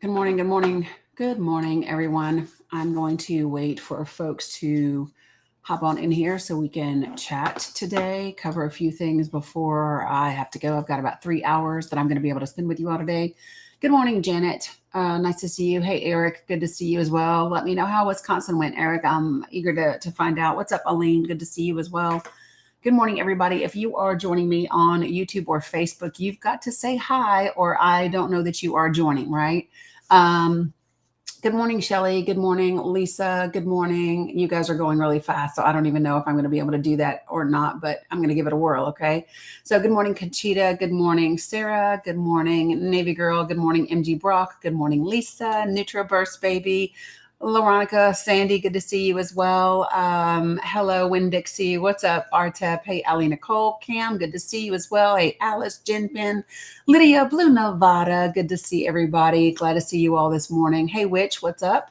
Good morning, good morning, good morning, everyone. I'm going to wait for folks to hop on in here so we can chat today, cover a few things before I have to go. I've got about 3 hours that I'm going to be able to spend with you all today. Good morning, Janet. Nice to see you. Hey, Eric. Good to see you as well. Let me know how Wisconsin went, Eric. I'm eager to find out. What's up, Aline? Good to see you as well. Good morning, everybody. If you are joining me on YouTube or Facebook, you've got to say hi, or I don't know that you are joining, right? Um, Good morning, Shelly. Good morning, Lisa. Good morning. You guys are going really fast, so I don't even know if I'm going to be able to do that or not, but I'm going to give it a whirl, okay? So, good morning, Conchita. Good morning, Sarah. Good morning, Navy Girl. Good morning, MG Brock. Good morning, Lisa. NutraBurst Baby. Veronica, Sandy, good to see you as well. Hello, Win Dixie. What's up, Artep? Hey, Ali Nicole. Cam, good to see you as well. Hey, Alice, Jinpin, Lydia, Blue Nevada. Good to see everybody. Glad to see you all this morning. Hey, Witch, what's up?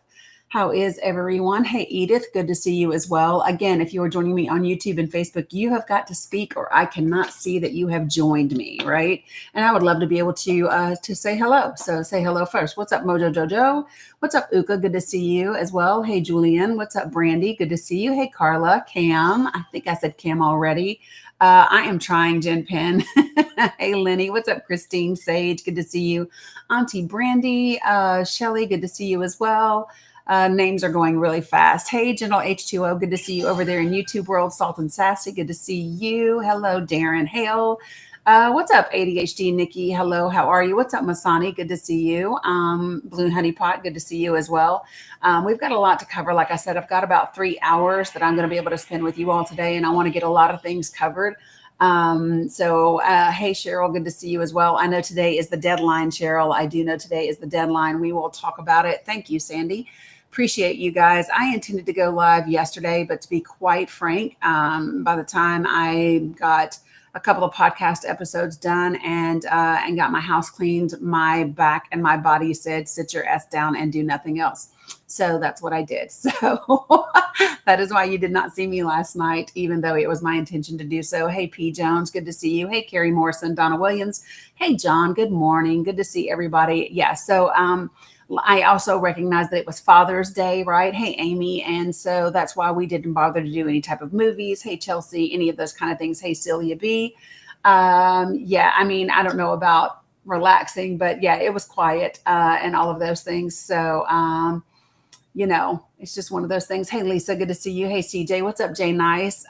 How is everyone? Hey, Edith, good to see you as well. Again, if you are joining me on YouTube and Facebook, you have got to speak or I cannot see that you have joined me, right? And I would love to be able to say hello. So say hello first. What's up, Mojo Jojo? What's up, Uka? Good to see you as well. Hey, Julian. What's up, Brandy? Good to see you. Hey, Carla, Cam. I think I said Cam already. I am trying, Jen Pen. Hey, Lenny. What's up, Christine Sage? Good to see you. Auntie Brandy, Shelly. Good to see you as well. Names are going really fast. Hey, General H2O. Good to see you over there in YouTube world. Salt and Sassy. Good to see you. Hello, Darren Hale. What's up, ADHD Nikki? Hello, how are you? What's up, Masani? Good to see you. Balloon Honey Pot, good to see you as well. We've got a lot to cover. Like I said, I've got about 3 hours that I'm going to be able to spend with you all today, and I want to get a lot of things covered. Hey, Cheryl, good to see you as well. I know today is the deadline, Cheryl. I do know today is the deadline. We will talk about it. Thank you, Sandy. Appreciate you guys. I intended to go live yesterday, but to be quite frank, by the time I got a couple of podcast episodes done and got my house cleaned, my back and my body said, sit your ass down and do nothing else. So that's what I did. So that is why you did not see me last night, even though it was my intention to do so. Hey, P. Jones, good to see you. Hey, Carrie Morrison, Donna Williams. Hey, John, good morning. Good to see everybody. Yeah, so I also recognized that it was Father's Day, right? Hey, Amy. And so that's why we didn't bother to do any type of movies. Hey, Chelsea, any of those kind of things. Hey, Celia B. Yeah, I mean, I don't know about relaxing, but yeah, it was quiet and all of those things. So, it's just one of those things. Hey, Lisa, good to see you. Hey, CJ, what's up, Jay Nice?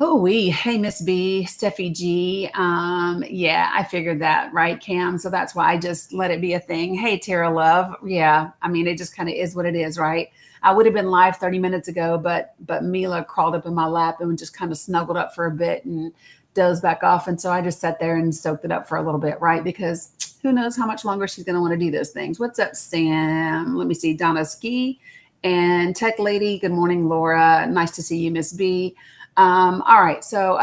Hey, Miss B, Steffi G. Yeah, I figured that, right, Cam? So that's why I just let it be a thing. Hey, Tara Love. Yeah, I mean, it just kind of is what it is, right? I would have been live 30 minutes ago, but Mila crawled up in my lap and just kind of snuggled up for a bit and dozed back off. And so I just sat there and soaked it up for a little bit, right? Because who knows how much longer she's going to want to do those things. What's up, Sam? Let me see. Donna Ski and Tech Lady. Good morning, Laura. Nice to see you, Miss B. All right. So,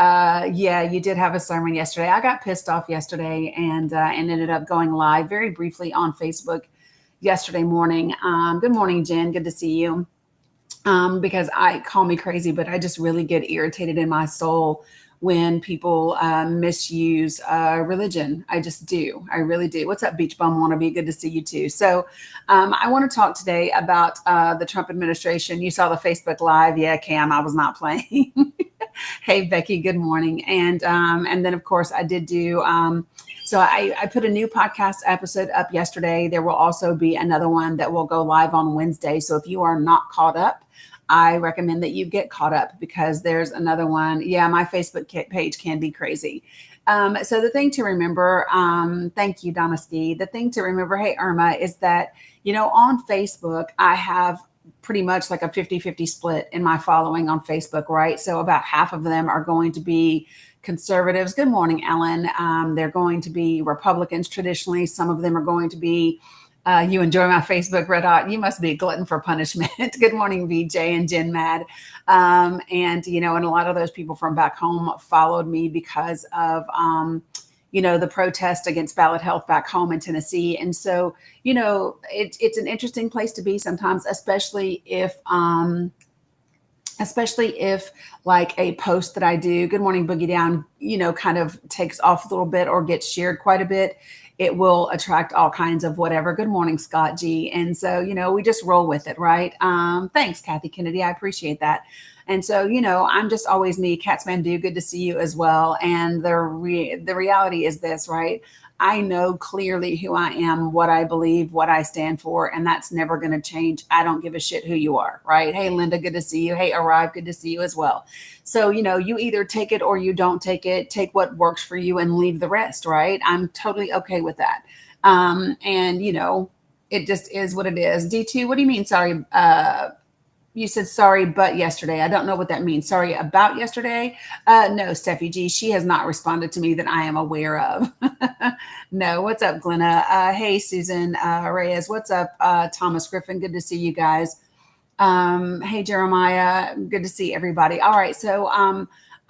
yeah, you did have a sermon yesterday. I got pissed off yesterday and ended up going live very briefly on Facebook yesterday morning. Good morning, Jen. Good to see you. Because I call me crazy, but I just really get irritated in my soul when people misuse religion. I just do. I really do. What's up, Beach Bum Wannabe? Good to see you too. So I want to talk today about the Trump administration. You saw the Facebook Live. Yeah, Cam, I was not playing. Hey, Becky, good morning. And then, of course, I did do so I put a new podcast episode up yesterday. There will also be another one that will go live on Wednesday. So if you are not caught up, I recommend that you get caught up because there's another one. Yeah, my Facebook page can be crazy. So the thing to remember, thank you, Donna Ski. The thing to remember, hey, Irma, is that, on Facebook, I have pretty much like a 50-50 split in my following on Facebook, right? So about half of them are going to be conservatives. Good morning, Ellen. They're going to be Republicans traditionally. Some of them are going to be, you enjoy my Facebook, Red Hot. You must be a glutton for punishment. Good morning, VJ and Jen Mad. And a lot of those people from back home followed me because of, the protest against ballot health back home in Tennessee. And so, it's an interesting place to be sometimes, especially if like a post that I do, Good Morning Boogie Down, kind of takes off a little bit or gets shared quite a bit. it will attract all kinds of whatever. Good morning, Scott G. And so, we just roll with it, right? Thanks, Kathy Kennedy. I appreciate that. And so, I'm just always me. Katzmandu, good to see you as well. And the reality is this, right? I know clearly who I am, what I believe, what I stand for, and that's never going to change. I don't give a shit who you are, right? Hey, Linda, good to see you. Hey, Arrive, good to see you as well. So, you either take it or you don't take it. Take what works for you and leave the rest, right? I'm totally okay with that. And, it just is what it is. D2, what do you mean? Sorry. You said sorry, but yesterday. I don't know what that means. Sorry about yesterday. No, Steffi G. She has not responded to me that I am aware of. No. What's up, Glenna? Hey, Susan Reyes. What's up, Thomas Griffin? Good to see you guys. Hey, Jeremiah. Good to see everybody. All right. So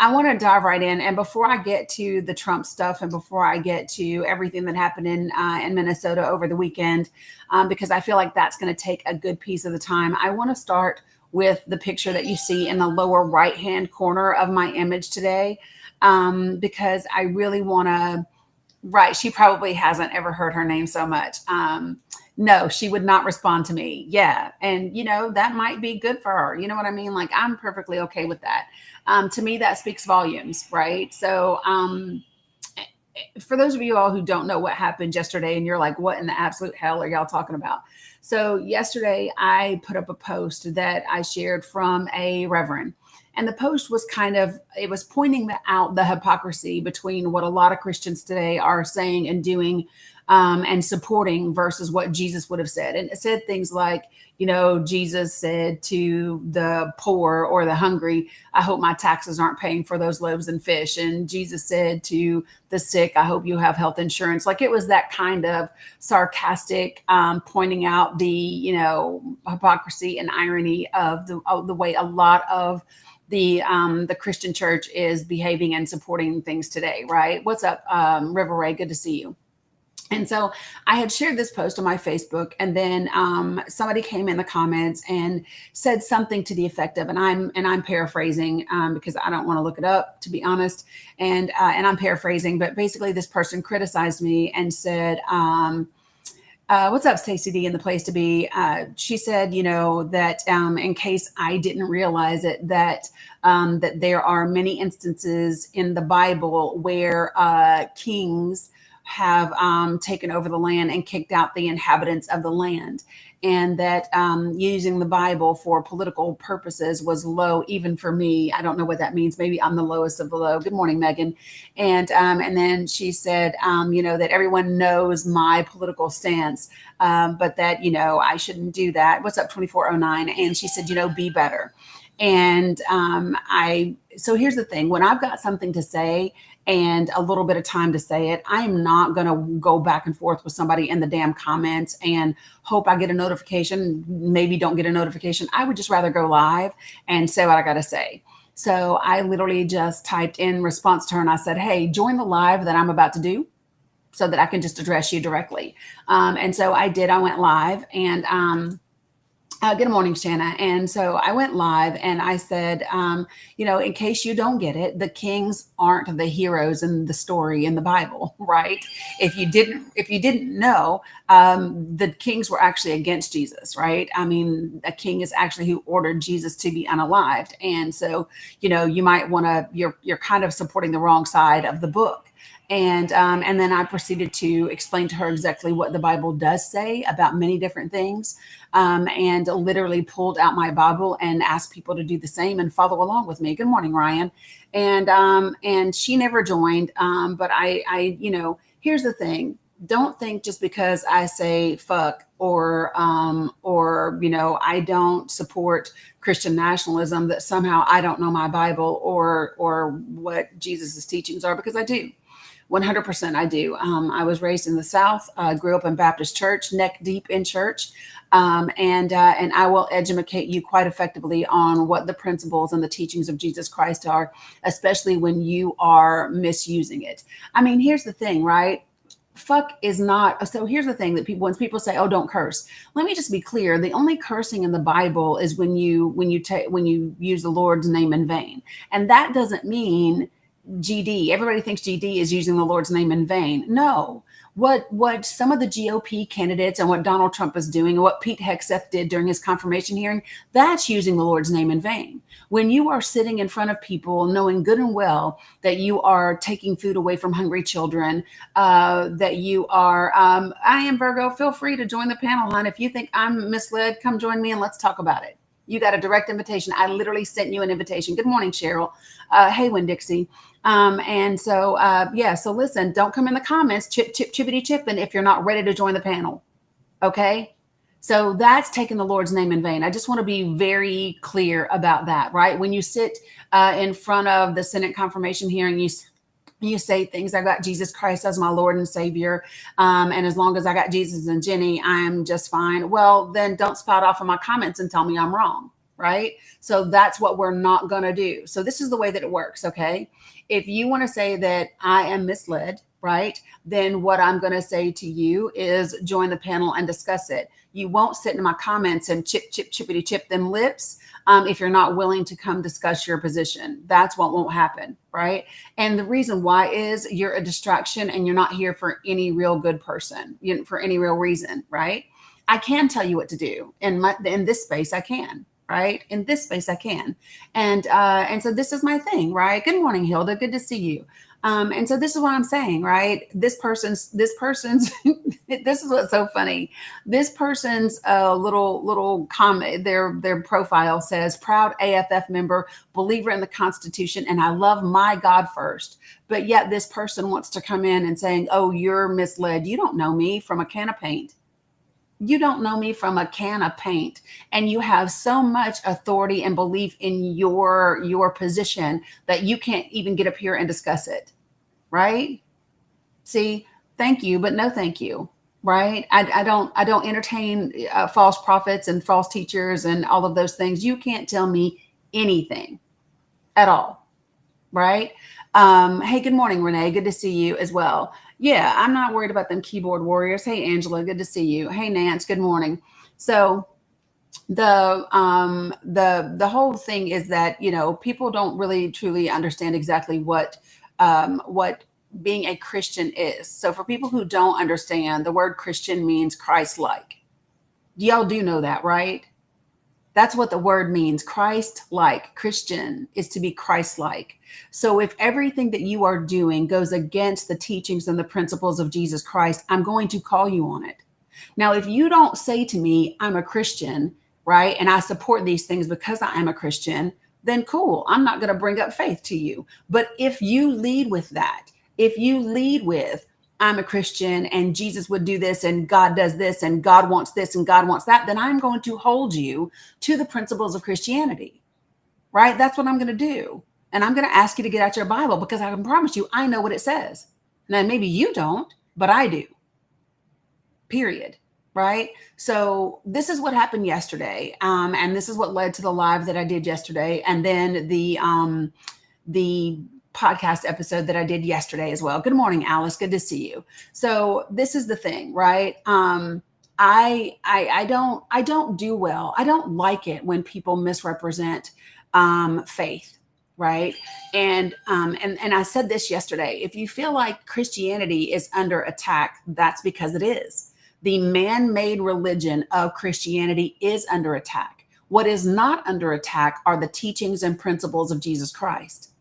I want to dive right in. And before I get to the Trump stuff and before I get to everything that happened in Minnesota over the weekend, because I feel like that's going to take a good piece of the time, I want to start with the picture that you see in the lower right-hand corner of my image today, because I really want to, right, she probably hasn't ever heard her name so much. No, she would not respond to me. Yeah. And, that might be good for her. You know what I mean? Like, I'm perfectly okay with that. To me, that speaks volumes, right? So for those of you all who don't know what happened yesterday and you're like, what in the absolute hell are y'all talking about? So yesterday I put up a post that I shared from a reverend. And the post was it was pointing out the hypocrisy between what a lot of Christians today are saying and doing and supporting versus what Jesus would have said. And it said things like, Jesus said to the poor or the hungry, I hope my taxes aren't paying for those loaves and fish. And Jesus said to the sick, I hope you have health insurance. Like, it was that kind of sarcastic, pointing out the, hypocrisy and irony of the way a lot of the Christian church is behaving and supporting things today, right? What's up, River Ray? Good to see you. And so I had shared this post on my Facebook, and then somebody came in the comments and said something to the effect of, and I'm paraphrasing because I don't want to look it up, to be honest, and I'm paraphrasing, but basically this person criticized me and said, what's up, Stacey D in the place to be? She said, that in case I didn't realize it, that there are many instances in the Bible where kings have taken over the land and kicked out the inhabitants of the land, and that using the Bible for political purposes was low, even for me. I don't know what that means. Maybe I'm the lowest of the low. Good morning, Megan. And then she said, that everyone knows my political stance, but that, I shouldn't do that. What's up, 2409? And she said, be better. And so here's the thing. When I've got something to say and a little bit of time to say it, I am not going to go back and forth with somebody in the damn comments and hope I get a notification, maybe don't get a notification. I would just rather go live and say what I got to say. So I literally just typed in response to her and I said, hey, join the live that I'm about to do so that I can just address you directly. And so I did. I went live and good morning, Shanna. And so I went live and I said, in case you don't get it, the kings aren't the heroes in the story in the Bible, right? If you didn't know, the kings were actually against Jesus, right? I mean, a king is actually who ordered Jesus to be unalived. And so, you might want to, you're kind of supporting the wrong side of the book. And then I proceeded to explain to her exactly what the Bible does say about many different things, and literally pulled out my Bible and asked people to do the same and follow along with me. Good morning, Ryan. And she never joined. But I here's the thing. Don't think just because I say fuck or I don't support Christian nationalism that somehow I don't know my Bible or what Jesus's teachings are, because I do. 100% I do. I was raised in the South, grew up in Baptist church, neck deep in church. And I will educate you quite effectively on what the principles and the teachings of Jesus Christ are, especially when you are misusing it. I mean, here's the thing, right? Fuck is not. So here's the thing that when people say, oh, don't curse. Let me just be clear. The only cursing in the Bible is when you use the Lord's name in vain. And that doesn't mean GD. Everybody thinks GD is using the Lord's name in vain. No, what some of the GOP candidates and what Donald Trump is doing and what Pete Hegseth did during his confirmation hearing, that's using the Lord's name in vain. When you are sitting in front of people knowing good and well that you are taking food away from hungry children, that you are, I am Virgo, feel free to join the panel, hon. If you think I'm misled, come join me and let's talk about it. You got a direct invitation. I literally sent you an invitation. Good morning, Cheryl. Hey, Winn-Dixie. So listen, don't come in the comments, chippity chipping if you're not ready to join the panel. Okay. So that's taking the Lord's name in vain. I just want to be very clear about that, right? When you sit in front of the Senate confirmation hearing, you say things, I got Jesus Christ as my Lord and Savior. And as long as I got Jesus and Jenny, I'm just fine. Well, then don't spout off in my comments and tell me I'm wrong, right? So that's what we're not going to do. So this is the way that it works, okay? If you want to say that I am misled, right, then what I'm going to say to you is join the panel and discuss it. You won't sit in my comments and chippity chip them lips if you're not willing to come discuss your position. That's what won't happen, right? And the reason why is you're a distraction and you're not here for any real good person, for any real reason, right? I can tell you what to do in this space. I can. Right? In this space, I can. And so this is my thing, right? Good morning, Hilda. Good to see you. And so this is what I'm saying, right? This person's, this is what's so funny. This person's little comment, their profile says, proud AFF member, believer in the Constitution, and I love my God first. But yet this person wants to come in and saying, oh, you're misled. You don't know me from a can of paint. You don't know me from a can of paint, and you have so much authority and belief in your position that you can't even get up here and discuss it, right? See, thank you, but no thank you, right? I don't entertain false prophets and false teachers and all of those things. You can't tell me anything at all, right? Hey, good morning, Renee. Good to see you as well. Yeah, I'm not worried about them keyboard warriors. Hey, Angela, good to see you. Hey, Nance, good morning. So the whole thing is that, people don't really truly understand exactly what being a Christian is. So for people who don't understand, the word Christian means Christ-like. Y'all do know that, right? That's what the word means. Christ-like. Christian is to be Christ-like. So if everything that you are doing goes against the teachings and the principles of Jesus Christ, I'm going to call you on it. Now, if you don't say to me, I'm a Christian, right, and I support these things because I am a Christian, then cool. I'm not going to bring up faith to you. But if you lead with that, if you lead with, I'm a Christian and Jesus would do this and God does this and God wants this and God wants that, then I'm going to hold you to the principles of Christianity, right? That's what I'm going to do. And I'm going to ask you to get out your Bible because I can promise you, I know what it says. Now, maybe you don't, but I do. Period. Right? So this is what happened yesterday. And this is what led to the live that I did yesterday. And then the podcast episode that I did yesterday as well. Good morning, Alice. Good to see you. So this is the thing, right? I don't do well. I don't like it when people misrepresent faith, right? And I said this yesterday. If you feel like Christianity is under attack, that's because it is. The man-made religion of Christianity is under attack. What is not under attack are the teachings and principles of Jesus Christ.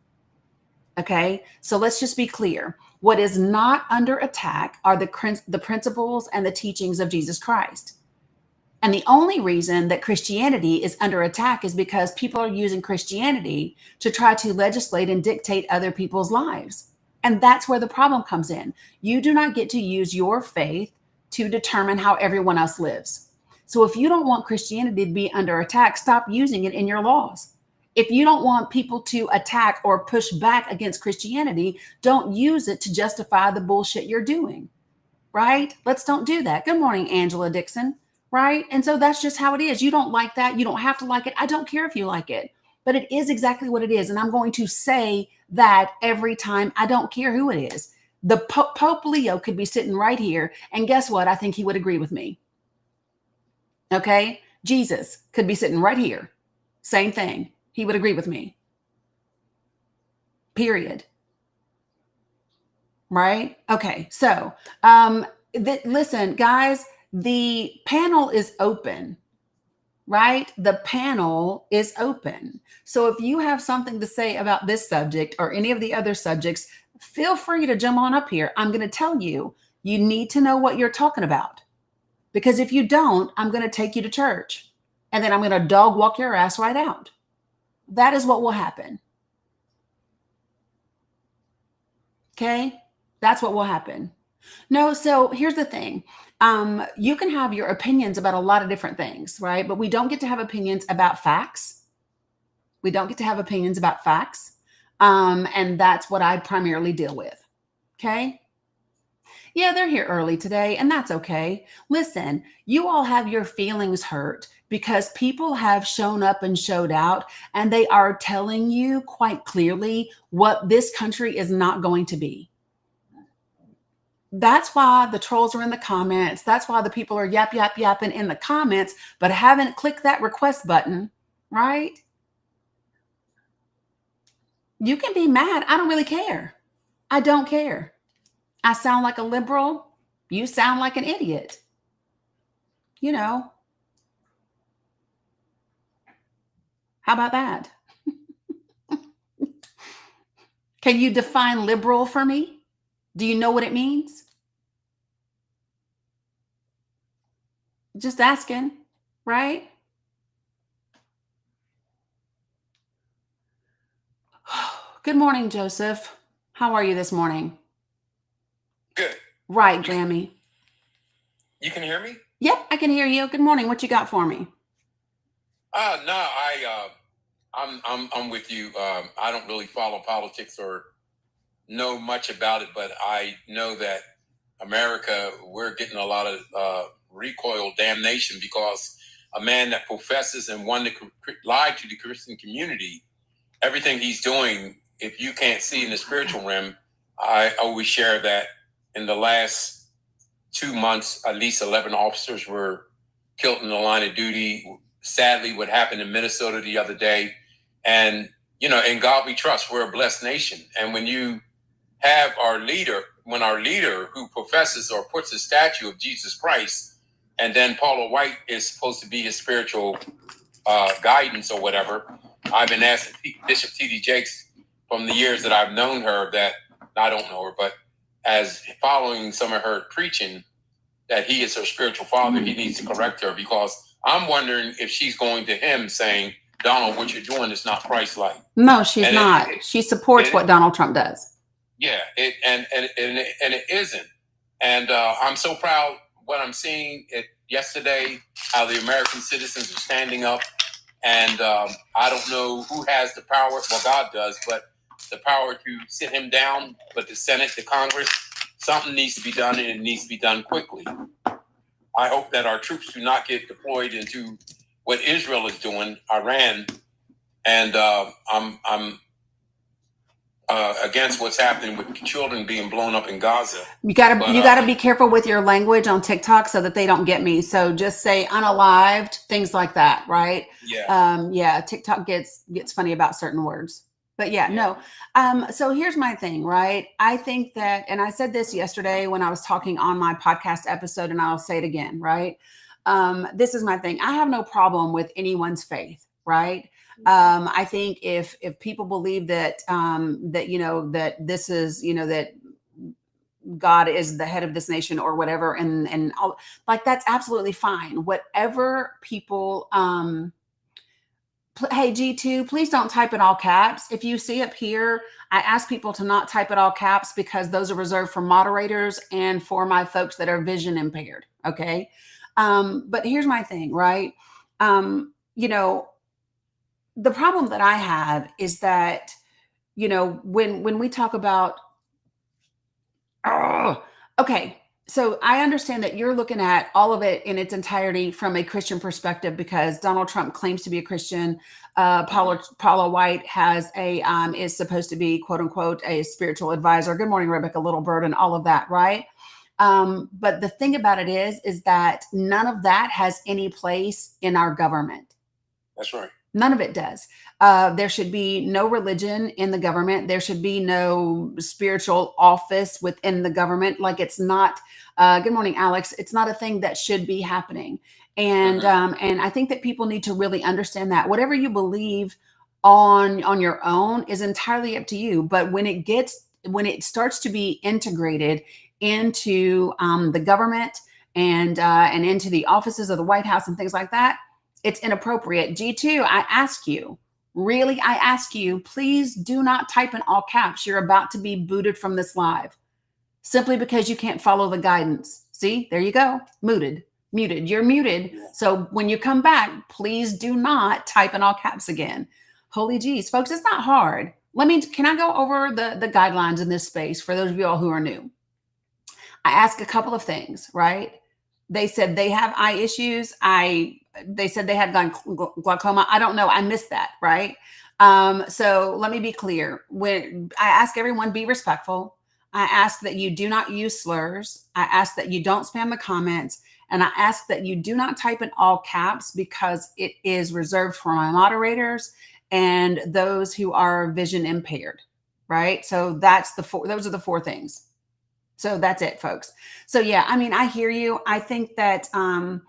Okay, so let's just be clear. What is not under attack are the principles and the teachings of Jesus Christ. And the only reason that Christianity is under attack is because people are using Christianity to try to legislate and dictate other people's lives. And that's where the problem comes in. You do not get to use your faith to determine how everyone else lives. So if you don't want Christianity to be under attack, stop using it in your laws. If you don't want people to attack or push back against Christianity, don't use it to justify the bullshit you're doing, right? Let's don't do that. Good morning, Angela Dixon, right? And so that's just how it is. You don't like that. You don't have to like it. I don't care if you like it, but it is exactly what it is. And I'm going to say that every time. I don't care who it is. The Pope Leo could be sitting right here. And guess what? I think he would agree with me. Okay. Jesus could be sitting right here. Same thing. He would agree with me. Period. right? Okay, so um, listen, guys, the panel is open, right? The panel is open. So if you have something to say about this subject or any of the other subjects, feel free to jump on up here. I'm going to tell you, you need to know what you're talking about. Because if you don't, I'm going to take you to church and then I'm going to dog walk your ass right out. That is what will happen. Okay? That's what will happen. No, so here's the thing. You can have your opinions about a lot of different things, right? But we don't get to have opinions about facts. We don't get to have opinions about facts. And that's what I primarily deal with. Okay? Yeah, they're here early today, and that's okay. Listen, you all have your feelings hurt because people have shown up and showed out, and they are telling you quite clearly what this country is not going to be. That's why the trolls are in the comments. That's why the people are yapping in the comments, but haven't clicked that request button, right? You can be mad. I don't really care. I don't care. I sound like a liberal. You sound like an idiot. You know, how about that? Can you define liberal for me? Do you know what it means? Just asking, right? Good morning, Joseph. How are you this morning? Good. Right, Grammy. You can hear me? Yep, I can hear you. Good morning. What you got for me? No, I'm with you. I don't really follow politics or know much about it, but I know that America, we're getting a lot of recoil damnation because a man that professes and one that lied to the Christian community, everything he's doing, if you can't see in the spiritual realm, I always share that in the last 2 months, at least 11 officers were killed in the line of duty. Sadly, what happened in Minnesota the other day. And, in God we trust, we're a blessed nation. And when you have when our leader who professes or puts a statue of Jesus Christ, and then Paula White is supposed to be his spiritual guidance or whatever. I've been asking Bishop T.D. Jakes from the years that I've known her that I don't know her, but as following some of her preaching, that he is her spiritual father, he needs to correct her because I'm wondering if she's going to him saying, Donald, what you're doing is not Christ-like. No, she's not. She supports what Donald Trump does. Yeah, it isn't. And I'm so proud what I'm seeing yesterday, how the American citizens are standing up. And I don't know who has the power, well, God does, but the power to sit him down, but the Senate, the Congress, something needs to be done, and it needs to be done quickly. I hope that our troops do not get deployed into what Israel is doing, Iran, and I'm against what's happening with children being blown up in Gaza. You gotta be careful with your language on TikTok so that they don't get me. So just say unalived, things like that, right? Yeah. TikTok gets funny about certain words. But no. So here's my thing, right? I think that, and I said this yesterday when I was talking on my podcast episode, and I'll say it again, right? This is my thing. I have no problem with anyone's faith, right? I think if people believe that that this is that God is the head of this nation or whatever, and all, like, that's absolutely fine. Whatever people hey, G2, please don't type in all caps. If you see up here, I ask people to not type it all caps because those are reserved for moderators and for my folks that are vision impaired. Okay. But here's my thing, right? The problem that I have is that, when we talk about, okay, so I understand that you're looking at all of it in its entirety from a Christian perspective because Donald Trump claims to be a Christian. Paula White is supposed to be, quote unquote, a spiritual advisor. Good morning, Rebecca Littlebird, and all of that, right? But the thing about it is that none of that has any place in our government. That's right. None of it does. There should be no religion in the government. There should be no spiritual office within the government. Like it's not. Good morning, Alex. It's not a thing that should be happening. Hmm. And I think that people need to really understand that whatever you believe on your own is entirely up to you. But when it starts to be integrated into the government and into the offices of the White House and things like that, it's inappropriate. G2, I ask you, really, I ask you, please do not type in all caps. You're about to be booted from this live simply because you can't follow the guidance. See, there you go. Muted. You're muted. So when you come back, please do not type in all caps again. Holy geez, folks, it's not hard. Can I go over the guidelines in this space for those of you all who are new? I ask a couple of things, right? They said they have eye issues. They said they had glaucoma. I don't know. I missed that, right? So let me be clear. When I ask everyone, be respectful. I ask that you do not use slurs. I ask that you don't spam the comments. And I ask that you do not type in all caps because it is reserved for my moderators and those who are vision impaired, right? So those are the four things. So that's it, folks. So yeah, I mean, I hear you. I think that that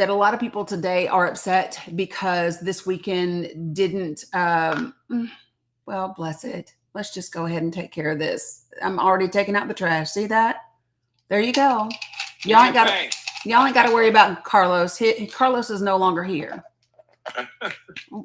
a lot of people today are upset because this weekend didn't. Well, bless it. Let's just go ahead and take care of this. I'm already taking out the trash. See that? There you go. Y'all ain't got to worry about Carlos. Carlos is no longer here.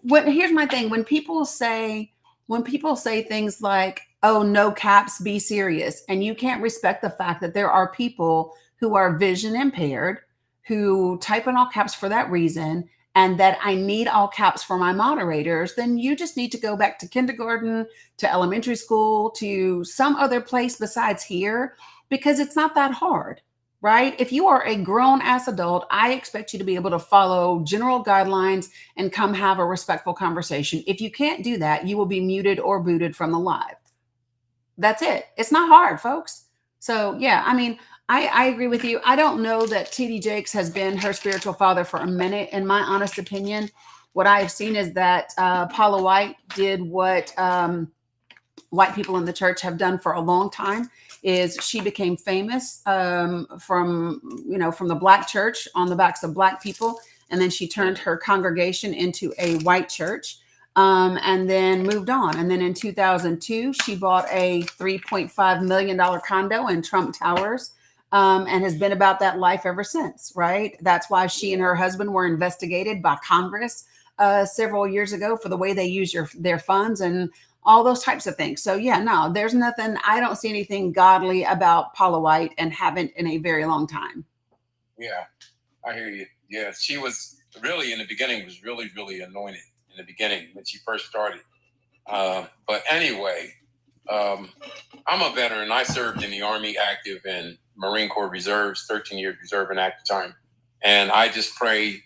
Here's my thing. When people say things like, "Oh, no caps, be serious," and you can't respect the fact that there are people who are vision impaired who type in all caps for that reason, and that I need all caps for my moderators, then you just need to go back to kindergarten, to elementary school, to some other place besides here, because it's not that hard, right? If you are a grown ass adult, I expect you to be able to follow general guidelines and come have a respectful conversation. If you can't do that, you will be muted or booted from the live. That's it. It's not hard, folks. So yeah, I mean, I agree with you. I don't know that TD Jakes has been her spiritual father for a minute. In my honest opinion, what I have seen is that Paula White did what white people in the church have done for a long time. Is she became famous from the black church on the backs of black people, and then she turned her congregation into a white church. And then moved on. And then in 2002, she bought a $3.5 million condo in Trump Towers and has been about that life ever since, right? That's why she and her husband were investigated by Congress several years ago for the way they use their funds and all those types of things. So yeah, no, there's nothing, I don't see anything godly about Paula White and haven't in a very long time. Yeah, I hear you. Yeah, she was really in the beginning was really, really anointed in the beginning when she first started. But anyway, I'm a veteran. I served in the Army active and Marine Corps Reserves, 13 years reserve and active time. And I just pray,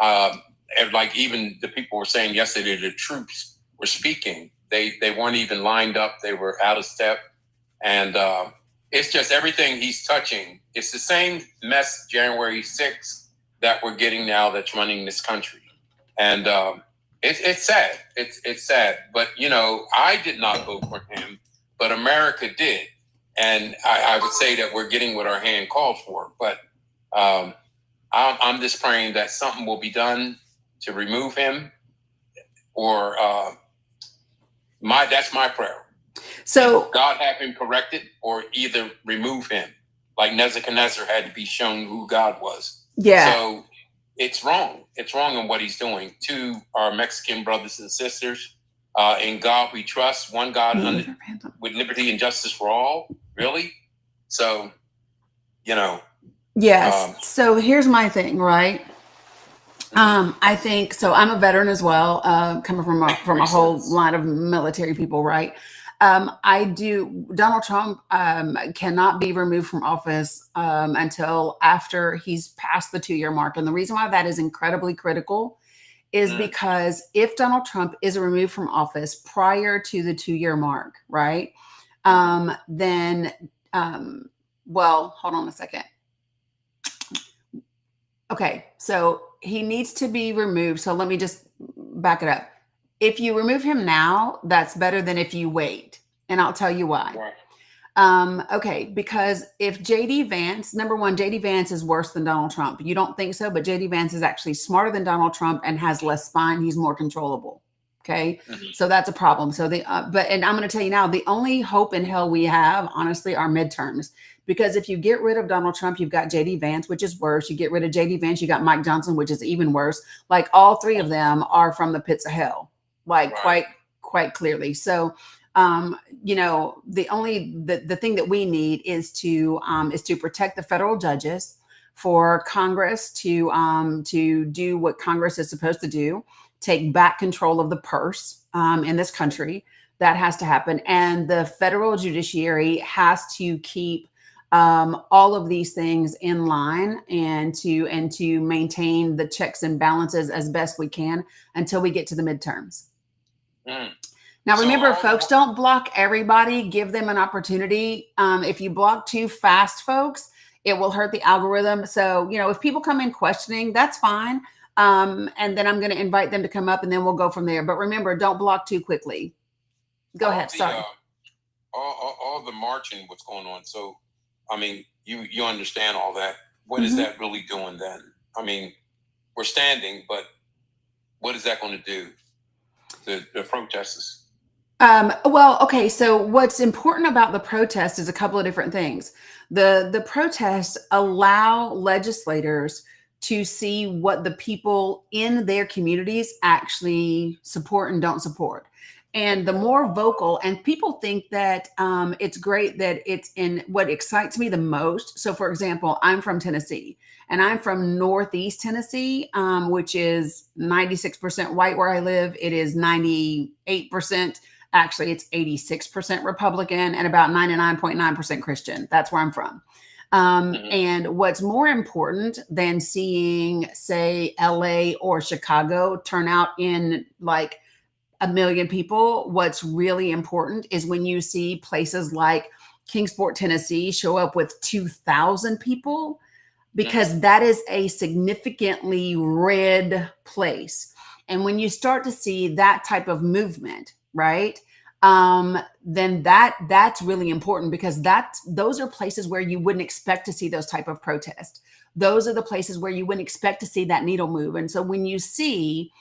like even the people were saying yesterday, the troops were speaking. They weren't even lined up. They were out of step. And it's just everything he's touching. It's the same mess January 6th that we're getting now that's running this country. And it's sad. It's sad. But, I did not vote for him, but America did. And I would say that we're getting what our hand called for. But I'm just praying that something will be done to remove him or that's my prayer. So God have him corrected or either remove him. Like Nebuchadnezzar had to be shown who God was. Yeah. So it's wrong. It's wrong in what he's doing. To our Mexican brothers and sisters, in God we trust, one God with liberty and justice for all. Really? So, Yes. So here's my thing, right? I think so. I'm a veteran as well, coming from a whole line of military people, right? Donald Trump cannot be removed from office until after he's passed the 2-year mark. And the reason why that is incredibly critical is because if Donald Trump is removed from office prior to the 2-year mark, right? Then, well, hold on a second. Okay, so he needs to be removed. So let me just back it up. If you remove him now, that's better than if you wait. And I'll tell you why. Right. Okay, because if JD Vance, number one, JD Vance is worse than Donald Trump. You don't think so, but JD Vance is actually smarter than Donald Trump and has less spine. He's more controllable. Okay, so that's a problem. So and I'm going to tell you now, the only hope in hell we have, honestly, are midterms. Because if you get rid of Donald Trump, you've got JD Vance, which is worse. You get rid of JD Vance, you got Mike Johnson, which is even worse. Like all three of them are from the pits of hell, like Right. quite clearly. So the thing that we need is to protect the federal judges, for Congress to do what Congress is supposed to do, take back control of the purse in this country. That has to happen, and the federal judiciary has to keep all of these things in line, and to maintain the checks and balances as best we can until we get to the midterms. Mm. Now, So remember, all the folks, don't block everybody. Give them an opportunity. If you block too fast, folks, it will hurt the algorithm. So, if people come in questioning, that's fine. And then I'm going to invite them to come up, and then we'll go from there. But remember, don't block too quickly. Go all ahead. the Sorry. all the marching, what's going on. So, I mean, you understand all that. What is Mhm. that really doing then? I mean, we're standing, but what is that going to do? The protesters. Well, okay. So what's important about the protest is a couple of different things. The protests allow legislators to see what the people in their communities actually support and don't support. And the more vocal, and people think that it's great that it's in what excites me the most. So, for example, I'm from Tennessee, and I'm from Northeast Tennessee, which is 96% white where I live. It is 98%. Actually, it's 86% Republican and about 99.9% Christian. That's where I'm from. And what's more important than seeing, say, LA or Chicago turn out in like a million people, what's really important is when you see places like Kingsport, Tennessee show up with 2,000 people, because that is a significantly red place. And when you start to see that type of movement, right? Then that's really important, because those are places where you wouldn't expect to see those type of protests. Those are the places where you wouldn't expect to see that needle move. And so when you see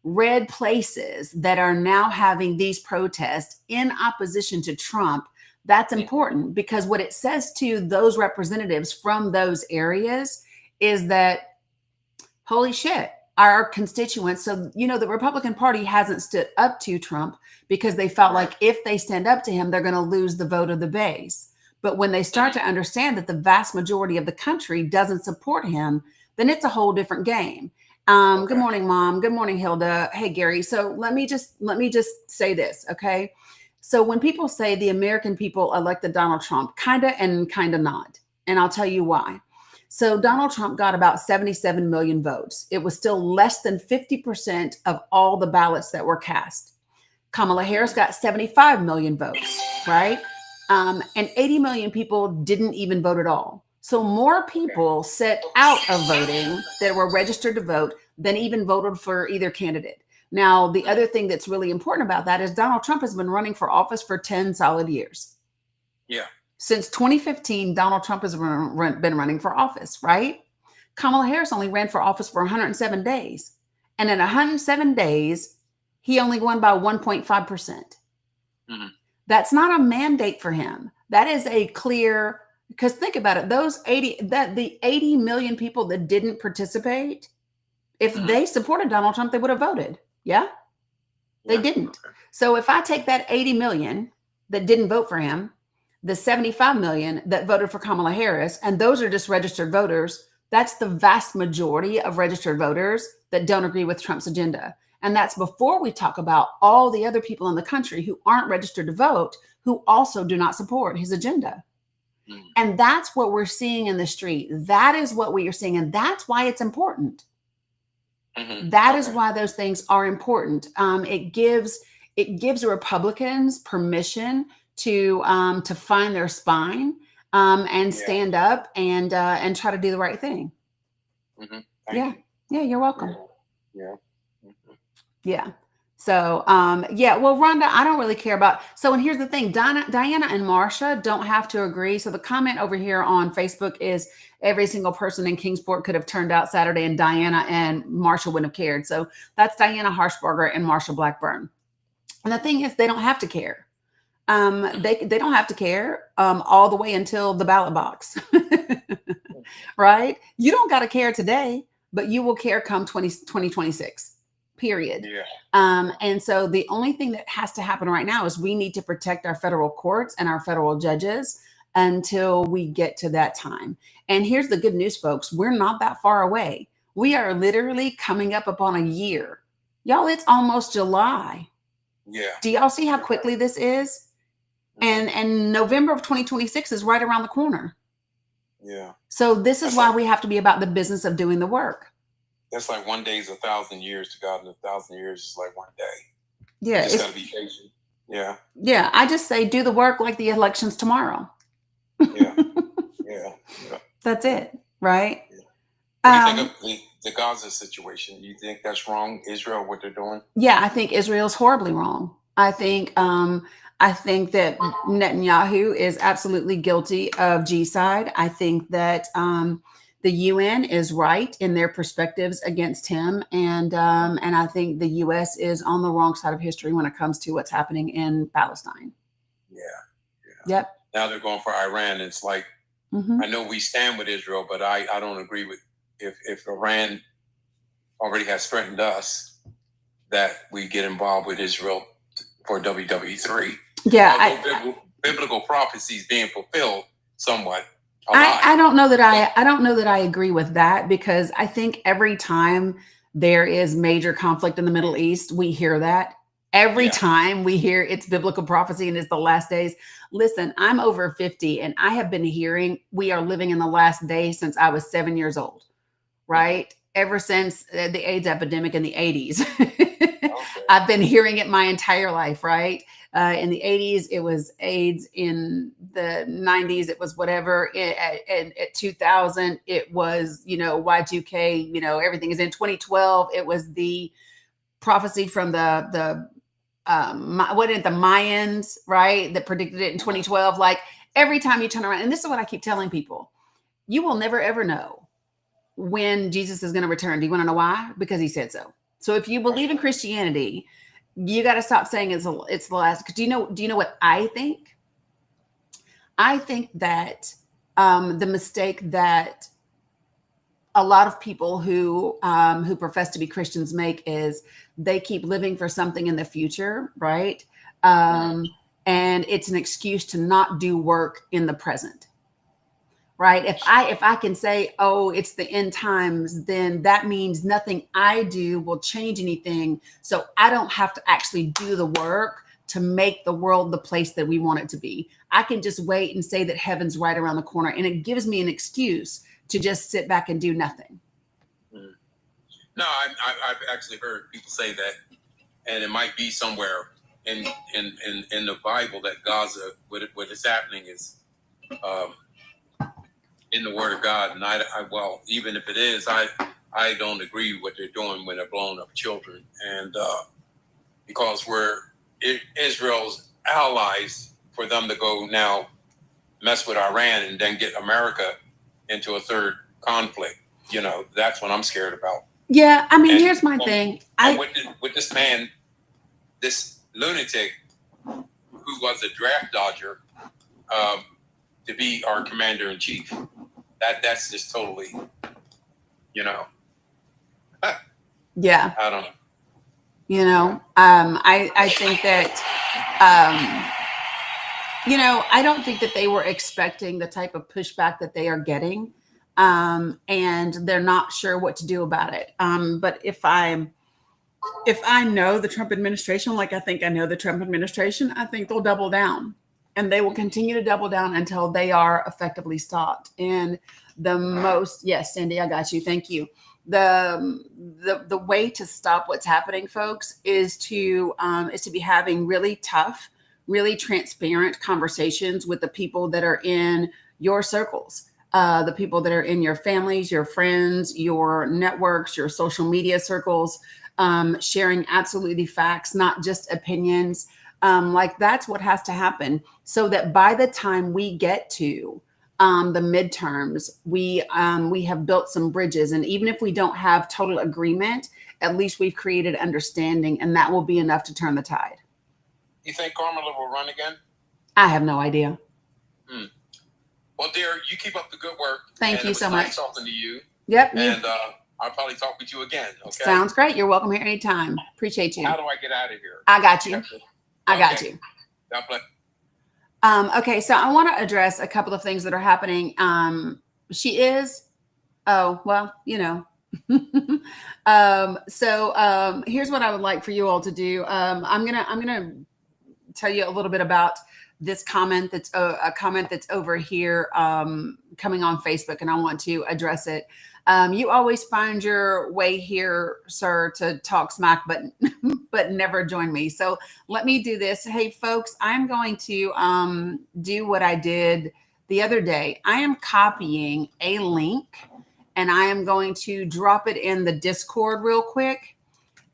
red places that are now having these protests in opposition to Trump, that's important, because what it says to those representatives from those areas is that, holy shit, our constituents. So, the Republican Party hasn't stood up to Trump because they felt like if they stand up to him, they're going to lose the vote of the base. But when they start to understand that the vast majority of the country doesn't support him, then it's a whole different game. Good morning, Mom. Good morning, Hilda. Hey, Gary. So let me just say this, okay? So when people say the American people elected Donald Trump, kinda and kinda not, and I'll tell you why. So Donald Trump got about 77 million votes. It was still less than 50% of all the ballots that were cast. Kamala Harris got 75 million votes, right? And 80 million people didn't even vote at all. So more people set out of voting that were registered to vote than even voted for either candidate. Now, the other thing that's really important about that is Donald Trump has been running for office for 10 solid years. Yeah. Since 2015, Donald Trump has been running for office, right? Kamala Harris only ran for office for 107 days. And in 107 days, he only won by 1.5%. That's not a mandate for him. That is a clear, because think about it, the 80 million people that didn't participate, if they supported Donald Trump, they would have voted. Yeah? They didn't. So if I take that 80 million that didn't vote for him, the 75 million that voted for Kamala Harris, and those are just registered voters, that's the vast majority of registered voters that don't agree with Trump's agenda. And that's before we talk about all the other people in the country who aren't registered to vote, who also do not support his agenda. And that's what we're seeing in the street. That is what we are seeing. And that's why it's important. That is why those things are important. It gives Republicans permission to find their spine and stand up and try to do the right thing. Thank you. Yeah, you're welcome. Yeah. Mhm. Yeah. So, yeah, well, Rhonda, I don't really care about. So, and here's the thing, Diana and Marsha don't have to agree. So, the comment over here on Facebook is every single person in Kingsport could have turned out Saturday, and Diana and Marsha wouldn't have cared. So, that's Diana Harshbarger and Marsha Blackburn. And the thing is, they don't have to care. They don't have to care all the way until the ballot box, right? You don't got to care today, but you will care come 2026. Period. Yeah. And so the only thing that has to happen right now is we need to protect our federal courts and our federal judges until we get to that time. And here's the good news, folks, we're not that far away. We are literally coming up upon a year. Y'all, it's almost July. Yeah. Do y'all see how quickly this is? And November of 2026 is right around the corner. Yeah. So this is That's why like- we have to be about the business of doing the work. That's like 1 day is 1,000 years to God, and 1,000 years is like 1 day. Yeah. You just gotta be patient. Yeah. Yeah. I just say do the work like the election's tomorrow. Yeah. Yeah. Yeah. That's it. Right. What do you think of the Gaza situation? You think that's wrong, Israel, what they're doing? Yeah, I think Israel's horribly wrong. I think that Netanyahu is absolutely guilty of genocide. I think that the UN is right in their perspectives against him, and I think the US is on the wrong side of history when it comes to what's happening in Palestine. Yeah. Yep. Now they're going for Iran. It's like, I know we stand with Israel, but I don't agree with if Iran already has threatened us that we get involved with Israel for WWE3. Yeah, although biblical prophecies being fulfilled somewhat. I don't know that I agree with that, because I think every time there is major conflict in the Middle East, we hear that. Every time we hear it's biblical prophecy and it's the last days. Listen, I'm over 50 and I have been hearing we are living in the last days since I was 7 years old, right? Ever since the AIDS epidemic in the 80s. Okay. I've been hearing it my entire life, right? In the 80s, it was AIDS. In the 90s, it was whatever. At 2000, it was, Y2K, everything is in 2012. It was the prophecy from the Mayans, right? That predicted it in 2012. Like every time you turn around, and this is what I keep telling people, you will never, ever know when Jesus is going to return. Do you want to know why? Because he said so. So if you believe in Christianity, you got to stop saying it's the last. Do you know what I think? I think that the mistake that a lot of people who profess to be Christians make is they keep living for something in the future, right? And it's an excuse to not do work in the present, right? If I can say, oh, it's the end times, then that means nothing I do will change anything. So I don't have to actually do the work to make the world the place that we want it to be. I can just wait and say that heaven's right around the corner, and it gives me an excuse to just sit back and do nothing. No, I've actually heard people say that, and it might be somewhere in the Bible that Gaza, what is happening is in the Word of God, and well, even if it is, I don't agree with what they're doing when they're blowing up children, and because we're Israel's allies, for them to go now mess with Iran and then get America into a third conflict, that's what I'm scared about. Yeah, I mean, here's my thing. With this man, this lunatic who was a draft dodger, to be our commander in chief, that's just totally, Yeah. I don't know. I think that, I don't think that they were expecting the type of pushback that they are getting. And they're not sure what to do about it. But if I know the Trump administration, like I think I know the Trump administration, I think they'll double down, and they will continue to double down until they are effectively stopped. And yes, Sandy, I got you. Thank you. The way to stop what's happening, folks, is to be having really tough, really transparent conversations with the people that are in your circles. the people that are in your families, your friends, your networks, your social media circles, sharing absolutely facts, not just opinions. Like that's what has to happen so that by the time we get to the midterms, we have built some bridges, and even if we don't have total agreement, at least we've created understanding, and that will be enough to turn the tide. You think Carmela will run again? I have no idea. Well, dear, you keep up the good work. Thank you so much. Nice talking to you. Yep. And I'll probably talk with you again. Okay. Sounds great. You're welcome here anytime. Appreciate you. How do I get out of here? I got you. I got you. God bless. Okay, so I want to address a couple of things that are happening. She is, oh, well, you know. Here's what I would like for you all to do. I'm gonna tell you a little bit about this comment that's a comment that's over here coming on Facebook, and I want to address it. You always find your way here, sir, to talk smack, but never join me. So let me do this. Hey, folks, I'm going to do what I did the other day. I am copying a link, and I am going to drop it in the Discord real quick.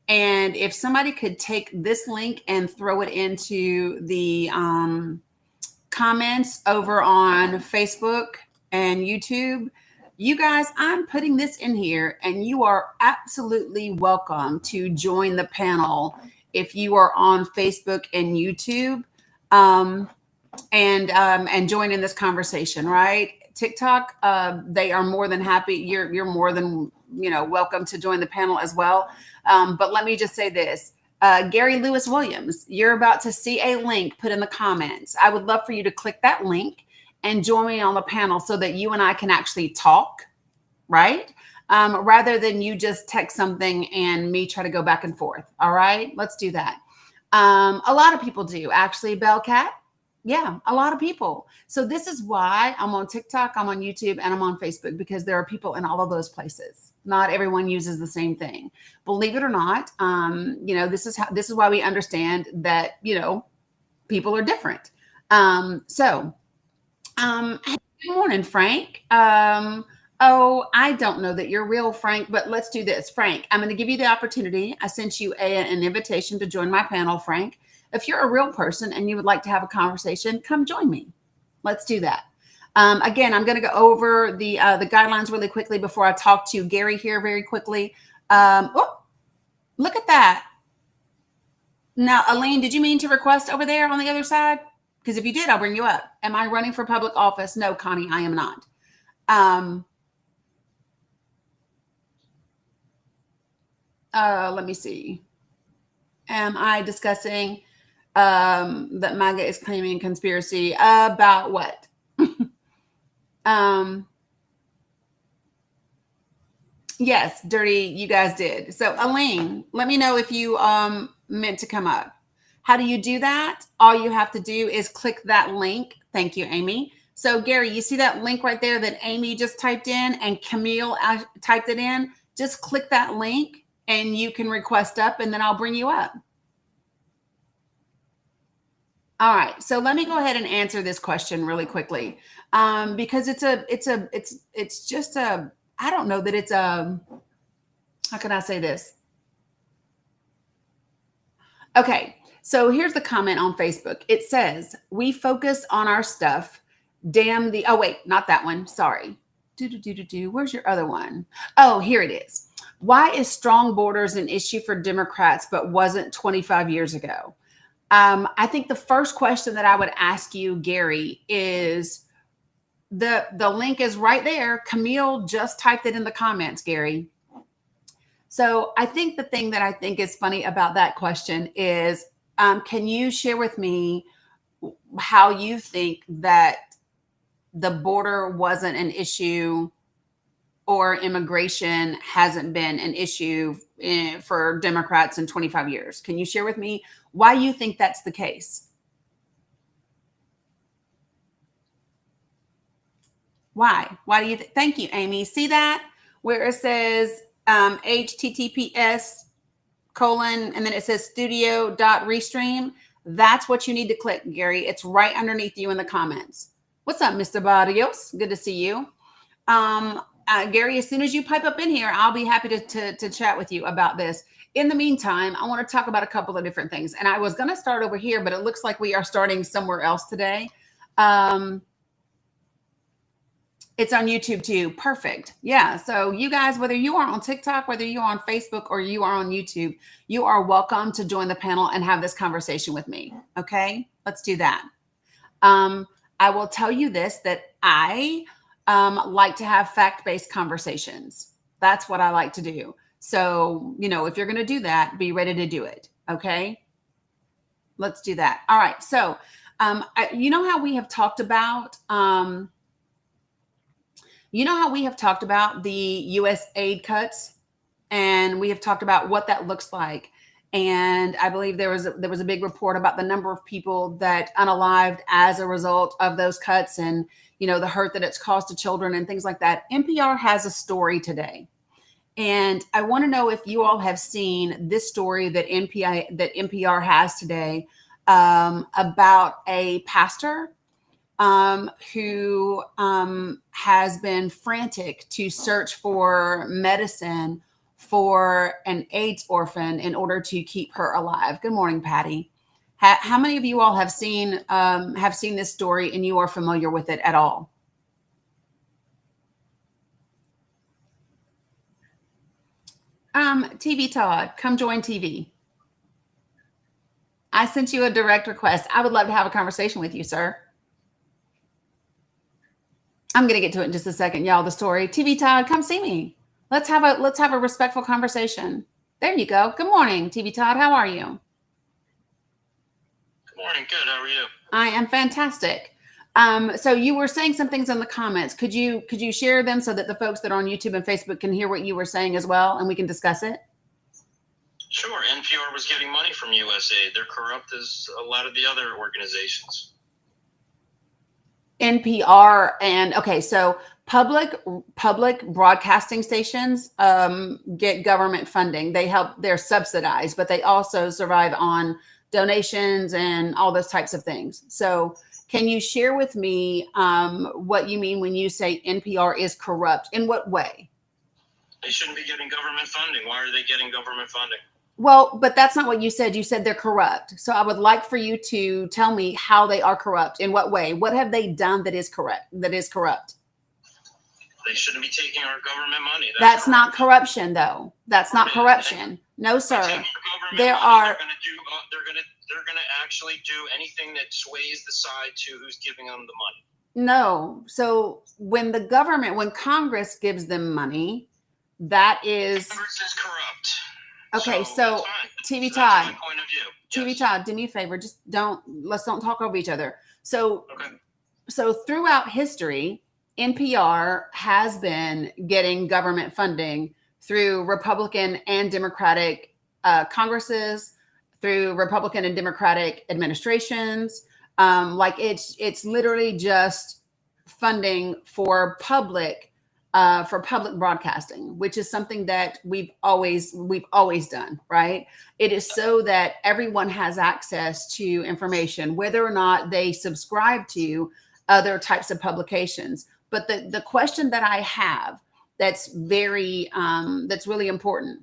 And if somebody could take this link and throw it into the comments over on Facebook and YouTube, you guys, I'm putting this in here, and you are absolutely welcome to join the panel if you are on Facebook and YouTube, and join in this conversation. Right? TikTok, they are more than happy. You're more than welcome to join the panel as well. But let me just say this. Gary Lewis Williams, you're about to see a link put in the comments. I would love for you to click that link and join me on the panel so that you and I can actually talk, right? Rather than you just text something and me try to go back and forth. All right, let's do that. A lot of people do, actually, Bellcat. Yeah, a lot of people. So this is why I'm on TikTok, I'm on YouTube, and I'm on Facebook, because there are people in all of those places. Not everyone uses the same thing. Believe it or not, this is why we understand that, people are different. Good morning, Frank. I don't know that you're real, Frank, but let's do this. Frank, I'm going to give you the opportunity. I sent you an invitation to join my panel, Frank. If you're a real person and you would like to have a conversation, come join me. Let's do that. Again, I'm going to go over the guidelines really quickly before I talk to Gary here very quickly. Look at that. Now, Elaine, did you mean to request over there on the other side? Because if you did, I'll bring you up. Am I running for public office? No, Connie, I am not. Let me see. Am I discussing that MAGA is claiming conspiracy about what? Yes, Dirty, you guys did. So Elaine, let me know if you meant to come up. How do you do that? All you have to do is click that link. Thank you, Amy. So Gary, you see that link right there that Amy just typed in and Camille typed it in? Just click that link and you can request up, and then I'll bring you up. All right, so let me go ahead and answer this question really quickly, because it's just a, I don't know that it's a, how can I say this? Okay, so here's the comment on Facebook. It says, we focus on our stuff. Damn the, oh wait, not that one, sorry. Where's your other one? Oh, here it is. Why is strong borders an issue for Democrats but wasn't 25 years ago? I think the first question that I would ask you, Gary, is the link is right there. Camille just typed it in the comments, Gary. So I think the thing that I think is funny about that question is, can you share with me how you think that the border wasn't an issue or immigration hasn't been an issue for Democrats in 25 years? Can you share with me why you think that's the case? Why? Why do you thank you, Amy. See that where it says https:// and then it says studio.restream? That's what you need to click, Gary. It's right underneath you in the comments. What's up, Mr. Barrios? Good to see you. Gary, as soon as you pipe up in here, I'll be happy to chat with you about this. In the meantime, I want to talk about a couple of different things. And I was going to start over here, but it looks like we are starting somewhere else today. It's on YouTube too. Perfect. Yeah. So you guys, whether you are on TikTok, whether you are on Facebook, or you are on YouTube, you are welcome to join the panel and have this conversation with me. Okay. Let's do that. I will tell you this, that I like to have fact-based conversations. That's what I like to do. So, if you're going to do that, be ready to do it. Okay. Let's do that. All right. So, you know how we have talked about, the U.S. aid cuts, and we have talked about what that looks like. And I believe there was a big report about the number of people that unalived as a result of those cuts, and the hurt that it's caused to children and things like that. NPR has a story today, and I want to know if you all have seen this story that NPR has today, about a pastor who has been frantic to search for medicine for an AIDS orphan in order to keep her alive. Good morning, Patty. How many of you all have seen this story and you are familiar with it at all? TV Todd, come join TV. I sent you a direct request. I would love to have a conversation with you, sir. I'm going to get to it in just a second, y'all. The story. TV Todd, come see me. Let's have a respectful conversation. There you go. Good morning, TV Todd. How are you? Good morning. Good. How are you? I am fantastic. So you were saying some things in the comments. Could you share them so that the folks that are on YouTube and Facebook can hear what you were saying as well, and we can discuss it? Sure. NPR was getting money from USAID. They're corrupt as a lot of the other organizations. NPR and okay, so public broadcasting stations get government funding. They're subsidized, but they also survive on donations and all those types of things. So can you share with me what you mean when you say NPR is corrupt? In what way? They shouldn't be getting government funding. Why are they getting government funding? Well, but that's not what you said. You said they're corrupt. So I would like for you to tell me how they are corrupt. In what way? What have they done that is corrupt? They shouldn't be taking our government money. That's not corruption, though. That's not corruption. No, sir. There are. They're gonna actually do anything that sways the side to who's giving them the money. No. So when Congress gives them money, that is. Congress is corrupt. Okay, so TV Todd, my point of view. TV Todd, do me a favor. Let's don't talk over each other. So, okay. So throughout history, NPR has been getting government funding through Republican and Democratic Congresses, through Republican and Democratic administrations. Like it's literally just funding for public broadcasting, which is something that we've always done, right? It is so that everyone has access to information, whether or not they subscribe to other types of publications. But the question that I have that's really important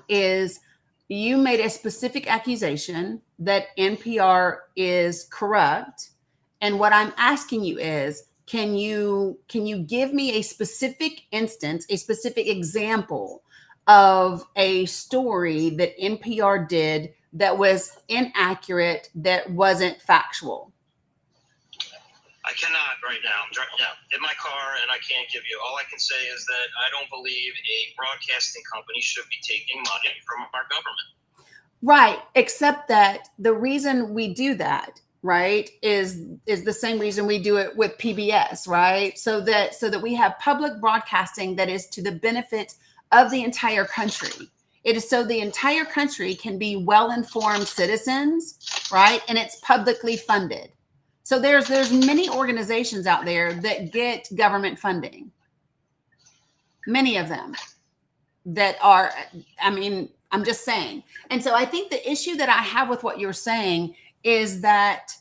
is you made a specific accusation that NPR is corrupt. And what I'm asking you is, can you give me a specific instance, a specific example of a story that NPR did that was inaccurate, that wasn't factual? I cannot right now. I'm in my car and I can't give you. All I can say is that I don't believe a broadcasting company should be taking money from our government. Right, except that the reason we do that, right, is the same reason we do it with PBS, right? So that we have public broadcasting that is to the benefit of the entire country. It is so the entire country can be well-informed citizens, right? And it's publicly funded. So there's many organizations out there that get government funding. Many of them that are, I'm just saying. And so I think the issue that I have with what you're saying is that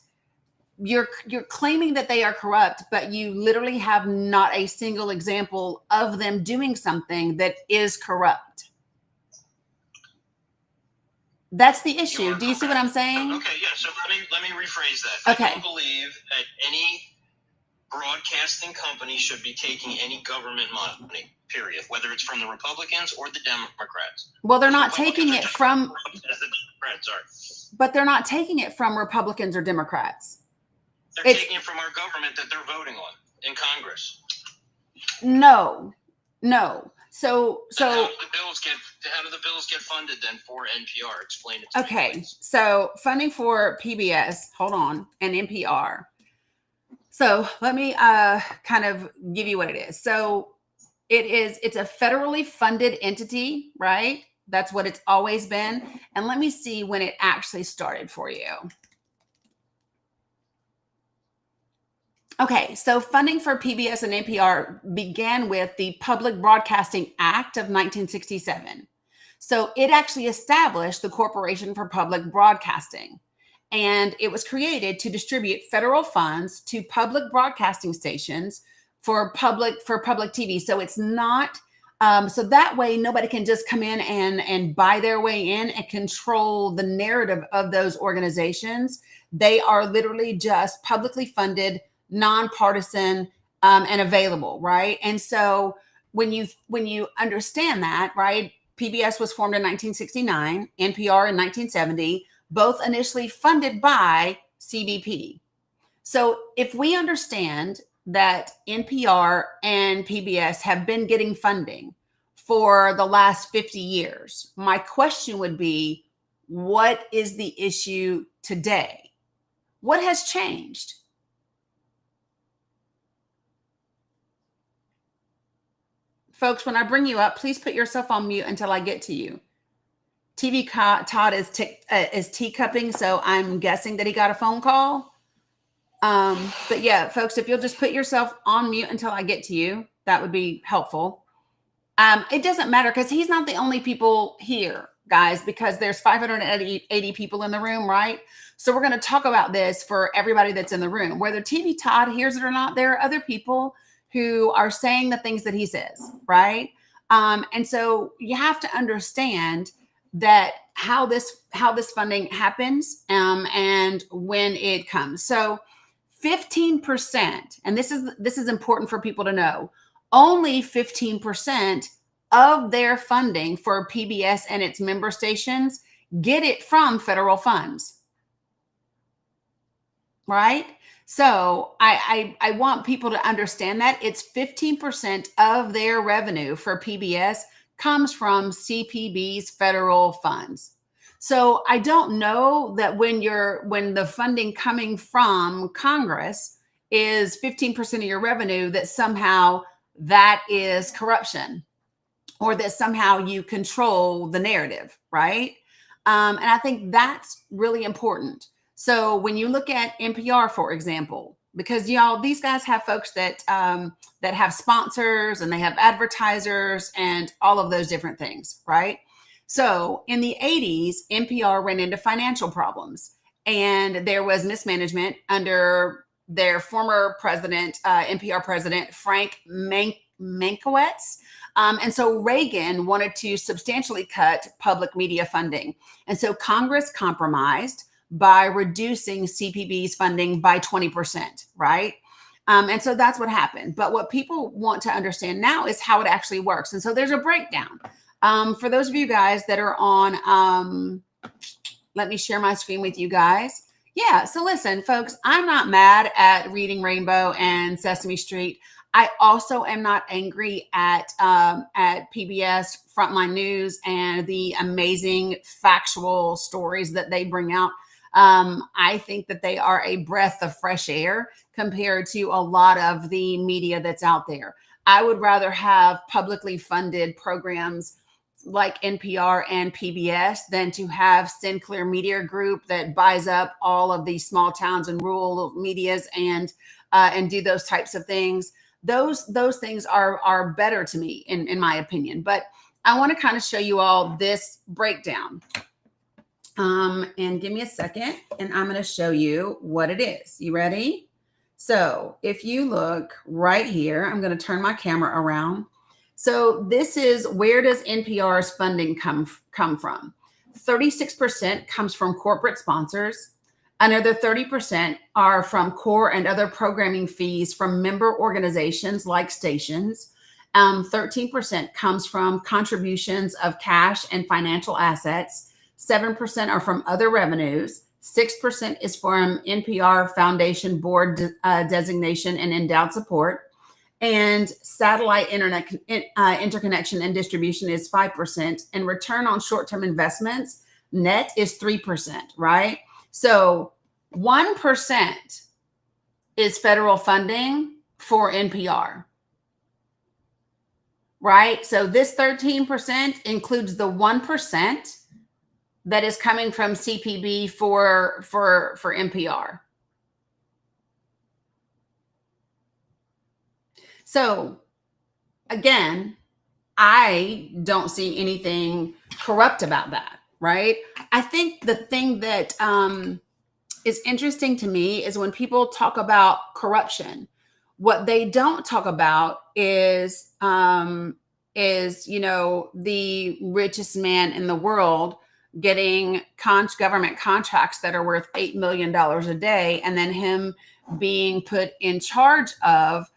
you're claiming that they are corrupt, but you literally have not a single example of them doing something that is corrupt. That's the issue. Do you see what I'm saying? Okay, yeah. So let me rephrase that. Okay. I don't believe that any broadcasting company should be taking any government money, period, whether it's from the Republicans or the Democrats. Well, they're not taking it from, as the Democrats are. but they're not taking it from Republicans or Democrats. They're taking it from our government that they're voting on in Congress. No. So how do the bills get funded then for NPR? Explain it to me. Okay, so funding for PBS, hold on, and NPR. So let me kind of give you what it is. So it's a federally funded entity, right? That's what it's always been. And let me see when it actually started for you. Okay, so funding for PBS and NPR began with the Public Broadcasting Act of 1967. So it actually established the Corporation for Public Broadcasting, and it was created to distribute federal funds to public broadcasting stations for public TV. So it's not so that way nobody can just come in and buy their way in and control the narrative of those organizations. They are literally just publicly funded, nonpartisan, and available, right? And so when you understand that, right, PBS was formed in 1969, NPR in 1970, both initially funded by CBP. So if we understand that NPR and PBS have been getting funding for the last 50 years, my question would be, what is the issue today? What has changed? Folks, when I bring you up, please put yourself on mute until I get to you. TV Todd is teacupping, so I'm guessing that he got a phone call. But yeah, folks, if you'll just put yourself on mute until I get to you, that would be helpful. It doesn't matter because he's not the only people here, guys, because there's 580 people in the room, right? So we're going to talk about this for everybody that's in the room. Whether TV Todd hears it or not, there are other people who are saying the things that he says, right? And so you have to understand that how this funding happens and when it comes. So 15%, and this is important for people to know, only 15% of their funding for PBS and its member stations get it from federal funds, right? So I want people to understand that it's 15% of their revenue for PBS comes from CPB's federal funds. So I don't know that when the funding coming from Congress is 15% of your revenue, that somehow that is corruption or that somehow you control the narrative, right? And I think that's really important. So when you look at NPR, for example, because y'all, these guys have folks that have sponsors and they have advertisers and all of those different things, right? So in the 80s, NPR ran into financial problems and there was mismanagement under their former president, NPR president, Frank Mankiewicz. And so Reagan wanted to substantially cut public media funding. And so Congress compromised by reducing CPB's funding by 20%, right? And so that's what happened. But what people want to understand now is how it actually works. And so there's a breakdown. For those of you guys that are on, let me share my screen with you guys. Yeah, so listen, folks, I'm not mad at Reading Rainbow and Sesame Street. I also am not angry at PBS Frontline News and the amazing factual stories that they bring out. I think that they are a breath of fresh air compared to a lot of the media that's out there. I would rather have publicly funded programs like NPR and PBS than to have Sinclair Media Group that buys up all of these small towns and rural medias and do those types of things. Those things are better to me in my opinion. But I want to kind of show you all this breakdown. And give me a second, and I'm going to show you what it is. You ready? So if you look right here, I'm going to turn my camera around. So this is, where does NPR's funding come from? 36% comes from corporate sponsors. Another 30% are from core and other programming fees from member organizations like stations. 13% comes from contributions of cash and financial assets. 7% are from other revenues. 6% is from NPR Foundation Board designation and endowed support. And satellite internet interconnection and distribution is 5%. And return on short-term investments net is 3%, right? So 1% is federal funding for NPR, right? So this 13% includes the 1% that is coming from CPB for NPR. So again, I don't see anything corrupt about that, right? I think the thing that is interesting to me is when people talk about corruption, what they don't talk about is the richest man in the world getting government contracts that are worth $8 million a day, and then him being put in charge of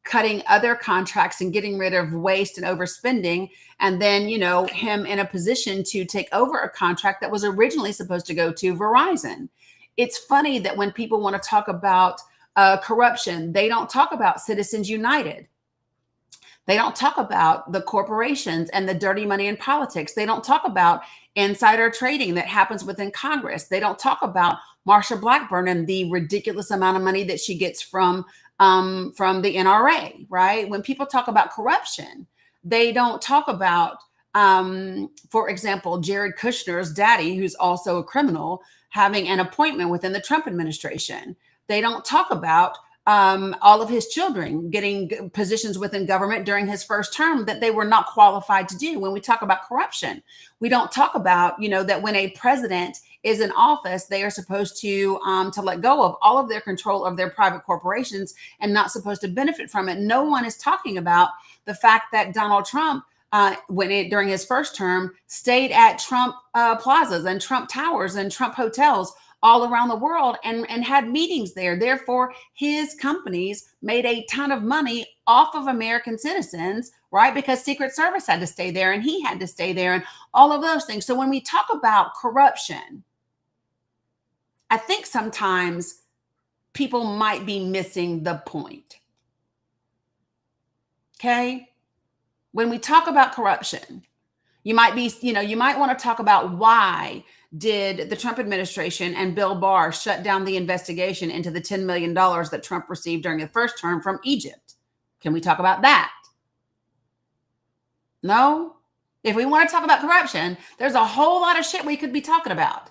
cutting other contracts and getting rid of waste and overspending, and then him in a position to take over a contract that was originally supposed to go to Verizon. It's funny that when people want to talk about corruption, they don't talk about Citizens United. They don't talk about the corporations and the dirty money in politics. They don't talk about insider trading that happens within Congress. They don't talk about Marsha Blackburn and the ridiculous amount of money that she gets from the NRA, right? When people talk about corruption, they don't talk about, for example, Jared Kushner's daddy, who's also a criminal, having an appointment within the Trump administration. They don't talk about all of his children getting positions within government during his first term that they were not qualified to do. When we talk about corruption, we don't talk about, that when a president is in office, they are supposed to let go of all of their control of their private corporations and not supposed to benefit from it. No one is talking about the fact that Donald Trump, during his first term, stayed at Trump plazas and Trump towers and Trump hotels all around the world and had meetings there. Therefore, his companies made a ton of money off of American citizens, right? Because Secret Service had to stay there and he had to stay there and all of those things. So when we talk about corruption, I think sometimes people might be missing the point. Okay? When we talk about corruption, you might want to talk about why did the Trump administration and Bill Barr shut down the investigation into the $10 million that Trump received during the first term from Egypt? Can we talk about that? No? If we want to talk about corruption, there's a whole lot of shit we could be talking about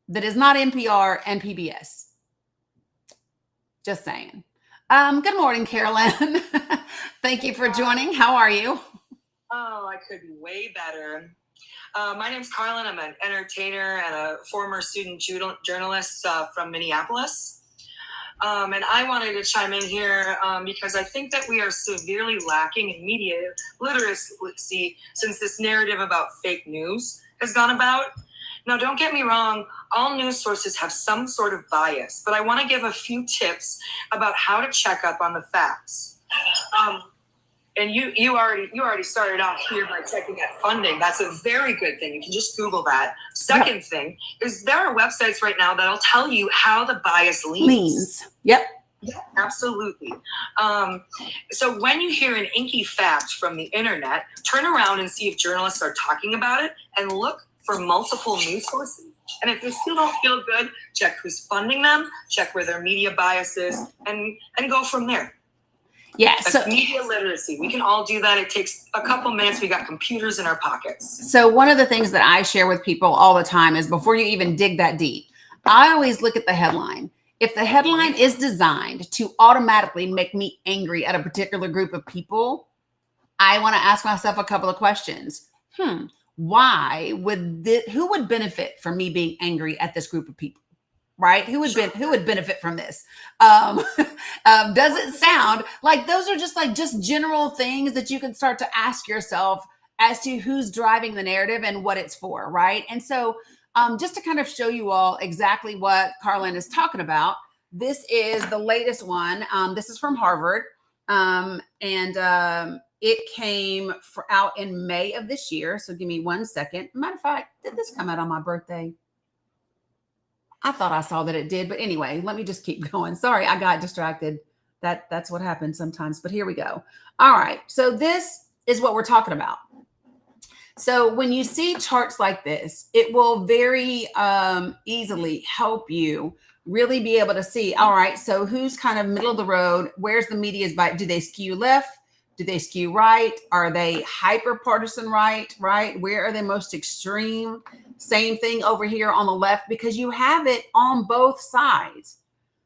that is not NPR and PBS. Just saying. Good morning, Carolyn. Thank you for joining. How are you? Oh, I could be way better. My name's Carlin. I'm an entertainer and a former student journalist from Minneapolis. And I wanted to chime in here because I think that we are severely lacking in media literacy since this narrative about fake news has gone about. Now, don't get me wrong, all news sources have some sort of bias, but I want to give a few tips about how to check up on the facts. And you already started off here by checking at funding. That's a very good thing. You can just Google that. Second thing is there are websites right now that'll tell you how the bias leans. Yep. Yeah, absolutely. So when you hear an inky fact from the internet, turn around and see if journalists are talking about it and look for multiple news sources. And if you still don't feel good, check who's funding them, check where their media bias is, and go from there. Yeah. So media literacy, we can all do that. It takes a couple minutes. We got computers in our pockets. So one of the things that I share with people all the time is before you even dig that deep, I always look at the headline. If the headline is designed to automatically make me angry at a particular group of people, I want to ask myself a couple of questions. who would benefit from me being angry at this group of people? Right? Who would benefit from this? Does it sound like those are just general things that you can start to ask yourself as to who's driving the narrative and what it's for, right? And so, just to kind of show you all exactly what Carlin is talking about, this is the latest one. This is from Harvard, and it came out in May of this year. So give me 1 second. Matter of fact, did this come out on my birthday? I thought I saw that it did, but anyway, let me just keep going. Sorry, I got distracted. That's what happens sometimes, but here we go. All right, so this is what we're talking about. So when you see charts like this, it will very easily help you really be able to see, all right, so who's kind of middle of the road? Where's the media's bias? Do they skew left? Do they skew right? Are they hyper partisan right? Where are they most extreme? Same thing over here on the left, because you have it on both sides.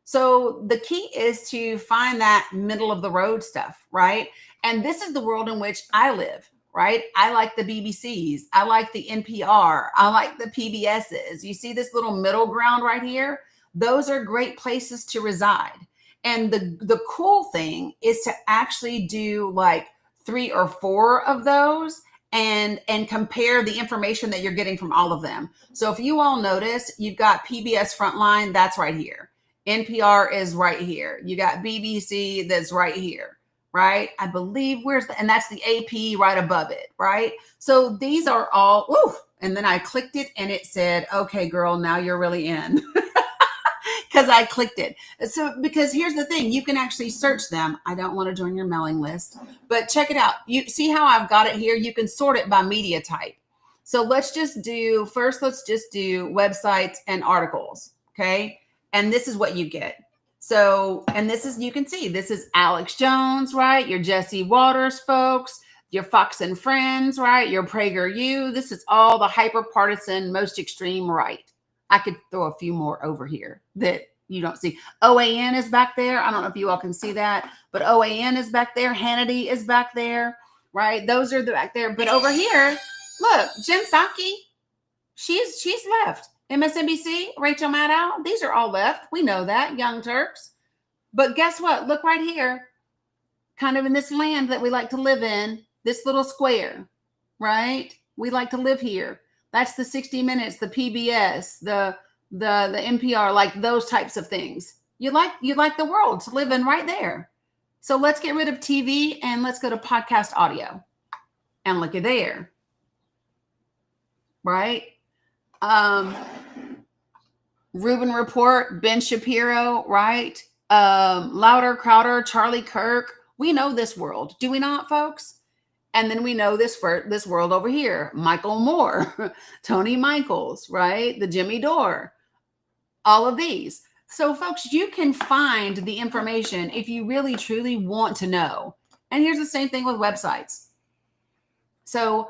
So the key is to find that middle of the road stuff, right? And this is the world in which I live, right? I like the BBCs. I like the NPR. I like the PBSs. You see this little middle ground right here? Those are great places to reside. And the cool thing is to actually do like 3 or 4 of those and compare the information that you're getting from all of them. So if you all notice, you've got PBS Frontline, that's right here. NPR is right here. You got BBC that's right here, right? I believe and that's the AP right above it, right? So these are all, and then I clicked it and it said, okay, girl, now you're really in. Because I clicked it. So, because here's the thing, you can actually search them. I don't want to join your mailing list, but check it out. You see how I've got it here? You can sort it by media type. So let's just do websites and articles. Okay. And this is what you get. So, and this is, you can see, this is Alex Jones, right? Your Jesse Waters folks, your Fox and Friends, right? Your PragerU. This is all the hyper partisan, most extreme right. I could throw a few more over here that you don't see. OAN is back there. I don't know if you all can see that, but OAN is back there. Hannity is back there, right? Those are back there. But over here, look, Jen Psaki, she's left. MSNBC, Rachel Maddow, these are all left. We know that, Young Turks. But guess what? Look right here, kind of in this land that we like to live in, this little square, right? We like to live here. That's the 60 Minutes, the PBS, the NPR, like those types of things. You like the world to live in right there. So let's get rid of TV and let's go to podcast audio. And look at there. Right? Rubin Report, Ben Shapiro, right? Louder, Crowder, Charlie Kirk. We know this world. Do we not, folks? And then we know this world over here, Michael Moore, Tony Michaels, right? The Jimmy Dore, all of these. So folks, you can find the information if you really, truly want to know. And here's the same thing with websites. So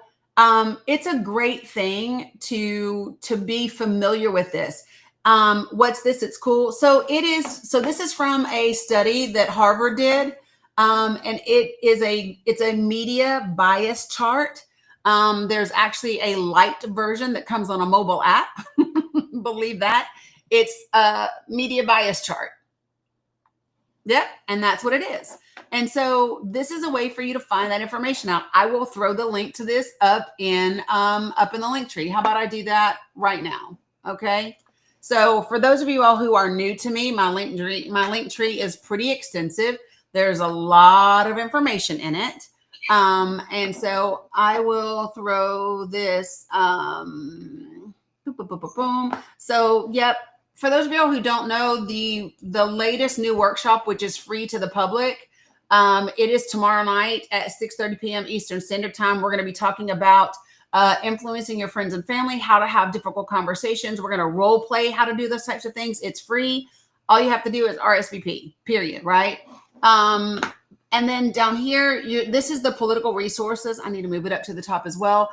it's a great thing to be familiar with this. What's this? It's cool. So this is from a study that Harvard did. And it's a media bias chart. There's actually a light version that comes on a mobile app. Believe that. It's a media bias chart. Yep. And that's what it is. And so this is a way for you to find that information out. I will throw the link to this up in the link tree. How about I do that right now? Okay. So for those of you all who are new to me, my link tree is pretty extensive. There's a lot of information in it. And so I will throw this. So, yep. For those of you who don't know, the latest new workshop, which is free to the public, it is tomorrow night at 6:30 p.m. Eastern Standard Time. We're going to be talking about influencing your friends and family, how to have difficult conversations. We're going to role play how to do those types of things. It's free. All you have to do is RSVP, period, right? And then down here, this is the political resources. I need to move it up to the top as well.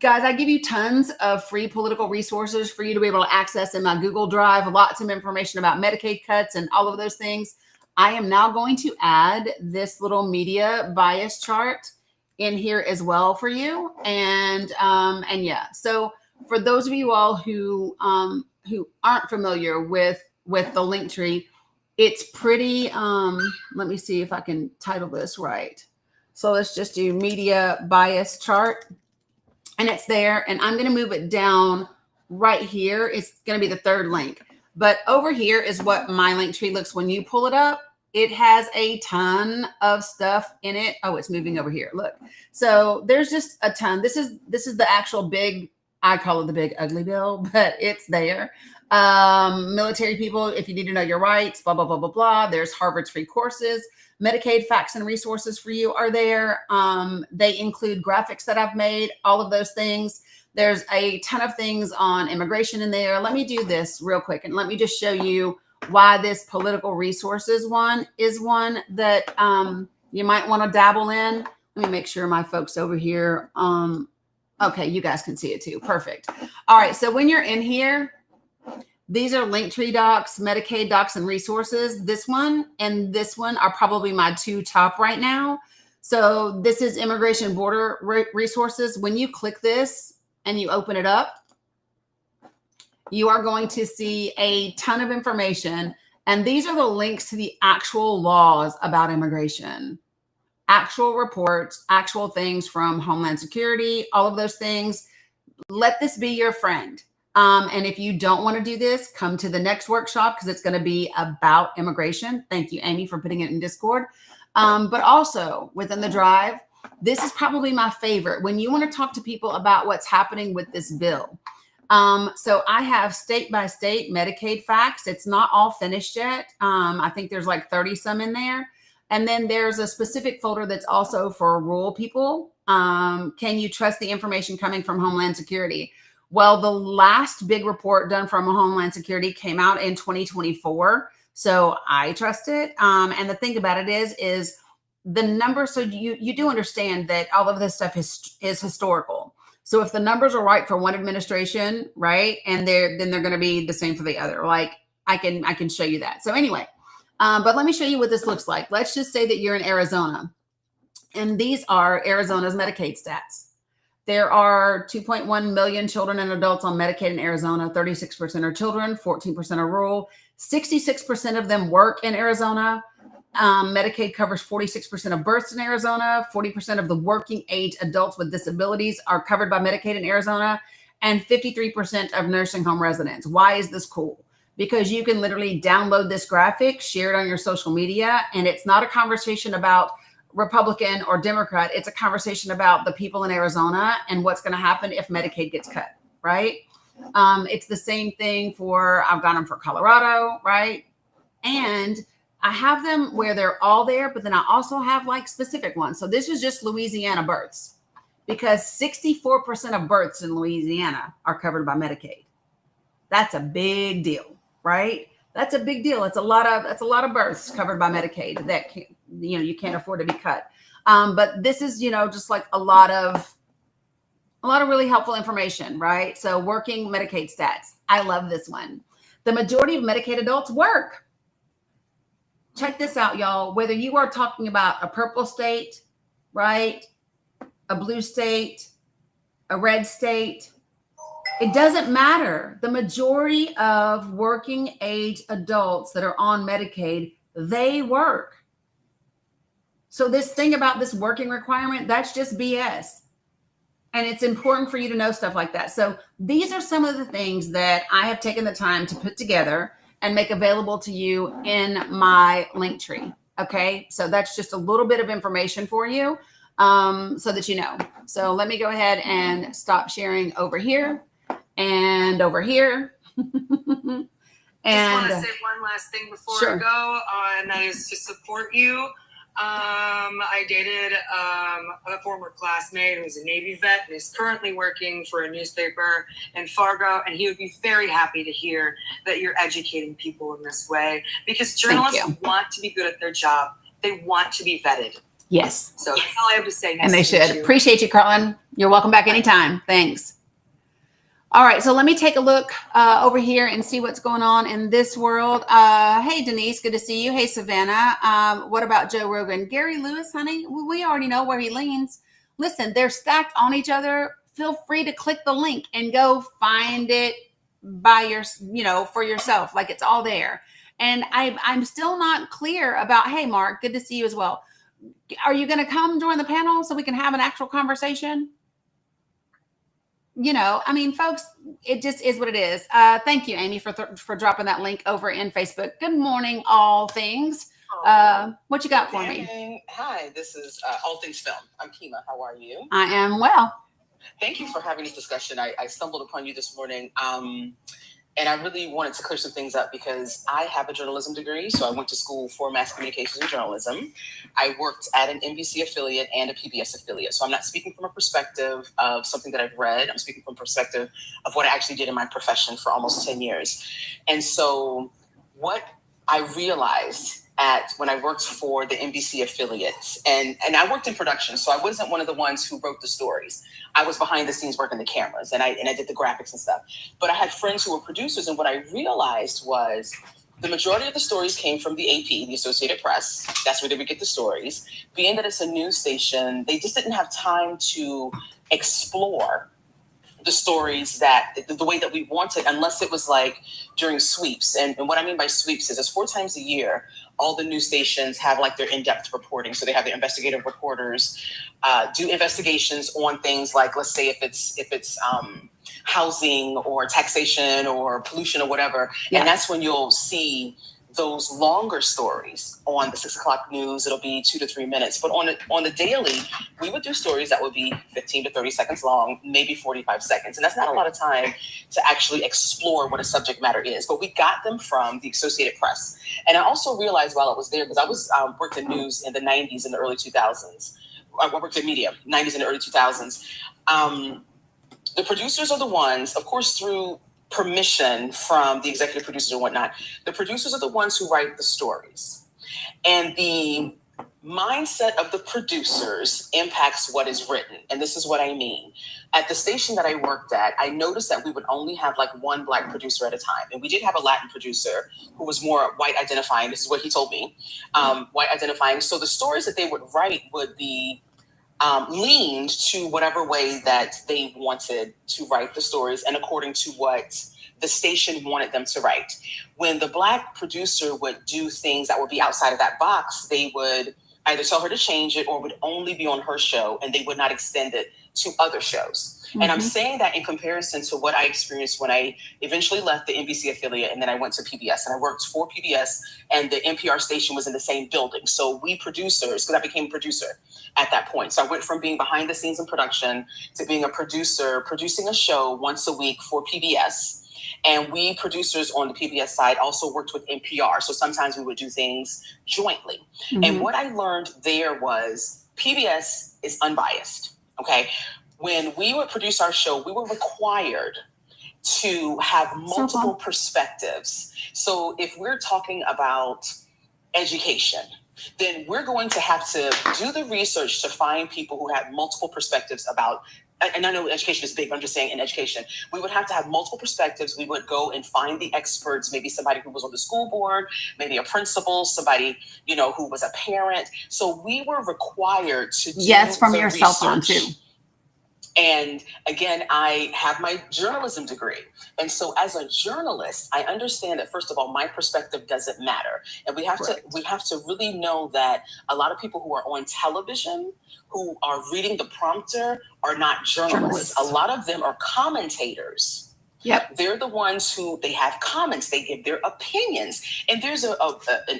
Guys, I give you tons of free political resources for you to be able to access in my Google Drive, lots of information about Medicaid cuts and all of those things. I am now going to add this little media bias chart in here as well for you. And yeah, so for those of you all who aren't familiar with the link tree, it's pretty, let me see if I can title this right. So let's just do media bias chart, and it's there, and I'm going to move it down right here. It's going to be the third link, but over here is what my link tree looks when you pull it up. It has a ton of stuff in it. Oh, it's moving over here. Look. So there's just a ton. This is the actual big, I call it the big ugly bill, but it's there. Military people, if you need to know your rights, blah, blah, blah, blah, blah. There's Harvard's free courses. Medicaid facts and resources for you are there. They include graphics that I've made, all of those things. There's a ton of things on immigration in there. Let me do this real quick, and let me just show you why this political resources one is one that you might want to dabble in. Let me make sure my folks over here. Okay, you guys can see it too. Perfect. All right, so when you're in here, these are Linktree docs, Medicaid docs, and resources. This one and this one are probably my two top right now. So this is immigration border resources. When you click this and you open it up, you are going to see a ton of information. And these are the links to the actual laws about immigration, actual reports, actual things from Homeland Security, all of those things. Let this be your friend. And if you don't want to do this, come to the next workshop because it's going to be about immigration. Thank you, Amy, for putting it in Discord. But also within the drive, this is probably my favorite when you want to talk to people about what's happening with this bill. So I have state by state Medicaid facts. It's not all finished yet. I think there's like 30 some in there. And then there's a specific folder that's also for rural people. Can you trust the information coming from Homeland Security? Well, the last big report done from Homeland Security came out in 2024. So I trust it. And the thing about it is the number. So you do understand that all of this stuff is historical. So if the numbers are right for one administration, right, and then they're going to be the same for the other. Like I can show you that. So anyway, but let me show you what this looks like. Let's just say that you're in Arizona, and these are Arizona's Medicaid stats. There are 2.1 million children and adults on Medicaid in Arizona. 36% are children, 14% are rural. 66% of them work in Arizona. Medicaid covers 46% of births in Arizona. 40% of the working age adults with disabilities are covered by Medicaid in Arizona, and 53% of nursing home residents. Why is this cool? Because you can literally download this graphic, share it on your social media, and it's not a conversation about Republican or Democrat. It's a conversation about the people in Arizona and what's going to happen if Medicaid gets cut, right? It's the same thing I've got them for Colorado, right? And I have them where they're all there, but then I also have like specific ones. So this is just Louisiana births, because 64% of births in Louisiana are covered by Medicaid. That's a big deal, right? That's a big deal. That's a lot of births covered by Medicaid that you can't afford to be cut. But this is, just like a lot of really helpful information, right? So working Medicaid stats. I love this one. The majority of Medicaid adults work. Check this out, y'all. Whether you are talking about a purple state, right? A blue state, a red state, it doesn't matter. The majority of working age adults that are on Medicaid, they work. So this thing about this working requirement, that's just BS. And it's important for you to know stuff like that. So these are some of the things that I have taken the time to put together and make available to you in my link tree. Okay. So that's just a little bit of information for you so that you know. So let me go ahead and stop sharing over here. And over here. And just want to say one last thing before I go, and that is to support you. I dated a former classmate who's a Navy vet and is currently working for a newspaper in Fargo, and he would be very happy to hear that you're educating people in this way, because journalists want to be good at their job. They want to be vetted. Yes. So that's all I have to say. Nice and they should. Appreciate you, Carlin. You're welcome back anytime. Thanks. All right, so let me take a look over here and see what's going on in this world. Hey, Denise, good to see you. Hey, Savannah. What about Joe Rogan? Gary Lewis, honey, we already know where he leans. listen, they're stacked on each other. Feel free to click the link and go find it by your, for yourself. Like, it's all there. And I'm still not clear about, hey, Mark, good to see you as well. Are you going to come join the panel so we can have an actual conversation? I mean, folks, it just is what it is. Thank you, Amy, for dropping that link over in Facebook. Good morning, all things. What you got for me? Hi, this is All Things Film. I'm Kima. How are you? I am well. Thank you for having this discussion. I stumbled upon you this morning, and I really wanted to clear some things up because I have a journalism degree, so I went to school for mass communications and journalism. I worked at an NBC affiliate and a PBS affiliate, so I'm not speaking from a perspective of something that I've read. I'm speaking from a perspective of what I actually did in my profession for almost 10 years. And so what I realized when I worked for the NBC affiliates, and I worked in production, so I wasn't one of the ones who wrote the stories. I was behind the scenes working the cameras, and I did the graphics and stuff. But I had friends who were producers, and what I realized was the majority of the stories came from the AP, the Associated Press. That's where they would get the stories. Being that it's a news station, they just didn't have time to explore the stories that the way that we wanted, unless it was like during sweeps. And what I mean by sweeps is it's 4 times a year, all the news stations have like their in-depth reporting. So they have the investigative reporters do investigations on things like, let's say if it's housing or taxation or pollution or whatever. Yeah. And that's when you'll see those longer stories on the 6 o'clock news. It'll be 2 to 3 minutes. But on the daily, we would do stories that would be 15 to 30 seconds long, maybe 45 seconds. And that's not a lot of time to actually explore what a subject matter is. But we got them from the Associated Press. And I also realized while I was there, because I was worked in news in the 90s and the early 2000s. I worked in media, 90s and the early 2000s. The producers are the ones, of course, through permission from the executive producers and whatnot, the producers are the ones who write the stories. And the mindset of the producers impacts what is written. And this is what I mean. At the station that I worked at, I noticed that we would only have like one Black producer at a time. And we did have a Latin producer who was more white identifying. This is what he told me, white identifying. So the stories that they would write would be leaned to whatever way that they wanted to write the stories and according to what the station wanted them to write. When the Black producer would do things that would be outside of that box, they would either tell her to change it or would only be on her show, and they would not extend it to other shows. Mm-hmm. And I'm saying that in comparison to what I experienced when I eventually left the NBC affiliate and then I went to PBS, and I worked for PBS, and the NPR station was in the same building. So we producers, because I became a producer at that point. So I went from being behind the scenes in production to being a producer, producing a show once a week for PBS. And we producers on the PBS side also worked with NPR. So sometimes we would do things jointly. Mm-hmm. And what I learned there was PBS is unbiased. Okay. When we would produce our show, we were required to have multiple perspectives. So if we're talking about education, then we're going to have to do the research to find people who have multiple perspectives about, and I know education is big, but I'm just saying in education, we would have to have multiple perspectives. We would go and find the experts, maybe somebody who was on the school board, maybe a principal, somebody, who was a parent. So we were required to do from the your research. cell phone too. And again, I have my journalism degree. And so as a journalist, I understand that, first of all, my perspective doesn't matter. And we have to really know that a lot of people who are on television, who are reading the prompter, are not journalists. A lot of them are commentators. Yep. They're the ones who, they have comments, they give their opinions. And there's an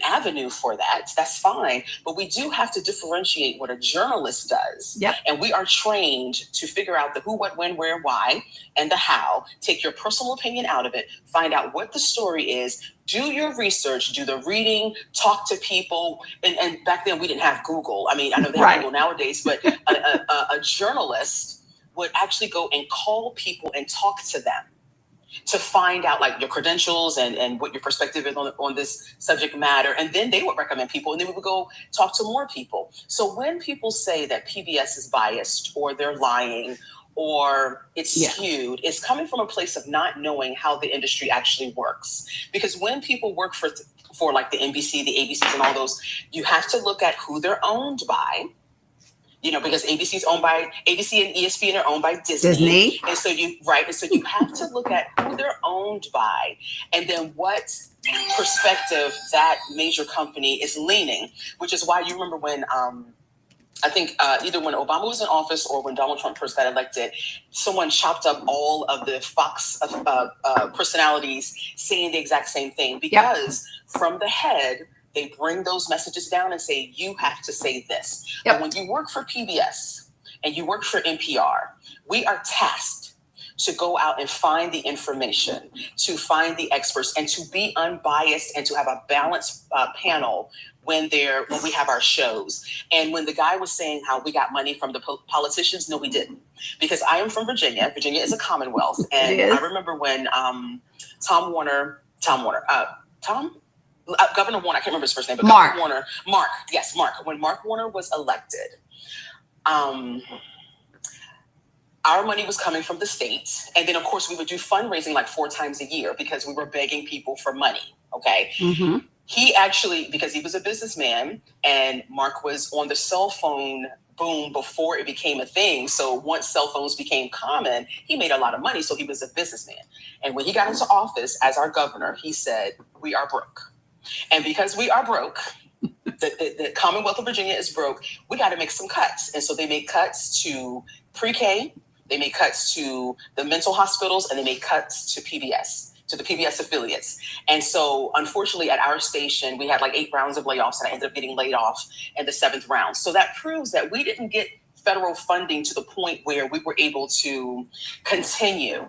avenue for that. That's fine. But we do have to differentiate what a journalist does. Yep. And we are trained to figure out the who, what, when, where, why, and the how. Take your personal opinion out of it. Find out what the story is. Do your research, do the reading, talk to people. And back then we didn't have Google. I mean, I know they have Google nowadays, but a journalist would actually go and call people and talk to them to find out like your credentials and what your perspective is on this subject matter. And then they would recommend people, and then we would go talk to more people. So when people say that PBS is biased or they're lying or it's skewed, it's coming from a place of not knowing how the industry actually works. Because when people work for like the NBC, the ABCs and all those, you have to look at who they're owned by. Because ABC and ESPN are owned by Disney. And so you have to look at who they're owned by, and then what perspective that major company is leaning, which is why you remember when I think either when Obama was in office or when Donald Trump first got elected, someone chopped up all of the Fox personalities saying the exact same thing, because from the head, they bring those messages down and say, you have to say this. But when you work for PBS and you work for NPR, we are tasked to go out and find the information, to find the experts, and to be unbiased and to have a balanced panel when we have our shows. And when the guy was saying how we got money from the politicians, no, we didn't. Because I am from Virginia. Virginia is a commonwealth. And I remember when Governor Warner, I can't remember his first name, but Mark. Mark. When Mark Warner was elected, our money was coming from the state. And then, of course, we would do fundraising like 4 times a year because we were begging people for money. Okay. Mm-hmm. He actually, because he was a businessman and Mark was on the cell phone boom before it became a thing. So once cell phones became common, he made a lot of money. So he was a businessman. And when he got into office as our governor, he said, we are broke. And because we are broke, the Commonwealth of Virginia is broke, we got to make some cuts. And so they made cuts to pre-K, they made cuts to the mental hospitals, and they made cuts to PBS, to the PBS affiliates. And so unfortunately at our station, we had like 8 rounds of layoffs, and I ended up getting laid off in the 7th round. So that proves that we didn't get federal funding to the point where we were able to continue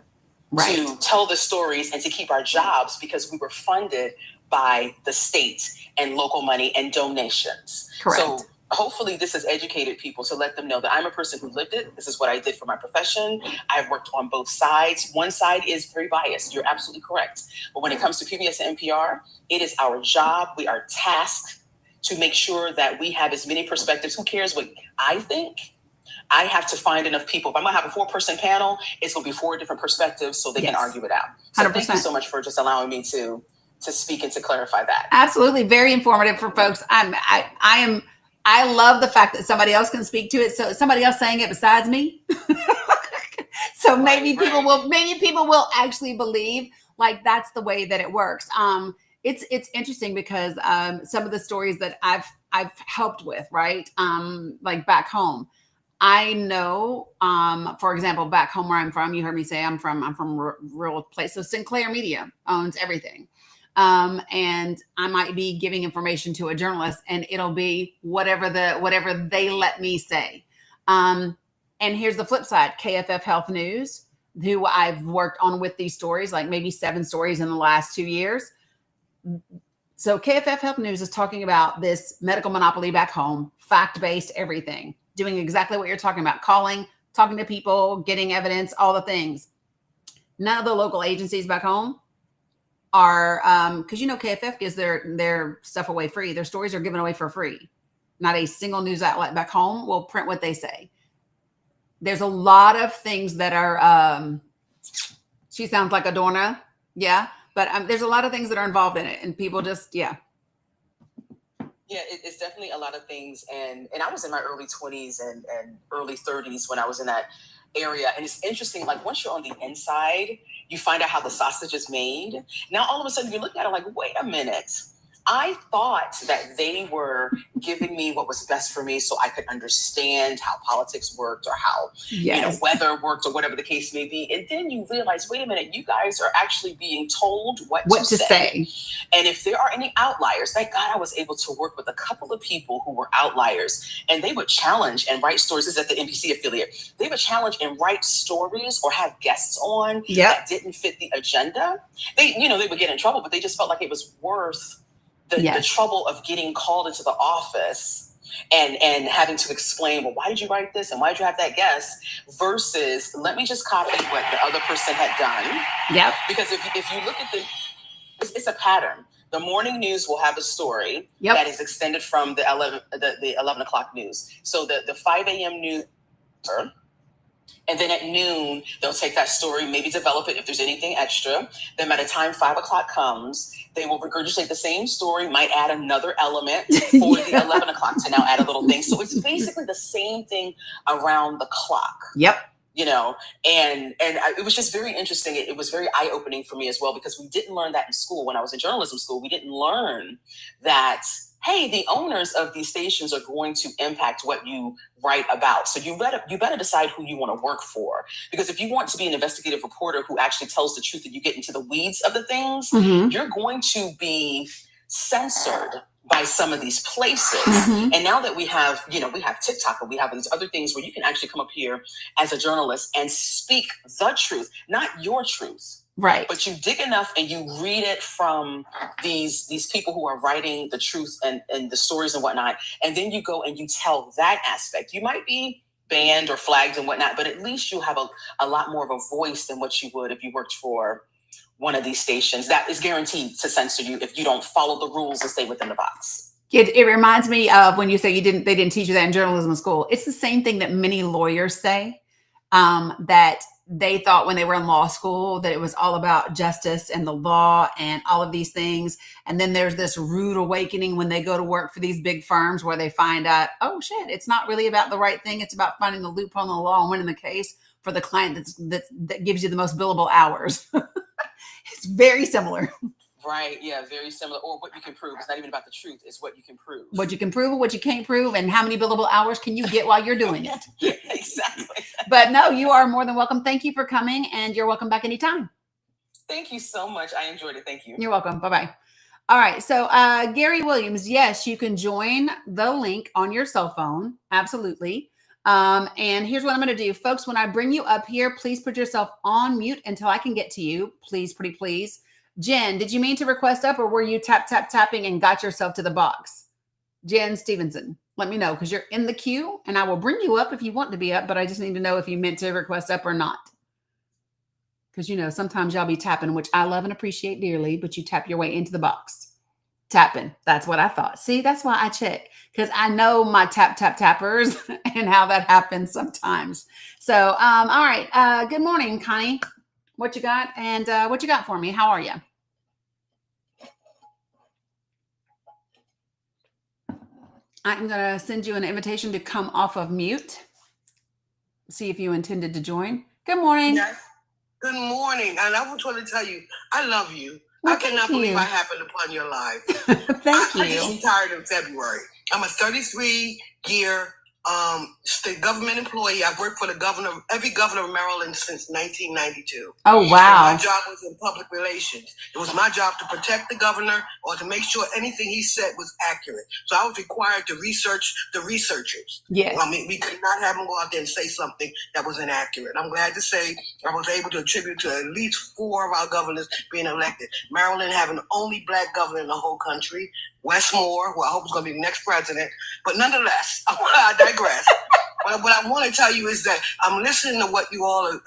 to tell the stories and to keep our jobs, because we were funded by the state and local money and donations. Correct. So hopefully this has educated people to let them know that I'm a person who lived it. This is what I did for my profession. I've worked on both sides. One side is very biased. You're absolutely correct. But when it comes to PBS and NPR, it is our job. We are tasked to make sure that we have as many perspectives. Who cares what I think? I have to find enough people. If I'm going to have a 4-person panel, it's going to be 4 different perspectives so they can argue it out. So 100%. Thank you so much for just allowing me to speak and to clarify that. Absolutely. Very informative for folks. I love the fact that somebody else can speak to it. So somebody else saying it besides me. So maybe people will actually believe like that's the way that it works. It's interesting because some of the stories that I've helped with, right? Like back home, I know, for example, back home where I'm from, you heard me say I'm from a rural place. So Sinclair Media owns everything. And I might be giving information to a journalist and it'll be whatever they let me say. And here's the flip side, KFF Health News, who I've worked on with these stories, like maybe 7 stories in the last 2 years. So KFF Health News is talking about this medical monopoly back home, fact-based everything, doing exactly what you're talking about, calling, talking to people, getting evidence, all the things. None of the local agencies back home are, because KFF gives their stuff away free. Their stories are given away for free. Not a single news outlet back home will print what they say. There's a lot of things that are, she sounds like Adorna. Yeah. But there's a lot of things that are involved in it and people just, Yeah, it's definitely a lot of things. And I was in my early 20s and early 30s when I was in that area. And it's interesting, like once you're on the inside, you find out how the sausage is made. Now, all of a sudden you're looking at it like, wait a minute. I thought that they were giving me what was best for me so I could understand how politics worked or how weather worked or whatever the case may be. And then you realize, wait a minute, you guys are actually being told what to say. And if there are any outliers, thank God I was able to work with a couple of people who were outliers, and they would challenge and write stories. This is at the NBC affiliate. They would challenge and write stories or have guests on that didn't fit the agenda. They would get in trouble, but they just felt like it was worth the trouble of getting called into the office and having to explain, well, why did you write this? And why did you have that guest? Versus, let me just copy what the other person had done. Yep. Because if you look at it's a pattern. The morning news will have a story that is extended from the 11 o'clock news. So the 5 a.m. news And then at noon, they'll take that story, maybe develop it if there's anything extra. Then by the time 5 o'clock comes, they will regurgitate the same story, might add another element for the 11 o'clock to now add a little thing. So it's basically the same thing around the clock. Yep. You know, and it was just very interesting. It was very eye-opening for me as well, because we didn't learn that in school. When I was in journalism school, we didn't learn that, hey, the owners of these stations are going to impact what you write about. So you better decide who you want to work for. Because if you want to be an investigative reporter who actually tells the truth and you get into the weeds of the things, you're going to be censored by some of these places. And now that we have TikTok, and we have these other things where you can actually come up here as a journalist and speak the truth, not your truth. Right. But you dig enough and you read it from these people who are writing the truth and the stories and whatnot. And then you go and you tell that aspect. You might be banned or flagged and whatnot, but at least you have a lot more of a voice than what you would if you worked for one of these stations that is guaranteed to censor you if you don't follow the rules and stay within the box. It reminds me of when you say they didn't teach you that in journalism school. It's the same thing that many lawyers say, that they thought when they were in law school that it was all about justice and the law and all of these things. And then there's this rude awakening when they go to work for these big firms where they find out, oh shit, it's not really about the right thing. It's about finding the loophole in the law and winning the case for the client that gives you the most billable hours. It's very similar. Right. Yeah. Very similar. Or what you can prove. It's not even about the truth. It's what you can prove. What you can prove or what you can't prove, and how many billable hours can you get while you're doing it? Yeah, exactly. But no, you are more than welcome. Thank you for coming, and you're welcome back anytime. Thank you so much. I enjoyed it. Thank you. You're welcome. Bye-bye. All right. So Gary Williams, yes, you can join the link on your cell phone. Absolutely. And here's what I'm going to do. Folks, when I bring you up here, please put yourself on mute until I can get to you. Please, pretty please. Jen, did you mean to request up, or were you tapping and got yourself to the box? Jen Stevenson, let me know, because you're in the queue and I will bring you up if you want to be up, but I just need to know if you meant to request up or not. Because, sometimes y'all be tapping, which I love and appreciate dearly, but you tap your way into the box. Tapping. That's what I thought. See, that's why I check, because I know my tappers and how that happens sometimes. So, all right. Good morning, Connie. What you got? And what you got for me? How are you? I'm going to send you an invitation to come off of mute. See if you intended to join. Good morning. Yes. Good morning. And I want to tell you, I love you. Well, I cannot believe I happened upon your life. Thank you. I just retired in February. I'm a 33-year state government employee. I've worked for every governor of Maryland since 1992. Oh, wow. And my job was in public relations. It was my job to protect the governor or to make sure anything he said was accurate. So I was required to research the researchers. Yes. I mean, we could not have them go out there and say something that was inaccurate. I'm glad to say I was able to attribute to at least 4 of our governors being elected. Maryland having the only black governor in the whole country. Westmore, who I hope is going to be the next president. But nonetheless, I digress. What I want to tell you is that I'm listening to what you all,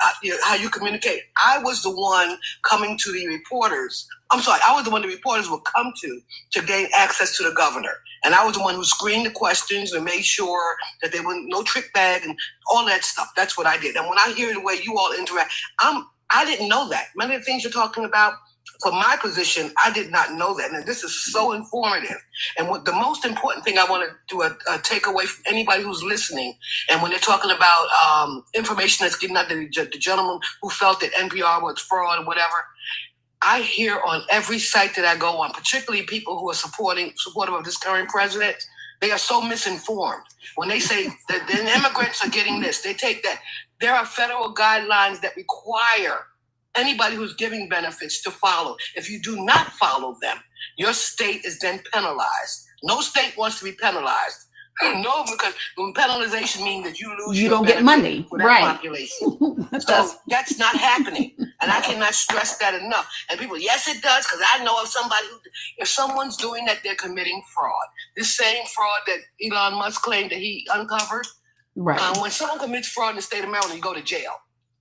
how you communicate. I was the one coming to the reporters. I was the one the reporters would come to gain access to the governor. And I was the one who screened the questions and made sure that there was no trick bag and all that stuff. That's what I did. And when I hear the way you all interact, I didn't know that. Many of the things you're talking about, for my position, I did not know that. And this is so informative. And what the most important thing I want to do a take away from anybody who's listening, and when they're talking about information that's given out to the gentleman who felt that NPR was fraud or whatever, I hear on every site that I go on, particularly people who are supportive of this current president, they are so misinformed. When they say that the immigrants are getting this, they take that. There are federal guidelines that require anybody who's giving benefits to follow. If you do not follow them, your state is then penalized. No state wants to be penalized. No, because penalization means that you lose. You don't get money, for that right? Population. So that's not happening, and I cannot stress that enough. And people, yes, it does, because I know of somebody if someone's doing that, they're committing fraud. This same fraud that Elon Musk claimed that he uncovered. Right. When someone commits fraud in the state of Maryland, you go to jail.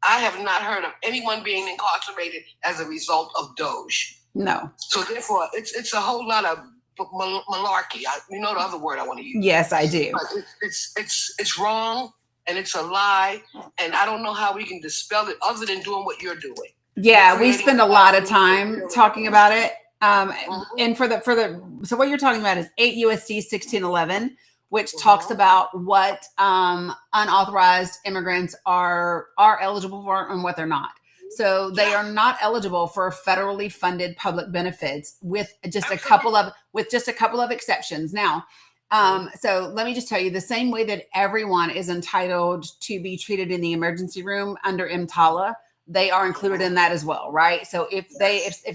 I have not heard of anyone being incarcerated as a result of Doge. No. So therefore, it's a whole lot of malarkey. You know the other word I want to use. Yes, I do. But it's wrong. and it's a lie. And I don't know how we can dispel it other than doing what you're doing. Yeah, we spend a lot of time talking about it. And so what you're talking about is 8 USC 1611, which talks about what unauthorized immigrants are eligible for and what they're not. So they are not eligible for federally funded public benefits with just a couple of exceptions. Now, so let me just tell you, the same way that everyone is entitled to be treated in the emergency room under EMTALA, they are included in that as well, right? So if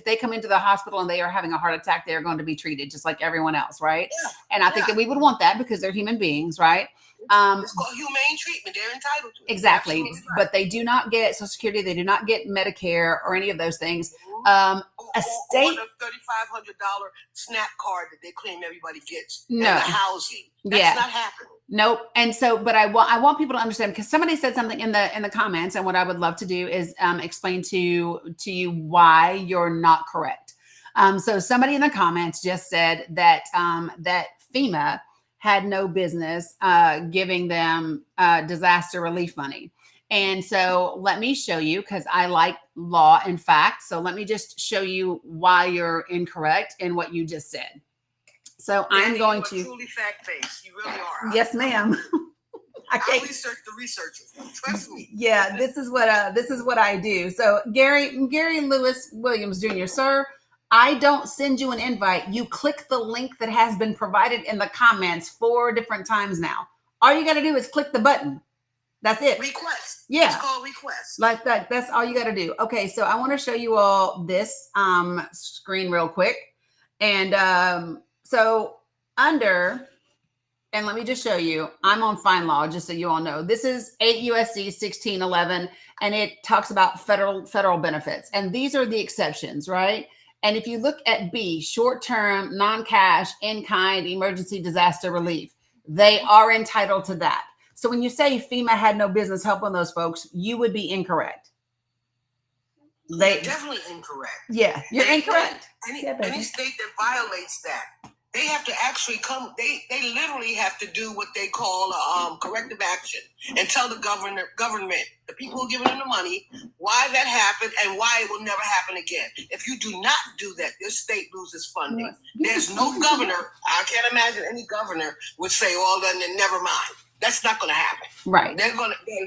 they come into the hospital and they are having a heart attack, they are going to be treated just like everyone else, right? Yeah. And I think that we would want that because they're human beings, right? It's called humane treatment. They're entitled to it. Exactly. Right. But they do not get Social Security. They do not get Medicare or any of those things. A state or the $3,500 SNAP card that they claim everybody gets. No. And the housing. That's not happening. Nope. And so, but I want people to understand, because somebody said something in the comments, and what I would love to do is explain to you why you're not correct. So somebody in the comments just said that that FEMA had no business giving them disaster relief money. And so let me show you, because I like law and facts. So let me just show you why you're incorrect in what you just said. So I'm going to truly fact-based. You really are. Yes, ma'am. I research the researchers. Trust me. Yeah, this is what I do. So Gary Lewis Williams Jr., sir, I don't send you an invite. You click the link that has been provided in the comments 4 different times now. All you got to do is click the button. That's it. Request. Yeah. It's called request. Like that. That's all you got to do. Okay, so I want to show you all this screen real quick. And so under, and let me just show you, I'm on FindLaw, just so you all know. This is 8 USC 1611, and it talks about federal benefits. And these are the exceptions, right? And if you look at B, short-term, non-cash, in-kind, emergency disaster relief, they are entitled to that. So when you say FEMA had no business helping those folks, you would be incorrect. You're definitely incorrect. Yeah, you're incorrect. Any state that violates that, they have to actually come. They literally have to do what they call corrective action and tell the government, the people who are giving them the money, why that happened and why it will never happen again. If you do not do that, your state loses funding. There's no governor. I can't imagine any governor would say, "Oh, then never mind." That's not going to happen. Right? They're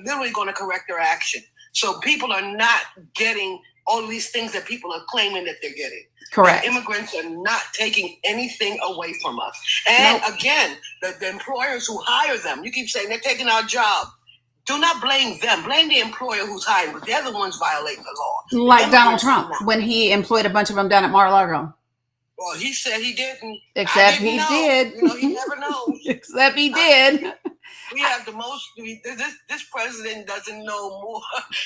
literally going to correct their action. So people are not getting all of these things that people are claiming that they're getting. Correct. The immigrants are not taking anything away from us. And again, the employers who hire them, you keep saying they're taking our job. Do not blame them. Blame the employer who's hiring, but they're the ones violating the law. Like Donald Trump, when he employed a bunch of them down at Mar-a-Lago. Well, he said he didn't. Except he did. You know, he never knows. Except he did. We have the most. This president doesn't know more.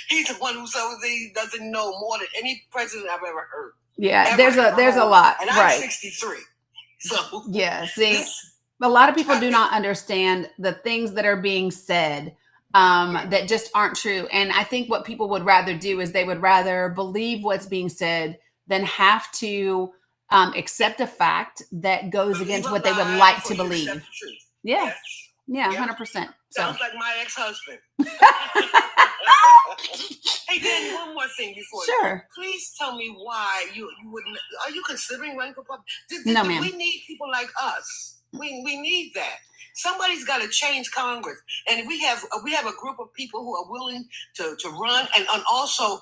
He's the one who says he doesn't know more than any president I've ever heard. Yeah, there's a lot. And I'm 63. So yeah, see, a lot of people do not understand the things that are being said that just aren't true. And I think what people would rather do is they would rather believe what's being said than have to accept a fact that goes against what they would like to believe. Yeah. Yes. Yeah, 100%. Sounds like my ex-husband. Hey, Danny, one more thing before. Sure. Please tell me why you wouldn't. Are you considering running for public? No, ma'am. We need people like us. We need that. Somebody's got to change Congress, and we have a group of people who are willing to run and also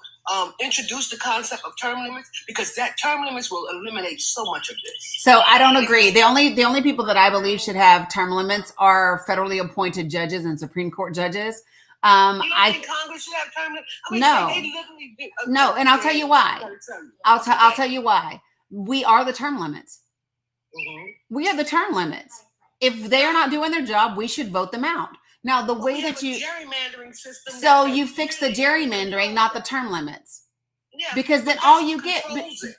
introduce the concept of term limits, because that term limits will eliminate so much of this. So I don't agree. The only people that I believe should have term limits are federally appointed judges and Supreme Court judges. You don't think Congress should have term limits? I mean, no. They literally do. No, and I'll tell you why. I'll tell you why. We are the term limits. Mm-hmm. We are the term limits. If they are not doing their job, we should vote them out. Now, the way that you gerrymandering system. So you fix the gerrymandering, not the term limits. Yeah, because then all you get,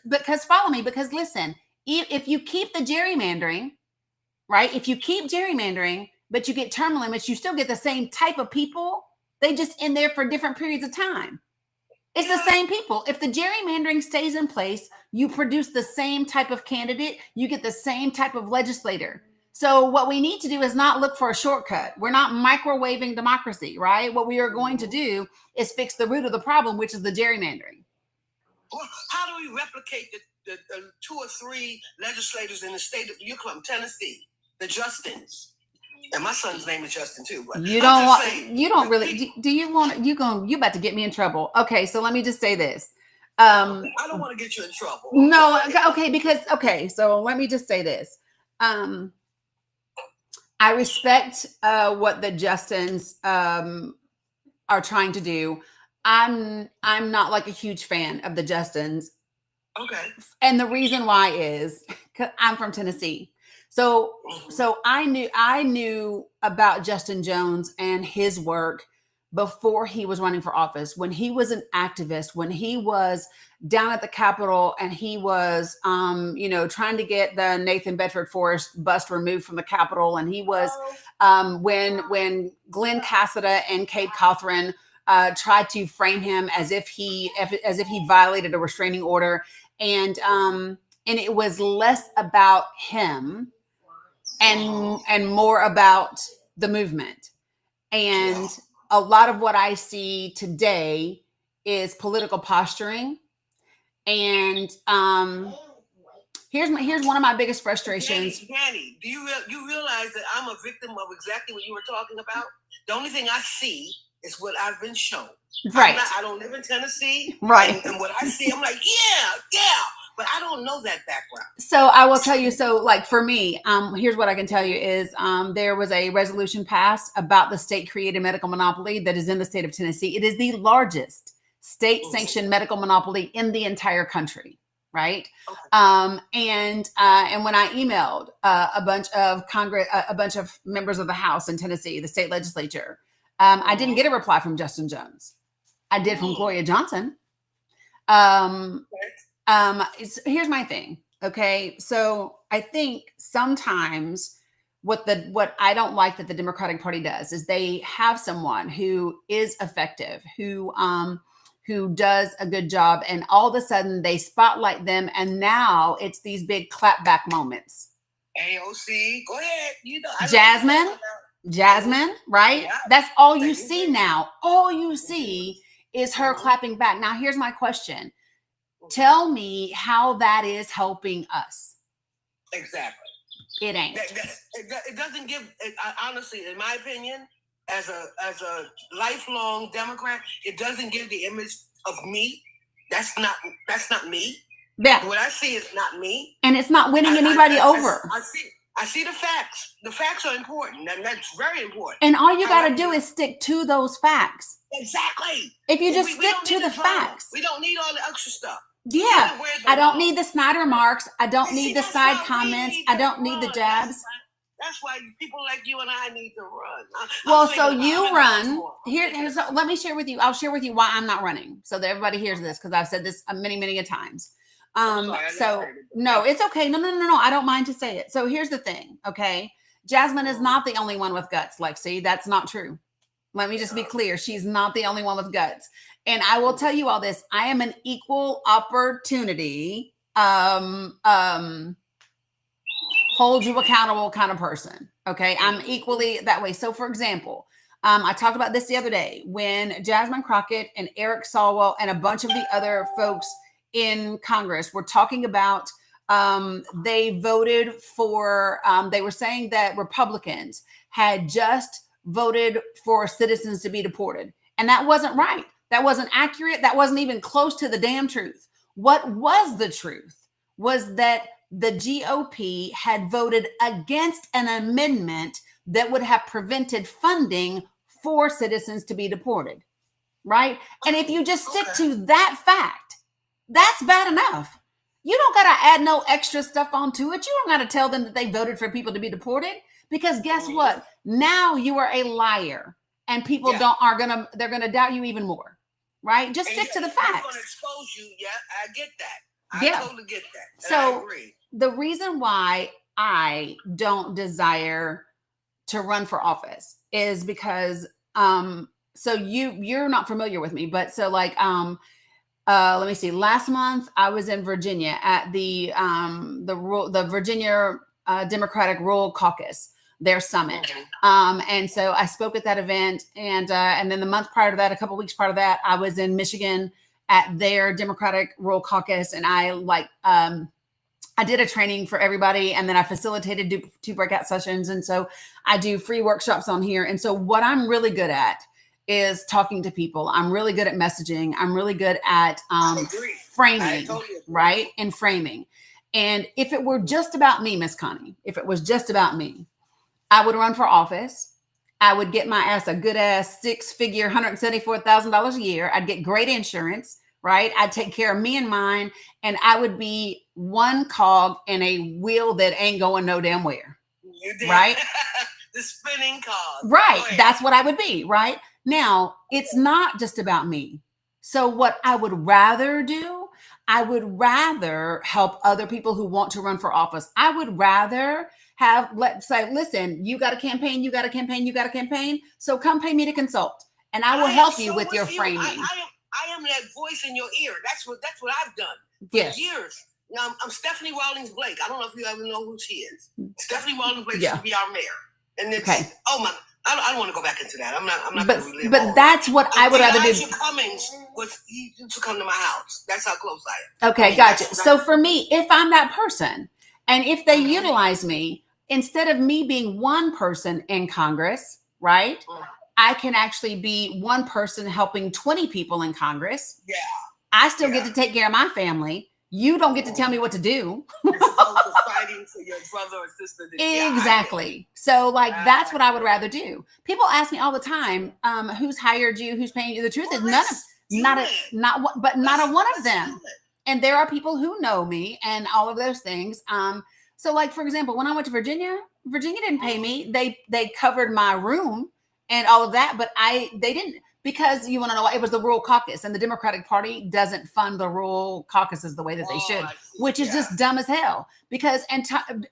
because follow me, because listen, if you keep the gerrymandering, right? If you keep gerrymandering, but you get term limits, you still get the same type of people. They just in there for different periods of time. It's the same people. If the gerrymandering stays in place, you produce the same type of candidate, you get the same type of legislator. So what we need to do is not look for a shortcut. We're not microwaving democracy, right? What we are going to do is fix the root of the problem, which is the gerrymandering. Well, how do we replicate the 2 or 3 legislators in the state of Tennessee, the Justins? And my son's name is Justin too. But you about to get me in trouble. Okay, so let me just say this. I don't want to get you in trouble. No, okay, so let me just say this. I respect what the Justins are trying to do. I'm not like a huge fan of the Justins. Okay. And the reason why is because I'm from Tennessee. So I knew about Justin Jones and his work before he was running for office, when he was an activist, when he was down at the Capitol and he was, trying to get the Nathan Bedford Forrest bust removed from the Capitol. And he was, when Glenn Cassida and Kate Cothran tried to frame him as if he violated a restraining order. And it was less about him and more about the movement. And a lot of what I see today is political posturing. And here's one of my biggest frustrations. Danny, do you realize that I'm a victim of exactly what you were talking about? The only thing I see is what I've been shown. Right. I don't live in Tennessee. Right. And what I see, I'm like, yeah. But I don't know that background. So I will tell you, like for me, here's what I can tell you is there was a resolution passed about the state created medical monopoly that is in the state of Tennessee. It is the largest state sanctioned medical monopoly in the entire country. Right. Okay. And when I emailed a bunch of a bunch of members of the House in Tennessee, the state legislature, I didn't get a reply from Justin Jones. I did from Gloria Johnson. Here's my thing. Okay. So I think sometimes what I don't like that the Democratic Party does is they have someone who is effective, who does a good job, and all of a sudden they spotlight them, and now it's these big clapback moments. AOC, go ahead. Jasmine, right? Yeah. That's all you see now. All you see is her clapping back. Now, here's my question. Tell me how that is helping us. Exactly. It ain't. It doesn't give, honestly, in my opinion, as a lifelong Democrat, it doesn't give the image of me. That's not me. Yeah. What I see is not me. And it's not winning anybody over. I see the facts. The facts are important, and that's very important. And all you got to do is stick to those facts. Exactly. If you just stick to the facts. We don't need all the extra stuff. Yeah. I don't need the Snyder marks. I don't need the side comments. I don't need the jabs. That's why people like you and I need to run. Well, so you run. Here's let me share with you. I'll share with you why I'm not running, so that everybody hears this, because I've said this many a times. So no, it's okay. No. I don't mind to say it. So here's the thing. Okay. Jasmine is not the only one with guts, Lexi. That's not true. Let me just be clear. She's not the only one with guts. And I will tell you all this. I am an equal opportunity, hold you accountable kind of person. Okay. I'm equally that way. So for example, I talked about this the other day when Jasmine Crockett and Eric Swalwell and a bunch of the other folks in Congress were talking about, they voted for, they were saying that Republicans had just voted for citizens to be deported. And that wasn't right. That wasn't accurate. That wasn't even close to the damn truth. What was the truth was that the GOP had voted against an amendment that would have prevented funding for citizens to be deported. Right. And if you just stick to that fact, that's bad enough. You don't got to add no extra stuff onto it. You don't got to tell them that they voted for people to be deported, because guess what? Now you are a liar, and people they're going to doubt you even more. Right? Just stick to the facts. Going to expose you. Yeah, I get that. I totally get that. And so I agree. The reason why I don't desire to run for office is because so you're not familiar with me, but so like let me see. Last month I was in Virginia at the Virginia Democratic Rural Caucus, their summit. And so I spoke at that event, and then the month prior to that, a couple weeks prior to that, I was in Michigan at their Democratic Rural Caucus, and I did a training for everybody, and then I facilitated 2 breakout sessions. And so I do free workshops on here. And so what I'm really good at is talking to people. I'm really good at messaging. I'm really good at framing, right? And framing. And if it were just about me, Miss Connie, if it was just about me, I would run for office. I would get my ass a good ass 6-figure, $174,000 a year. I'd get great insurance, right? I'd take care of me and mine, and I would be one cog in a wheel that ain't going no damn where. You did. Right? The spinning cog. Right. That's what I would be, right? Now, it's not just about me. So what I would rather do, I would rather help other people who want to run for office. I would rather let's say, listen, you got a campaign, you got a campaign, you got a campaign. So come pay me to consult, and I will help you with your framing. I am that voice in your ear. That's what I've done for years. Now, I'm Stephanie Rawlings Blake. I don't know if you ever know who she is. Stephanie Rawlings Blake used to be our mayor. And it's, oh my, I don't want to go back into that. I'm not going to relive But that's what I would rather do. Elijah Cummings he used to come to my house. That's how close I am. Okay, gotcha. So for me, if I'm that person, and if they utilize me, instead of me being one person in Congress, right? I can actually be one person helping 20 people in Congress. Yeah. I still get to take care of my family. You don't get to tell me what to do. As opposed to fighting for your brother or sister. Exactly. So that's what I would rather do. People ask me all the time, who's hired you, who's paying you. The truth is not a one of them. And there are people who know me and all of those things. So like, for example, when I went to Virginia didn't pay me. They covered my room and all of that, but they didn't, because you want to know why? It was the rural caucus, and the Democratic Party doesn't fund the rural caucuses the way that they should, which is just dumb as hell. Because,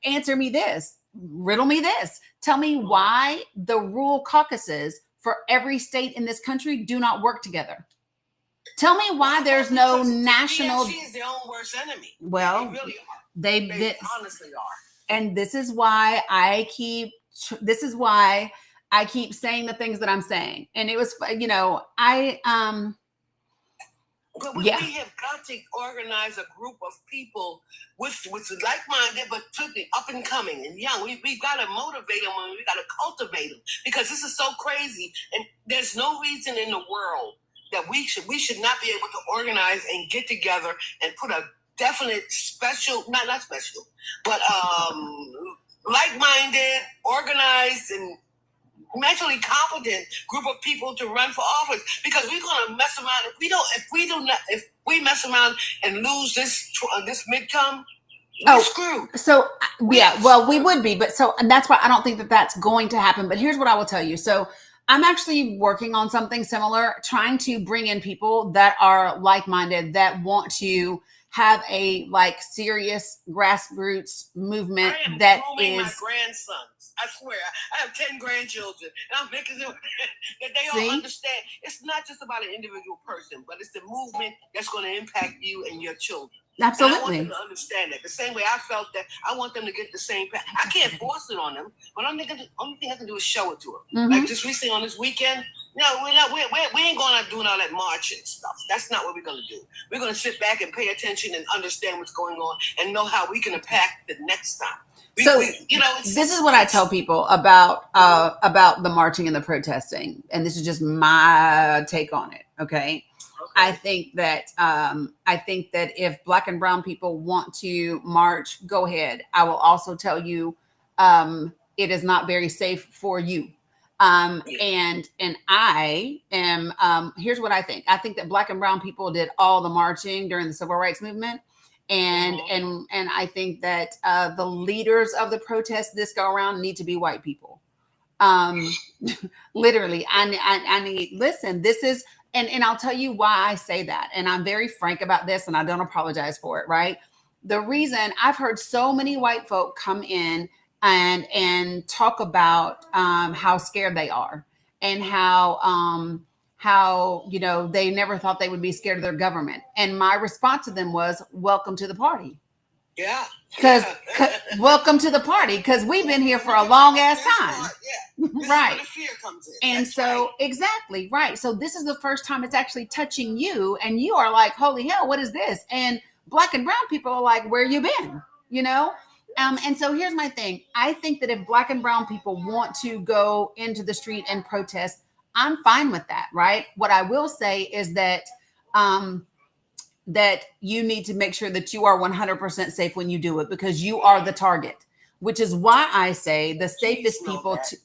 answer me this, riddle me this, tell me why the rural caucuses for every state in this country do not work together. Tell me why there's no national. She is their own worst enemy. Well, they really are. They honestly are. And this is why I keep saying the things that I'm saying. And it was, But we have got to organize a group of people with like-minded, but up and coming and young. We've got to motivate them, and we got to cultivate them, because this is so crazy. And there's no reason in the world that we should not be able to organize and get together and put a definite not special, but like-minded, organized, and mentally competent group of people to run for office, because we're going to mess around. If we mess around and lose this midterm, we're screwed. So we would be, and that's why I don't think that that's going to happen. But here's what I will tell you. So I'm actually working on something similar, trying to bring in people that are like-minded, that want to have a serious grassroots movement. That is my grandsons. I swear, I have 10 grandchildren, and I'm making sure that they all understand. It's not just about an individual person, but it's the movement that's going to impact you and your children. Absolutely. And I want them to understand that. The same way I felt that I want them to get the same path. I can't force it on them, but only thing I can do is show it to them. Mm-hmm. Like just recently on this weekend, we ain't going out doing all that marching stuff. That's not what we're going to do. We're going to sit back and pay attention and understand what's going on and know how we can impact the next time. This is what I tell people about the marching and the protesting, and this is just my take on it. Okay. I think that if Black and brown people want to march, go ahead. I will also tell you, it is not very safe for you. And I am, here's what I think. I think that Black and brown people did all the marching during the civil rights movement. And I think that the leaders of the protest this go around need to be white people. Literally, I need, listen, this is, and I'll tell you why I say that. And I'm very frank about this, and I don't apologize for it, right? The reason I've heard so many white folk come in and talk about how scared they are, and how they never thought they would be scared of their government. And my response to them was, welcome to the party. Yeah. Because welcome to the party, because we've been here for a long ass time. This Right. is where the fear comes in. And That's so, right. exactly, right. So this is the first time it's actually touching you, and you are like, holy hell, what is this? And black and brown people are like, where you been? You know? And so here's my thing. I think that if black and brown people want to go into the street and protest, I'm fine with that, right? What I will say is that that you need to make sure that you are 100% safe when you do it, because you are the target, which is why I say the safest people to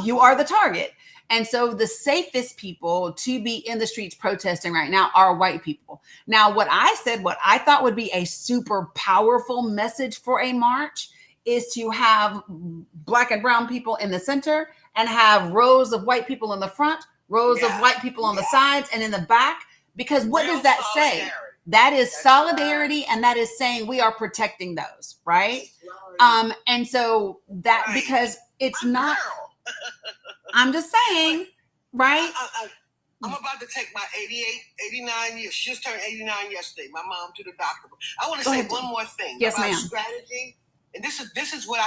you are the target. And so the safest people to be in the streets protesting right now are white people. Now, what I said, what I thought would be a super powerful message for a march is to have black and brown people in the center and have rows of white people in the front, rows of white people on the sides and in the back. Because what does that say? That is solidarity, and that is saying we are protecting those, right? And so that, because it's not, I'm just saying, right? I'm about to take my 89 years. She just turned 89 yesterday. My mom to the doctor. I want to say one more thing about strategy. And this is what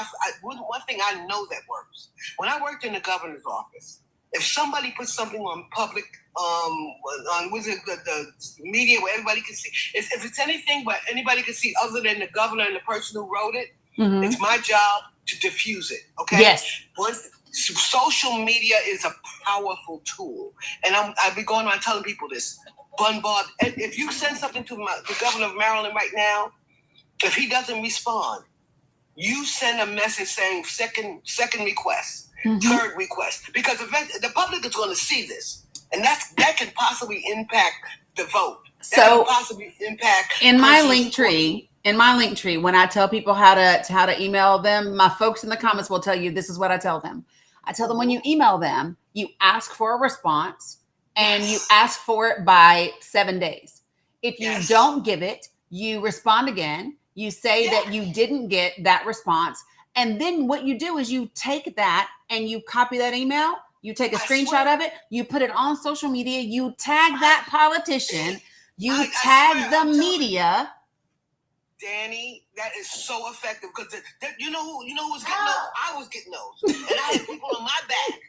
one thing I know that works. When I worked in the governor's office, if somebody puts something on public, on the media where everybody can see, if it's anything but anybody can see other than the governor and the person who wrote it, it's my job to diffuse it. Okay. Yes. Social media is a powerful tool, and I've been going around telling people this. Bombard. If you send something to the governor of Maryland right now, if he doesn't respond, you send a message saying second request. Third request, because the public is going to see this, and that can possibly impact the vote. That can possibly impact in my link tree. In my link tree, when I tell people how to email them, my folks in the comments will tell you this is what I tell them. I tell them when you email them, you ask for a response, and you ask for it by 7 days. If you don't give it, you respond again. You say that you didn't get that response. And then what you do is you take that and you copy that email, you take a screenshot of it, you put it on social media, you tag that politician, you tag the media. Danny, that is so effective, because you know who's getting those? I was getting those, and I had people on my back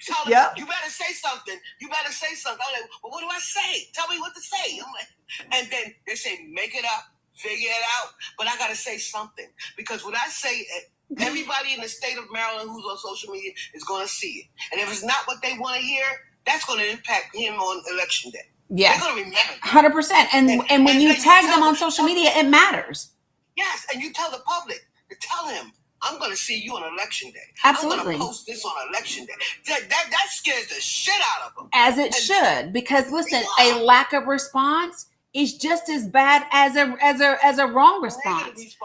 telling me, "You better say something. You better say something." I'm like, "Well, what do I say? Tell me what to say." I'm like, and then they say, "Make it up, figure it out." But I gotta say something, because when I say it, everybody in the state of Maryland who's on social media is going to see it, and if it's not what they want to hear, that's going to impact him on election day. Yeah, they're going to remember 100%. And when you tag them on social media, it matters. Yes, and you tell the public to tell him, "I'm going to see you on election day. Absolutely. I'm going to post this on election day." That scares the shit out of them. As it should, because listen, a lack of response is just as bad as a wrong response.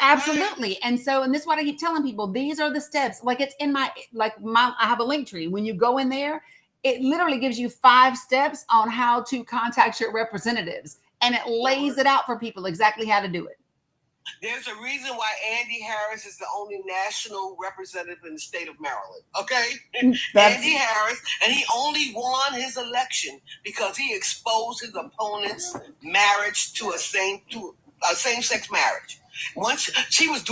Absolutely. Right. And this is what I keep telling people. These are the steps. Like it's in I have a link tree. When you go in there, it literally gives you 5 steps on how to contact your representatives, and it lays it out for people exactly how to do it. There's a reason why Andy Harris is the only national representative in the state of Maryland. Okay, Andy Harris, and he only won his election because he exposed his opponent's marriage to a same-sex marriage. Once she was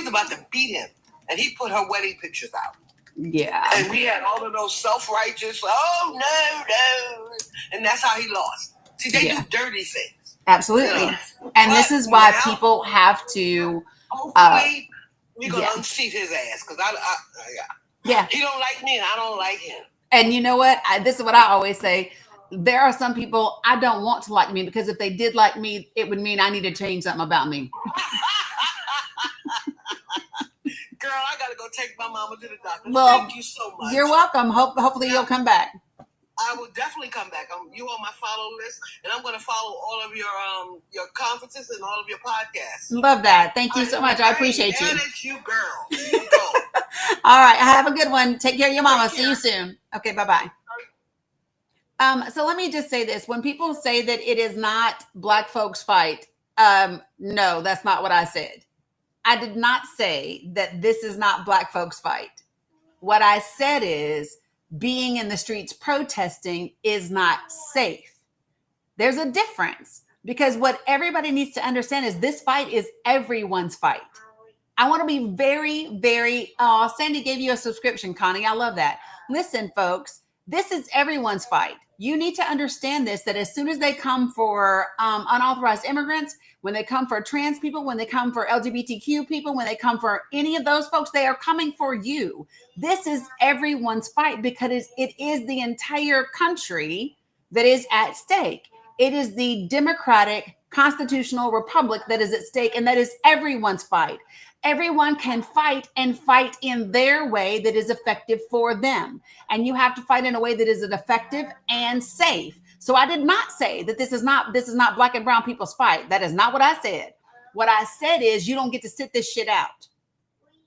about to beat him, and he put her wedding pictures out. Yeah, and we had all of those self-righteous, "Oh no," and that's how he lost. See, they do dirty things. Absolutely. And this is why people have to. Hopefully, we're going to unseat his ass, because he don't like me and I don't like him. And you know what? This is what I always say. There are some people I don't want to like me, because if they did like me, it would mean I need to change something about me. Girl, I got to go take my mama to the doctor. Well, thank you so much. You're welcome. Hopefully you'll come back. I will definitely come back. You on my follow list, and I'm going to follow all of your conferences and all of your podcasts. Love that. Thank you so much. I appreciate you. And it's you, girl. You go. All right. Have a good one. Take care of your mama. See you soon. Okay. Bye-bye. So let me just say this. When people say that it is not Black folks fight, no, that's not what I said. I did not say that this is not Black folks fight. What I said is, being in the streets protesting is not safe. There's a difference. Because what everybody needs to understand is this fight is everyone's fight. I want to be very, very, Sandy gave you a subscription, Connie. I love that. Listen, folks, this is everyone's fight. You need to understand this, that as soon as they come for unauthorized immigrants, when they come for trans people, when they come for LGBTQ people, when they come for any of those folks, they are coming for you. This is everyone's fight because it is the entire country that is at stake. It is the democratic constitutional republic that is at stake, and that is everyone's fight. Everyone can fight and fight in their way that is effective for them. And you have to fight in a way that is effective and safe. So I did not say that this is not black and brown people's fight. That is not what I said. What I said is you don't get to sit this shit out,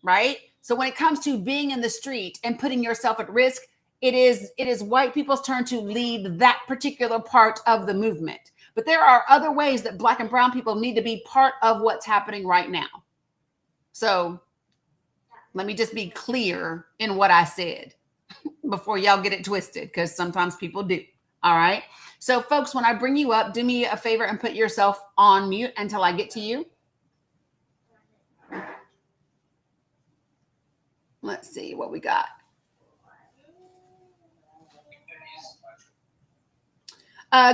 right? So when it comes to being in the street and putting yourself at risk, it is white people's turn to lead that particular part of the movement. But there are other ways that black and brown people need to be part of what's happening right now. So let me just be clear in what I said before y'all get it twisted, because sometimes people do. All right. So folks, when I bring you up, do me a favor and put yourself on mute until I get to you. Let's see what we got.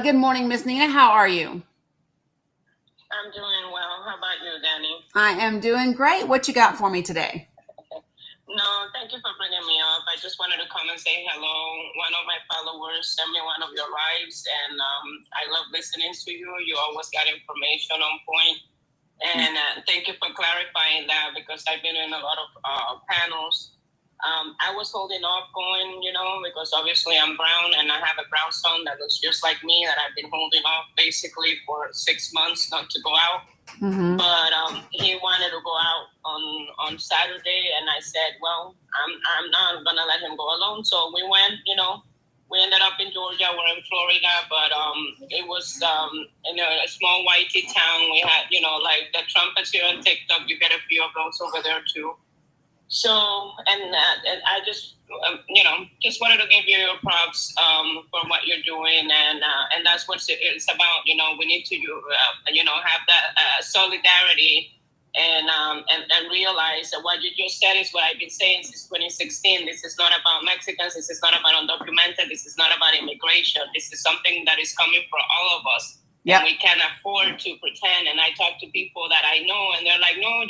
Good morning, Miss Nina. How are you? I'm doing well. How about you, Danny? I am doing great. What you got for me today? No, thank you for bringing me up. I just wanted to come and say hello. One of my followers sent me one of your lives, and I love listening to you. You always got information on point. And thank you for clarifying that, because I've been in a lot of panels. I was holding off going, because obviously I'm brown and I have a brown son that looks just like me, that I've been holding off basically for 6 months not to go out. Mm-hmm. But he wanted to go out on Saturday, and I said, well, I'm not gonna let him go alone. So we went, we ended up in Georgia. We're in Florida, but it was in a small whitey town. We had, like the trumpets here on TikTok. You get a few of those over there too. So, and I just, just wanted to give you your props for what you're doing, and that's what it's about. We need to, have that solidarity and realize that what you just said is what I've been saying since 2016. This is not about Mexicans. This is not about undocumented. This is not about immigration. This is something that is coming for all of us. Yep. And we can't afford to pretend. And I talk to people that I know, and they're like, no,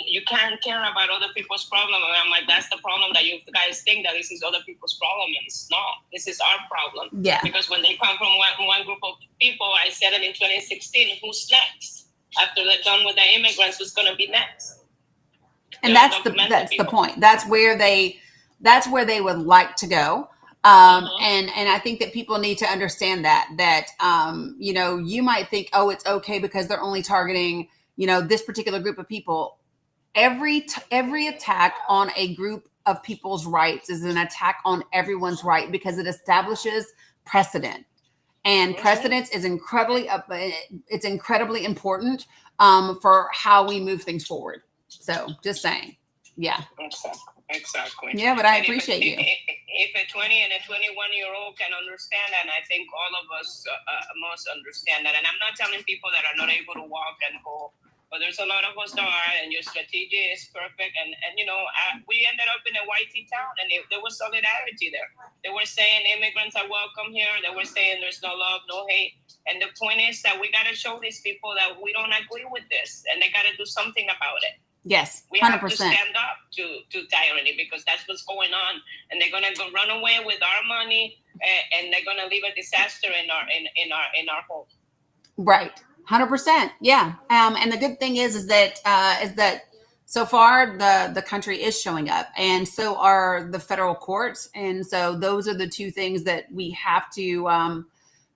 you can't care about other people's problem. And I'm like, that's the problem, that you guys think that this is other people's problem. And it's not. This is our problem. Yeah. Because when they come from one group of people, I said it in 2016, who's next? After they're done with the immigrants, who's going to be next? And that's the point. That's where they would like to go. And I think that people need to understand that you might think, oh, it's okay because they're only targeting, this particular group of people. Every attack on a group of people's rights is an attack on everyone's right, because it establishes precedent, and precedence is incredibly important for how we move things forward. So just saying. Yeah. Exactly. Yeah, but I appreciate you. If a 20 and a 21-year-old can understand that, and I think all of us must understand that. And I'm not telling people that are not able to walk and go, but there's a lot of us that are, and your strategy is perfect. And we ended up in a whitey town, and there was solidarity there. They were saying immigrants are welcome here. They were saying there's no love, no hate. And the point is that we got to show these people that we don't agree with this, and they got to do something about it. Yes, 100%. We have to stand up to tyranny, because that's what's going on, and they're gonna go run away with our money, and they're gonna leave a disaster in our home. Right, 100%. Yeah, and the good thing is that so far the country is showing up, and so are the federal courts, and so those are the two things that we have to.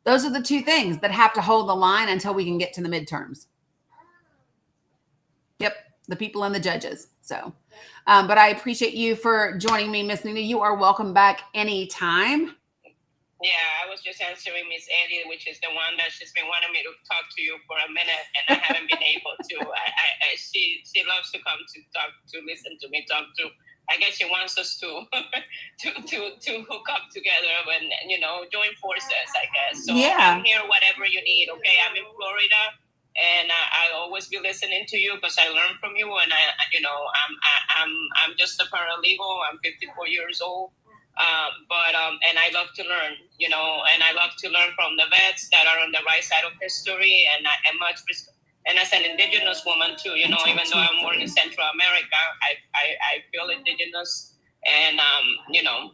Those are the two things that have to hold the line until we can get to the midterms. Yep. The people and the judges. So, but I appreciate you for joining me, Miss Nina. You are welcome back anytime. Yeah, I was just answering Miss Eddie, which is the one that she's been wanting me to talk to you for a minute, and I haven't been able to. She loves to come to talk, to listen to me talk to. I guess she wants us to to hook up together when, you know, join forces, I guess. So Yeah. I'm here whatever you need. Okay, I'm in Florida, and I'll always be listening to you because I learn from you. And I'm just a paralegal. I'm 54 years old. And I love to learn, you know, and I love to learn from the vets that are on the right side of history, and as an indigenous woman too, you know, even though I'm born in Central America, I feel indigenous, and you know,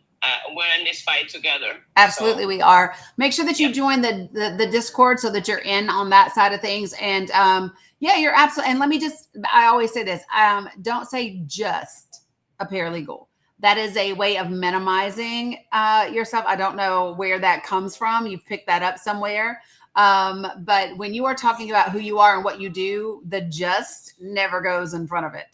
we're in this fight together. Absolutely, So, we are. Make sure that you join the Discord so that you're in on that side of things. And yeah, you're absolutely. And let me just, I always say this, don't say just a paralegal. That is a way of minimizing yourself. I don't know where that comes from. You've picked that up somewhere. But when you are talking about who you are and what you do, the just never goes in front of it.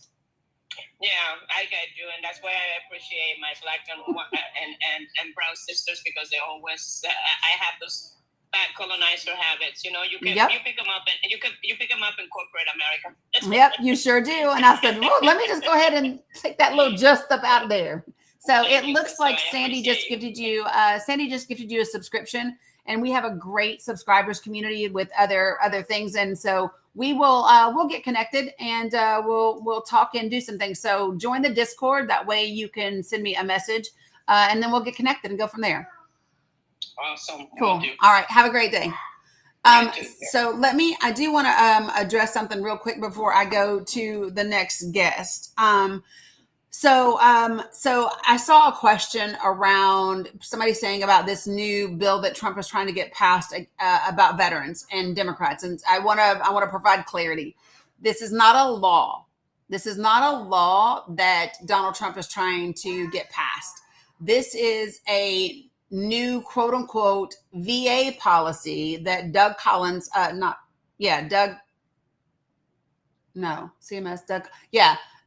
Yeah, I get you, and that's why I appreciate my Black and brown sisters, because they always I have those bad colonizer habits. You know, you pick them up, and you pick them up in corporate America. Yep, you sure do. And I said, well, let me just go ahead and take that little just up out of there. So it looks like Sandy just gifted you. Sandy just gifted you a subscription, and we have a great subscribers community with other things. And so we will we'll get connected, and we'll talk and do some things. So join the Discord. That way you can send me a message, and then we'll get connected and go from there. Awesome. Cool. All right. Have a great day. So I do want to address something real quick before I go to the next guest. So I saw a question around somebody saying about this new bill that Trump is trying to get passed about veterans and Democrats. And I want to provide clarity. This is not a law. This is not a law that Donald Trump is trying to get passed. This is a new quote unquote VA policy that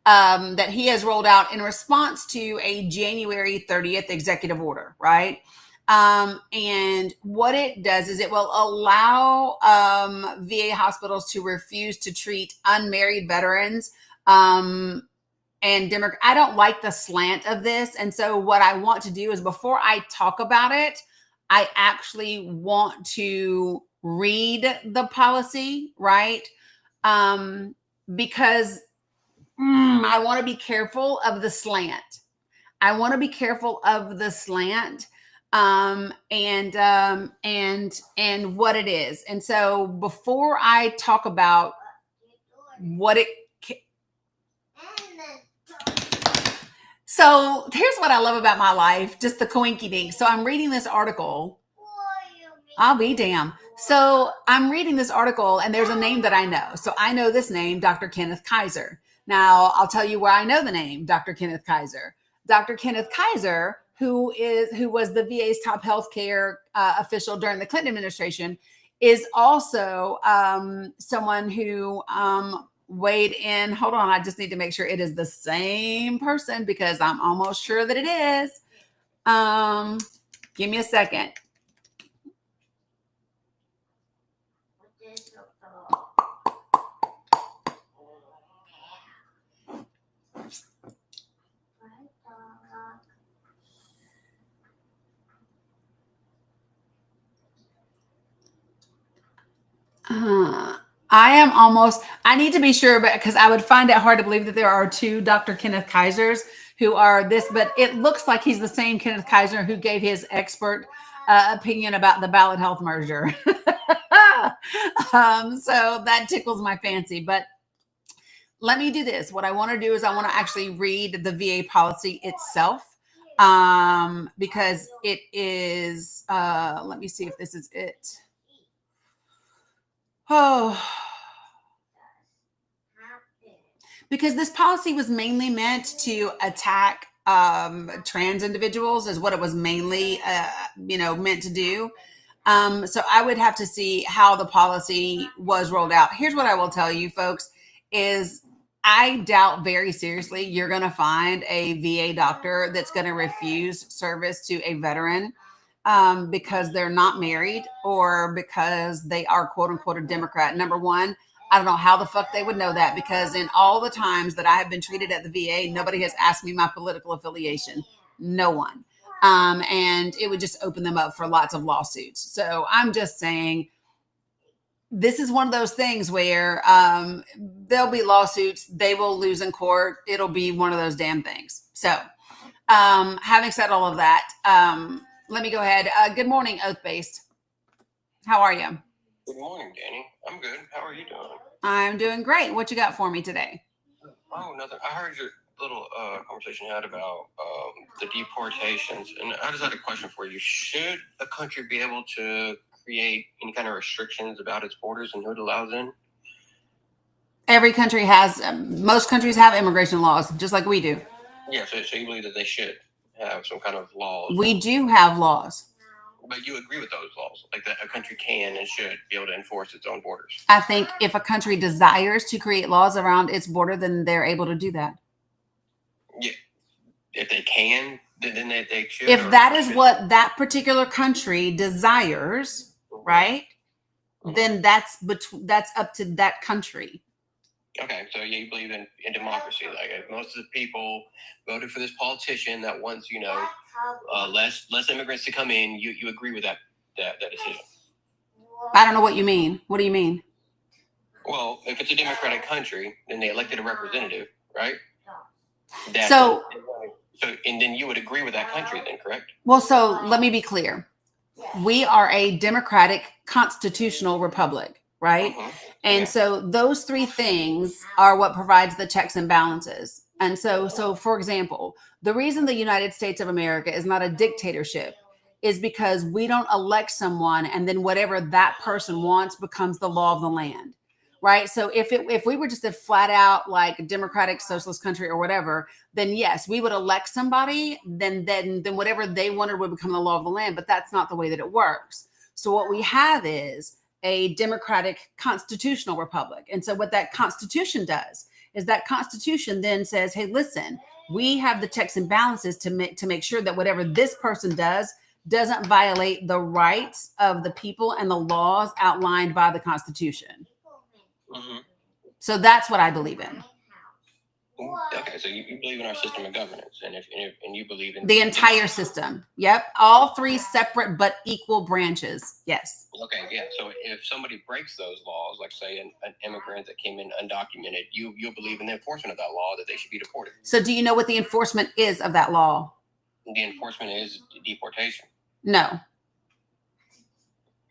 that he has rolled out in response to a January 30th executive order, right? And what it does is it will allow VA hospitals to refuse to treat unmarried veterans and Democrat. I don't like the slant of this. And so what I want to do is, before I talk about it, I actually want to read the policy, right? Because I want to be careful of the slant. I want to be careful of the slant and what it is. And so before I talk about what it So here's what I love about my life, just the coinky dink. So I'm reading this article. I'll be damned. So I'm reading this article, and there's a name that I know. So I know this name, Dr. Kenneth Kaiser. Now I'll tell you where I know the name, Dr. Kenneth Kaiser. Dr. Kenneth Kaiser, who was the VA's top healthcare official during the Clinton administration, is also someone who weighed in. Hold on, I just need to make sure it is the same person, because I'm almost sure that it is. Give me a second. I need to be sure, but because I would find it hard to believe that there are two Dr. Kenneth Kaisers who are this, but it looks like he's the same Kenneth Kaiser who gave his expert opinion about the ballot health merger. So that tickles my fancy, but let me do this. What I want to do is I want to actually read the VA policy itself, because it is, let me see if this is it. Oh, because this policy was mainly meant to attack trans individuals, is what it was mainly, meant to do. So I would have to see how the policy was rolled out. Here's what I will tell you, folks, is I doubt very seriously you're going to find a VA doctor that's going to refuse service to a veteran. because they're not married or because they are quote unquote a Democrat. Number one, I don't know how the fuck they would know that, because in all the times that I have been treated at the VA, nobody has asked me my political affiliation. No one. And it would just open them up for lots of lawsuits. So I'm just saying, this is one of those things where there'll be lawsuits, they will lose in court. It'll be one of those damn things. So having said all of that, let me go ahead. Good morning, Oath Based. How are you? Good morning, Danny. I'm good. How are you doing? I'm doing great. What you got for me today? Oh, nothing. I heard your little conversation you had about the deportations, and I just had a question for you. Should a country be able to create any kind of restrictions about its borders and who it allows in? Every country has, most countries have immigration laws, just like we do. Yeah, so you believe that they should have some kind of laws? We do have laws. But you agree with those laws, like that a country can and should be able to enforce its own borders? I think if a country desires to create laws around its border, then they're able to do that. Yeah, if they can, then they should. If that is what that particular country desires, right? Then that's up to that country. Okay, so you believe in democracy. Like if most of the people voted for this politician that wants, less immigrants to come in, you agree with that decision? I don't know what you mean. What do you mean? Well, if it's a democratic country, then they elected a representative, right? So and then you would agree with that country then, correct? Well, so let me be clear. We are a democratic constitutional republic, right? And so those three things are what provides the checks and balances. And so for example, the reason the United States of America is not a dictatorship is because we don't elect someone and then whatever that person wants becomes the law of the land, right? So if we were just a flat out like democratic socialist country or whatever, then yes, we would elect somebody, then whatever they wanted would become the law of the land, but that's not the way that it works. So what we have is a democratic constitutional republic. And so what that constitution does is that constitution then says, hey, listen, we have the checks and balances to make sure that whatever this person does doesn't violate the rights of the people and the laws outlined by the Constitution. Mm-hmm. So that's what I believe in. Okay, so you believe in our system of governance, and you believe in the entire system. Yep, all three separate but equal branches. Yes. Okay, yeah. So if somebody breaks those laws, like say an immigrant that came in undocumented, you believe in the enforcement of that law, that they should be deported. So do you know what the enforcement is of that law? The enforcement is deportation. No.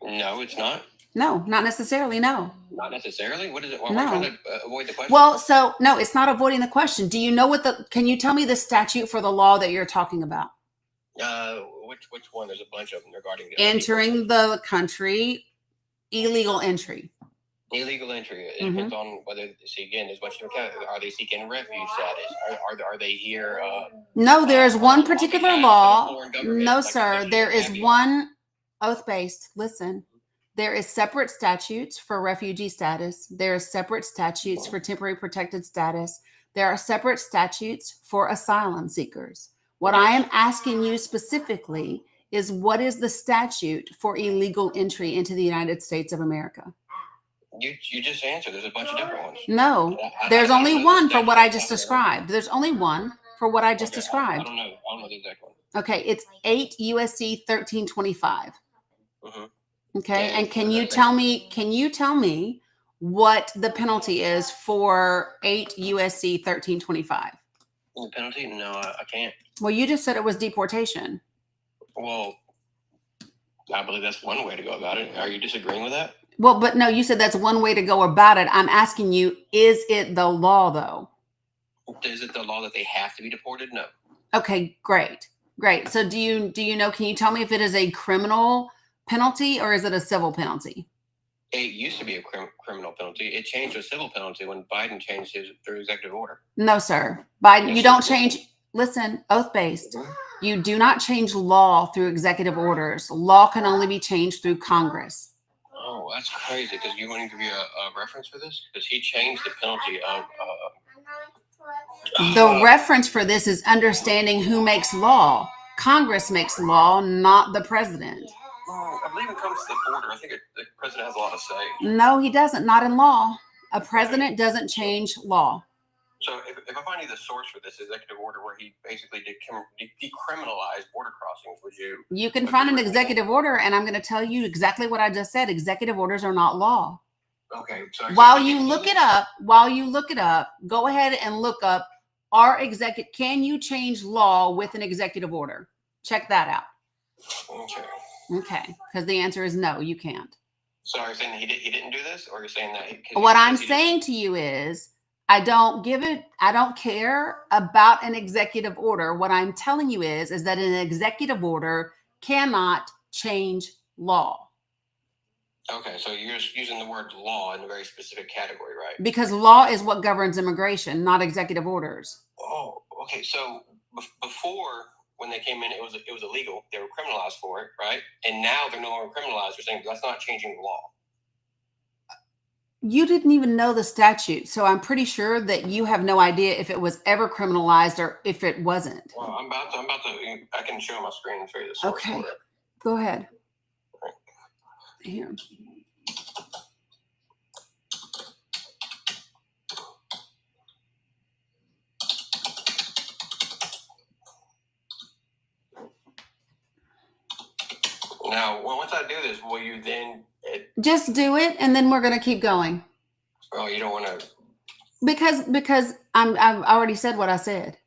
No, it's not. No, not necessarily. No. Not necessarily? What is it? No. Am I trying to avoid the question? Well, so no, it's not avoiding the question. Do you know can you tell me the statute for the law that you're talking about? Which one? There's a bunch of them regarding entering the country, illegal entry. Illegal entry. It depends on whether, see again, there's a bunch of are they seeking refuge status? Are they here? No, there is one particular law. No, sir. There is one oath-based. Listen. There is separate statutes for refugee status. There are separate statutes for temporary protected status. There are separate statutes for asylum seekers. What I am asking you specifically is what is the statute for illegal entry into the United States of America? You just answered. There's a bunch of different ones. No, there's only one for what I just described. There's only one for what I just described. I don't know the exact one. Okay, it's 8 USC 1325. Okay, and can you tell me what the penalty is for 8 USC 1325? The penalty? No, I can't. Well, you just said it was deportation. Well, I believe that's one way to go about it. Are you disagreeing with that? Well, but no, you said that's one way to go about it. I'm asking you, is it the law though? Is it the law that they have to be deported? No. Okay, great. So do you know, can you tell me if it is a criminal penalty or is it a civil penalty? It used to be a criminal penalty. It changed to a civil penalty when Biden changed his through executive order. No, sir. Biden, you don't change. Listen, oath-based. You do not change law through executive orders. Law can only be changed through Congress. Oh, that's crazy. Because you want to give you a reference for this? Because he changed the penalty of. The reference for this is understanding who makes law. Congress makes law, not the president. Well, I believe it comes to the border. I think the president has a lot to say. No, he doesn't. Not in law. A president doesn't change law. So if I find you the source for this executive order where he basically decriminalized border crossings, would you? You can find an executive order, and I'm going to tell you exactly what I just said. Executive orders are not law. Okay. So while you look it up, go ahead and look up can you change law with an executive order? Check that out. Okay. Because the answer is no, you can't. So are you saying he didn't do this, or are you saying that? What I'm saying to you is I don't care about an executive order. What I'm telling you is that an executive order cannot change law. Okay, so you're just using the word law in a very specific category, right? Because law is what governs immigration, not executive orders. Oh, okay. So before, when they came in, it was illegal. They were criminalized for it, right? And now they're no longer criminalized. You're saying that's not changing the law. You didn't even know the statute, so I'm pretty sure that you have no idea if it was ever criminalized or if it wasn't. Well, I'm about to. I can show my screen and show you this. Okay, go ahead. Here. Now, once I do this, will you then? Just do it, and then we're going to keep going. Oh, you don't want to. Because I've already said what I said.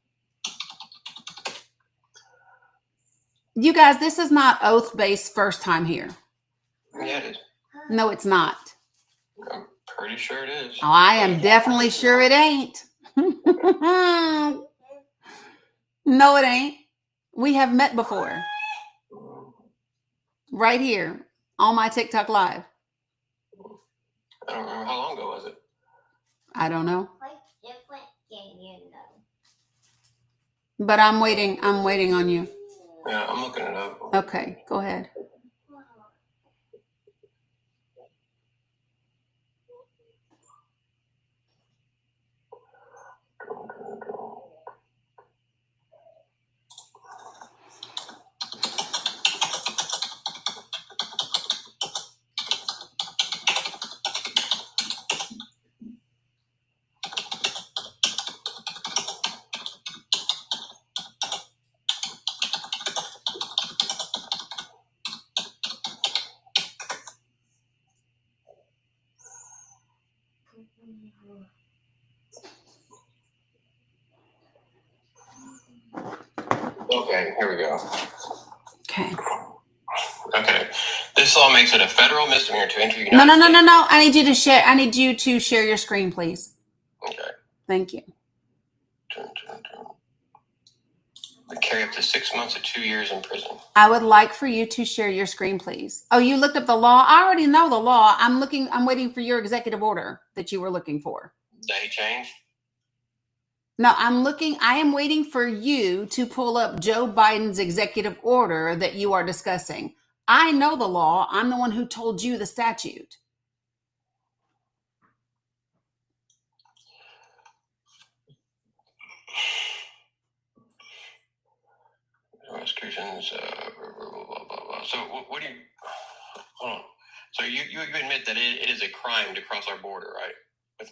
You guys, this is not oath-based first time here. Yeah, it is. No, it's not. I'm pretty sure it is. Oh, I am definitely sure it ain't. No, it ain't. We have met before. Right here on my TikTok live. I don't remember how long ago was it. I don't know. But I'm waiting on you. Yeah, I'm looking it up. Okay, go ahead. Okay, here we go. Okay. Okay. This law makes it a federal misdemeanor to enter the United States. No. I need you to share your screen, please. Okay. Thank you. Carry up to 6 months to 2 years in prison. I would like for you to share your screen, please. Oh, you looked up the law? I already know the law. I'm waiting for your executive order that you were looking for. Did he change? No, I am waiting for you to pull up Joe Biden's executive order that you are discussing. I know the law. I'm the one who told you the statute. Prosecutions, blah, blah, blah, blah. So what do you, hold on. So you admit that it is a crime to cross our border, right?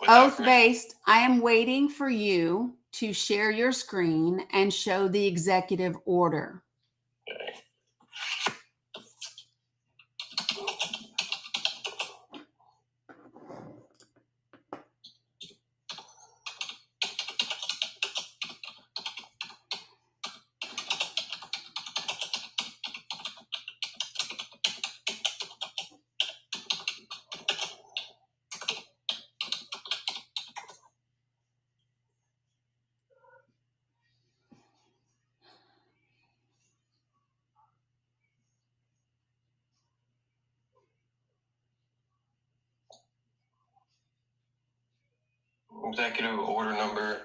Oath-based. I am waiting for you to share your screen and show the executive order. Okay. Executive order number.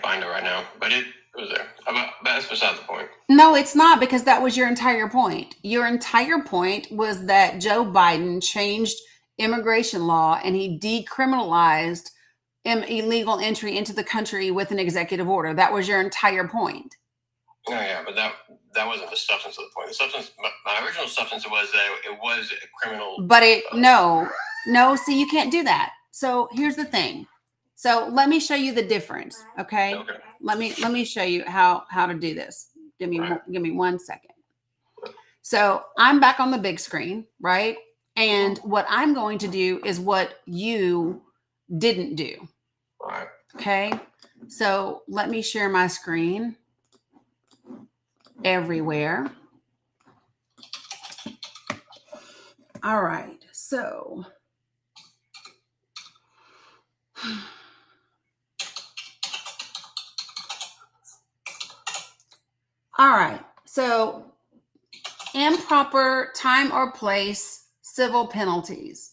find it right now, but it was there. But that's beside the point. No, it's not, because that was your entire point. Your entire point was that Joe Biden changed immigration law and he decriminalized illegal entry into the country with an executive order. That was your entire point. Oh, yeah, but that wasn't the substance of the point. The substance, my original substance was that it was a criminal. But no, see, you can't do that. So here's the thing. So let me show you the difference. Okay. Let me show you how to do this. Give me 1 second. So I'm back on the big screen, right? And what I'm going to do is what you didn't do. Right. Okay. So let me share my screen everywhere. All right. So all right. So improper time or place civil penalties.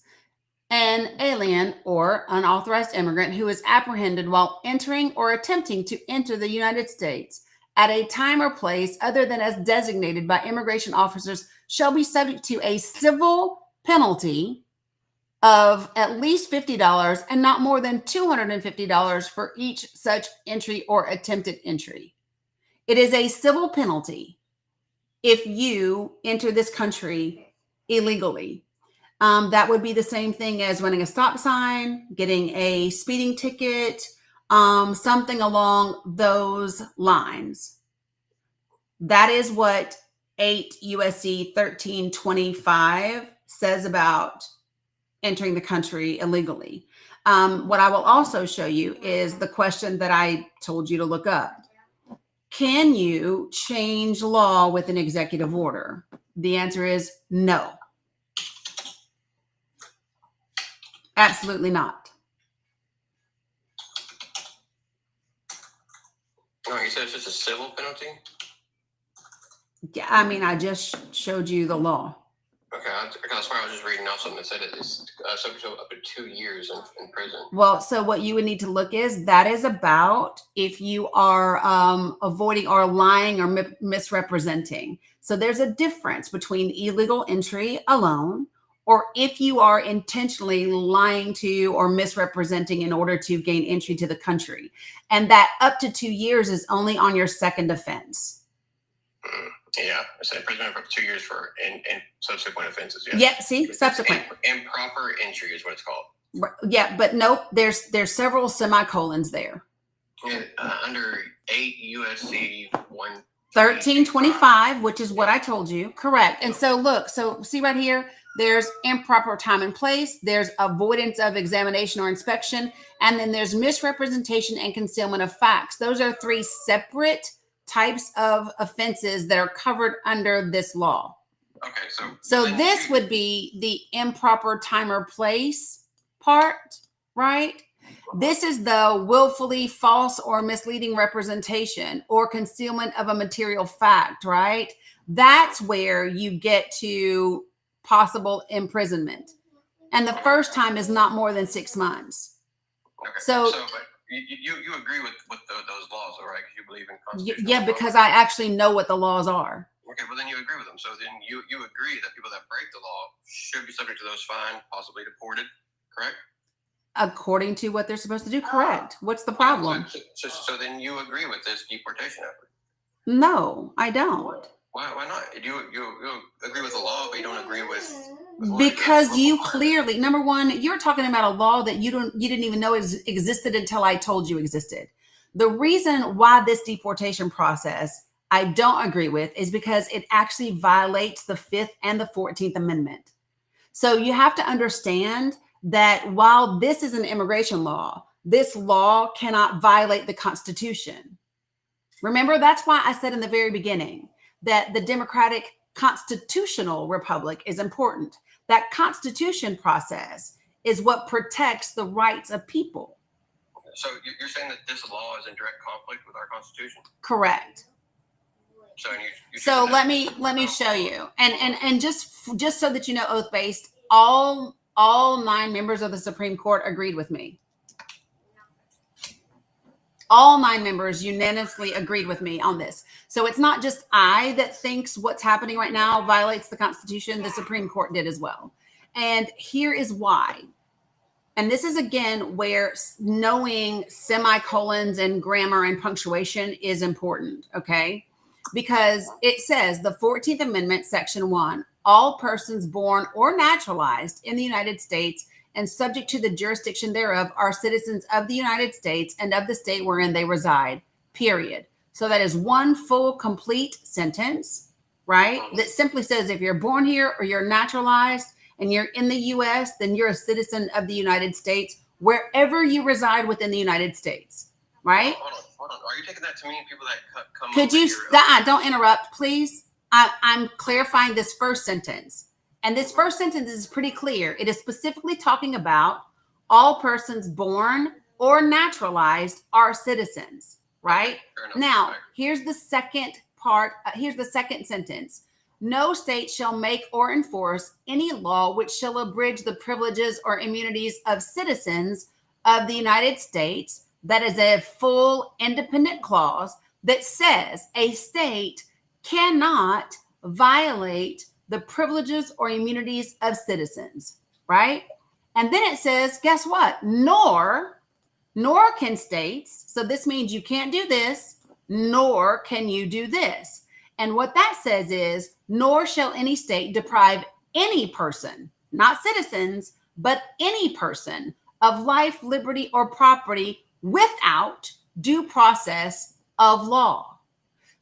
An alien or unauthorized immigrant who is apprehended while entering or attempting to enter the United States at a time or place other than as designated by immigration officers shall be subject to a civil penalty of at least $50 and not more than $250 for each such entry or attempted entry. It is a civil penalty if you enter this country illegally. That would be the same thing as running a stop sign, getting a speeding ticket, something along those lines. That is what 8 USC 1325 says about entering the country illegally. What I will also show you is the question that I told you to look up. Can you change law with an executive order? The answer is no. Absolutely not. No, you said it's just a civil penalty? Yeah, I mean, I just showed you the law. Okay, that's why I was just reading off something that said it's subject to up to 2 years in prison. Well, so what you would need to look is that is about if you are avoiding or lying or misrepresenting. So there's a difference between illegal entry alone, or if you are intentionally lying to or misrepresenting in order to gain entry to the country. And that up to 2 years is only on your second offense. Yeah, I said imprisonment for up to 2 years for and subsequent offenses. Yeah. Yep. See, subsequent. Improper entry is what it's called. Yeah, but nope. There's several semicolons there. Yeah, under 8 USC 1325, which is what I told you. Correct. And so look, so see right here, there's improper time and place, there's avoidance of examination or inspection, and then there's misrepresentation and concealment of facts. Those are 3 separate types of offenses that are covered under this law. Okay, so this would be the improper time or place part, right? This is the willfully false or misleading representation or concealment of a material fact, right? That's where you get to possible imprisonment. And the first time is not more than 6 months. Okay. So but you agree with those laws, all right? Because you believe in constitutional yeah, because I actually know what the laws are. Okay, well then you agree with them. So then you agree that people that break the law should be subject to those fines, possibly deported, correct? According to what they're supposed to do, correct. What's the problem? So then you agree with this deportation effort? No, I don't. Why not? You agree with the law, but you don't agree with because you clearly, number one, you're talking about a law that you didn't even know existed until I told you existed. The reason why this deportation process I don't agree with is because it actually violates the 5th and the 14th Amendment. So you have to understand that while this is an immigration law, this law cannot violate the Constitution. Remember, that's why I said in the very beginning that the democratic constitutional republic is important. That constitution process is what protects the rights of people. So you're saying that this law is in direct conflict with our Constitution? Correct. So let me show you, and just so that you know, oath based, all 9 members of the Supreme Court agreed with me. All 9 members unanimously agreed with me on this. So it's not just I that thinks what's happening right now violates the Constitution. The Supreme Court did as well. And here is why. And this is, again, where knowing semicolons and grammar and punctuation is important, okay? Because it says the 14th Amendment, Section 1, all persons born or naturalized in the United States and subject to the jurisdiction thereof are citizens of the United States and of the state wherein they reside, period. So that is one full, complete sentence, right? That simply says if you're born here or you're naturalized and you're in the U.S., then you're a citizen of the United States wherever you reside within the United States, right? Hold on. Are you taking that to mean people that come? Could you don't interrupt, please? I'm clarifying this first sentence. And this first sentence is pretty clear. It is specifically talking about all persons born or naturalized are citizens, right? Now, here's the second part. Here's the second sentence. No state shall make or enforce any law which shall abridge the privileges or immunities of citizens of the United States. That is a full independent clause that says a state cannot violate the privileges or immunities of citizens, right? And then it says, guess what? Nor can states, so this means you can't do this, nor can you do this. And what that says is, nor shall any state deprive any person, not citizens, but any person of life, liberty, or property without due process of law.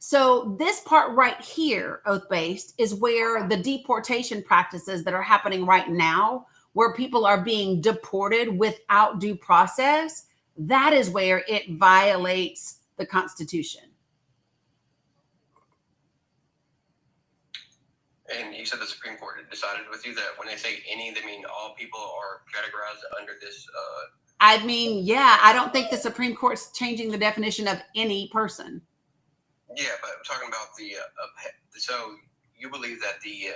So this part right here, oath-based, is where the deportation practices that are happening right now, where people are being deported without due process, that is where it violates the Constitution. And you said the Supreme Court decided with you that when they say any, they mean all people are categorized under this. I mean, yeah, I don't think the Supreme Court's changing the definition of any person. Yeah, but I'm talking about the. So you believe that the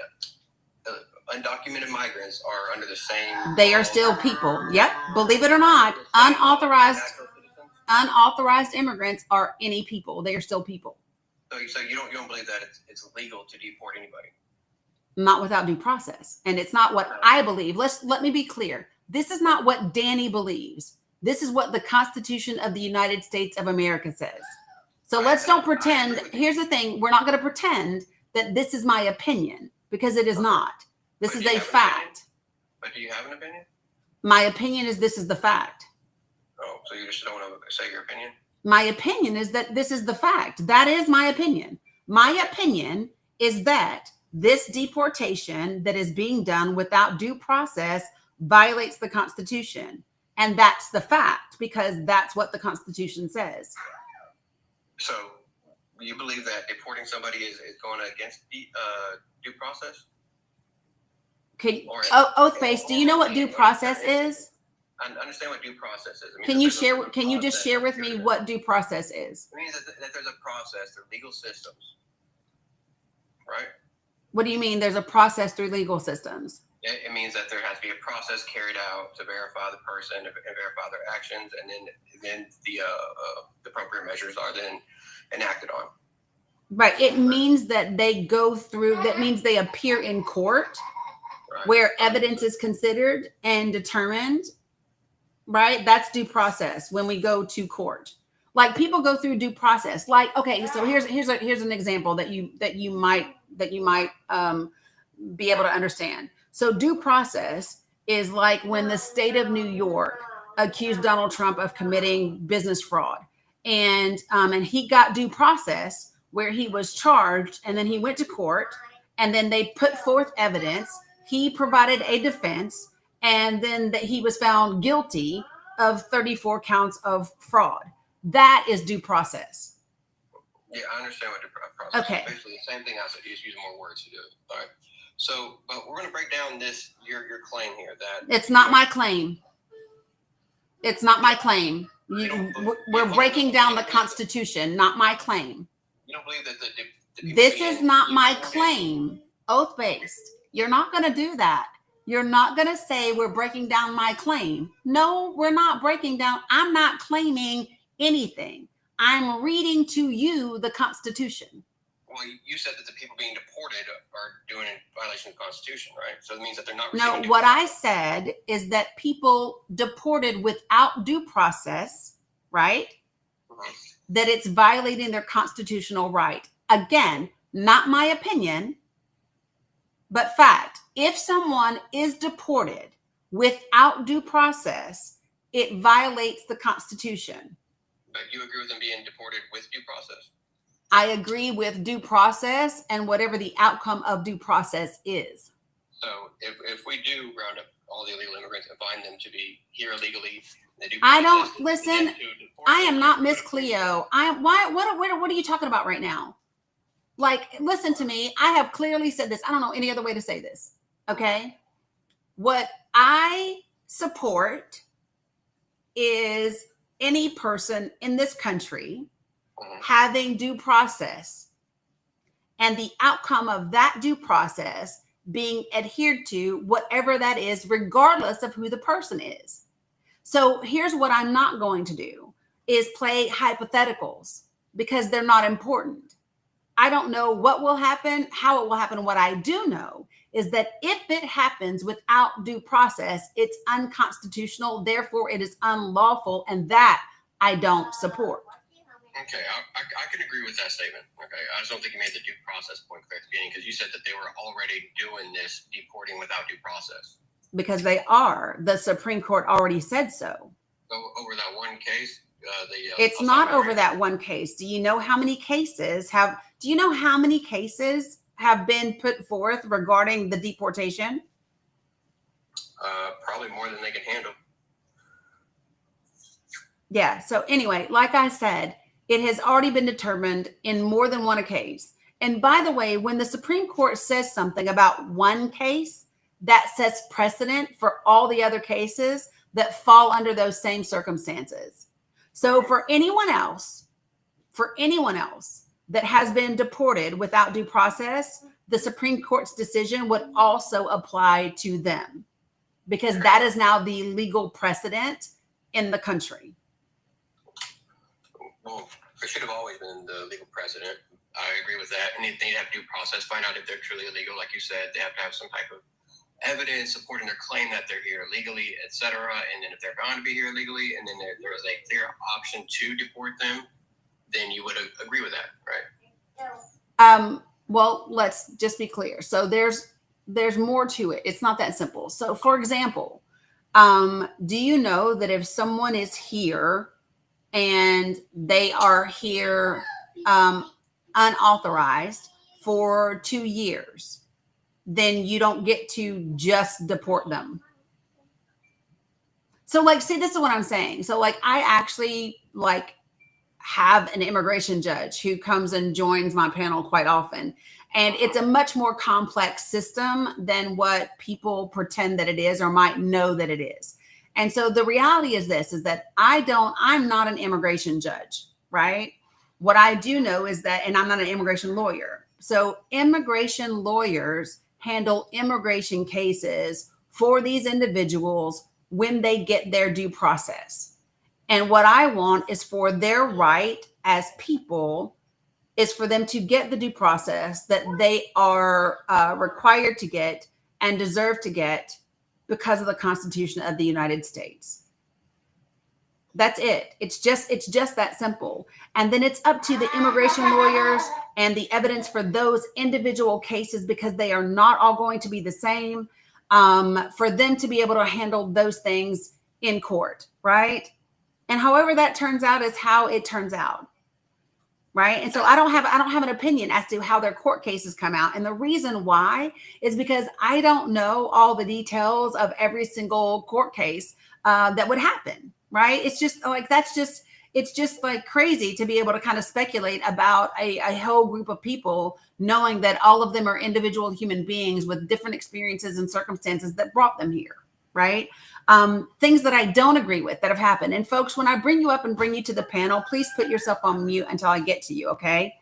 undocumented migrants are under the same. They are still people. Yep, believe it or not, unauthorized immigrants are any people. They are still people. So you don't believe that it's legal to deport anybody? Not without due process. And it's not what I believe. Let me be clear. This is not what Danny believes. This is what the Constitution of the United States of America says. So let's don't pretend. Here's the thing. We're not going to pretend that this is my opinion, because it is not. This is a fact. But do you have an opinion? My opinion is this is the fact. Oh, so you just don't want to say your opinion? My opinion is that this is the fact. That is my opinion. My opinion is that this deportation that is being done without due process violates the Constitution. And that's the fact, because that's what the Constitution says. So you believe that deporting somebody is going against the due process? Oath-based, do you know what due process is? I understand what due process is. Can you just share with me what due process is? It means that there's a process through legal systems, right? What do you mean there's a process through legal systems? It means that there has to be a process carried out to verify the person and verify their actions, and then the appropriate measures are then enacted on. Right. It means that they go through. That means they appear in court, right, where evidence is considered and determined. Right. That's due process when we go to court. Like, people go through due process. Like, okay, so here's an example that you might be able to understand. So due process is like when the state of New York accused Donald Trump of committing business fraud, and he got due process where he was charged, and then he went to court, and then they put forth evidence. He provided a defense, and then that he was found guilty of 34 counts of fraud. That is due process. Yeah, I understand what due process is. Basically the same thing I said. You just use more words to do it. All right. So, but we're going to break down your claim here that it's not my claim. It's not my claim. We're breaking down the Constitution, not my claim. You don't believe that the this is not my claim. Oath-based. You're not going to do that. You're not going to say we're breaking down my claim. No, we're not breaking down. I'm not claiming anything. I'm reading to you the Constitution. Well, you said that the people being deported are doing it in violation of the Constitution, right? So it means that they're not No, receiving what I process. said is that people deported without due process, right? That it's violating their constitutional right. Again, not my opinion, but fact. If someone is deported without due process, it violates the Constitution. But you agree with them being deported with due process? I agree with due process and whatever the outcome of due process is. So if we do round up all the illegal immigrants and find them to be here illegally, they do I don't process, listen. and then to deport I them, am not Miss Cleo. What are you talking about right now? Like, listen to me. I have clearly said this. I don't know any other way to say this. Okay. What I support is any person in this country having due process and the outcome of that due process being adhered to, whatever that is, regardless of who the person is. So here's what I'm not going to do is play hypotheticals because they're not important. I don't know what will happen, how it will happen. What I do know is that if it happens without due process, it's unconstitutional. Therefore, it is unlawful. And that I don't support. Okay, I can agree with that statement. Okay, I just don't think you made the due process point clear at the beginning because you said that they were already doing this deporting without due process. Because they are. The Supreme Court already said so. So over that one case, it's not over that one case. Do you know how many cases have been put forth regarding the deportation? Probably more than they can handle. Yeah. So anyway, like I said, it has already been determined in more than one case. And by the way, when the Supreme Court says something about one case, that sets precedent for all the other cases that fall under those same circumstances. So for anyone else that has been deported without due process, the Supreme Court's decision would also apply to them because that is now the legal precedent in the country. Well, it should have always been the legal precedent. I agree with that. And they have due process, find out if they're truly illegal. Like you said, they have to have some type of evidence supporting their claim that they're here illegally, etc. And then if they're found to be here illegally, and then there is a clear option to deport them, then you would agree with that, right? Well, let's just be clear. So there's more to it. It's not that simple. So for example, do you know that if someone is here and they are here unauthorized for 2 years, then you don't get to just deport them? So like, see, this is what I'm saying. So like, I actually like have an immigration judge who comes and joins my panel quite often. And it's a much more complex system than what people pretend that it is or might know that it is. And so the reality is this, is that I'm not an immigration judge, right? What I do know is that, and I'm not an immigration lawyer. So immigration lawyers handle immigration cases for these individuals when they get their due process. And what I want is for their right as people is for them to get the due process that they are required to get and deserve to get because of the Constitution of the United States. That's it. It's just that simple. And then it's up to the immigration lawyers and the evidence for those individual cases, because they are not all going to be the same, for them to be able to handle those things in court, right? And however that turns out is how it turns out, right? And so I don't have an opinion as to how their court cases come out. And the reason why is because I don't know all the details of every single court case that would happen, right? It's just like, it's just like crazy to be able to kind of speculate about a whole group of people, knowing that all of them are individual human beings with different experiences and circumstances that brought them here, right? Things that I don't agree with that have happened. And folks, when I bring you up and bring you to the panel, please put yourself on mute until I get to you, okay?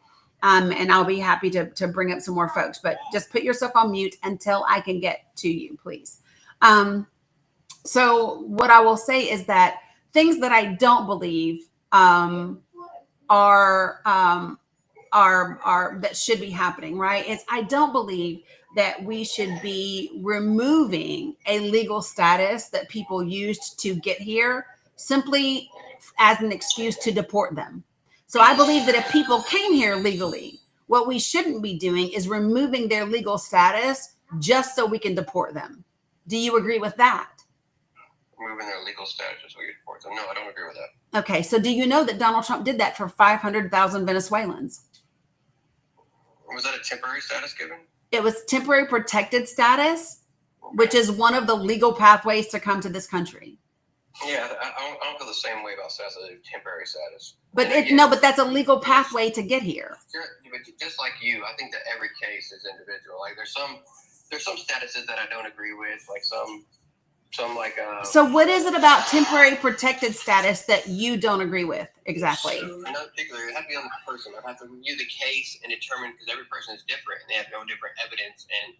And I'll be happy to bring up some more folks, but just put yourself on mute until I can get to you, please. So what I will say is that things that I don't believe um, are that should be happening, right? Is I don't believe that we should be removing a legal status that people used to get here simply as an excuse to deport them. So I believe that if people came here legally, what we shouldn't be doing is removing their legal status just so we can deport them. Do you agree with that? Removing their legal status so we can deport them. No, I don't agree with that. Okay, so do you know that Donald Trump did that for 500,000 Venezuelans? Was that a temporary status given? It was temporary protected status, which is one of the legal pathways to come to this country. Yeah, I don't feel the same way about status as a temporary status. But but that's a legal pathway to get here. But just like you, I think that every case is individual. Like there's some statuses that I don't agree with, like some like. So what is it about temporary protected status that you don't agree with exactly? Not particularly. It has to be on the person. I have to review the case and determine, because every person is different and they have no different evidence. And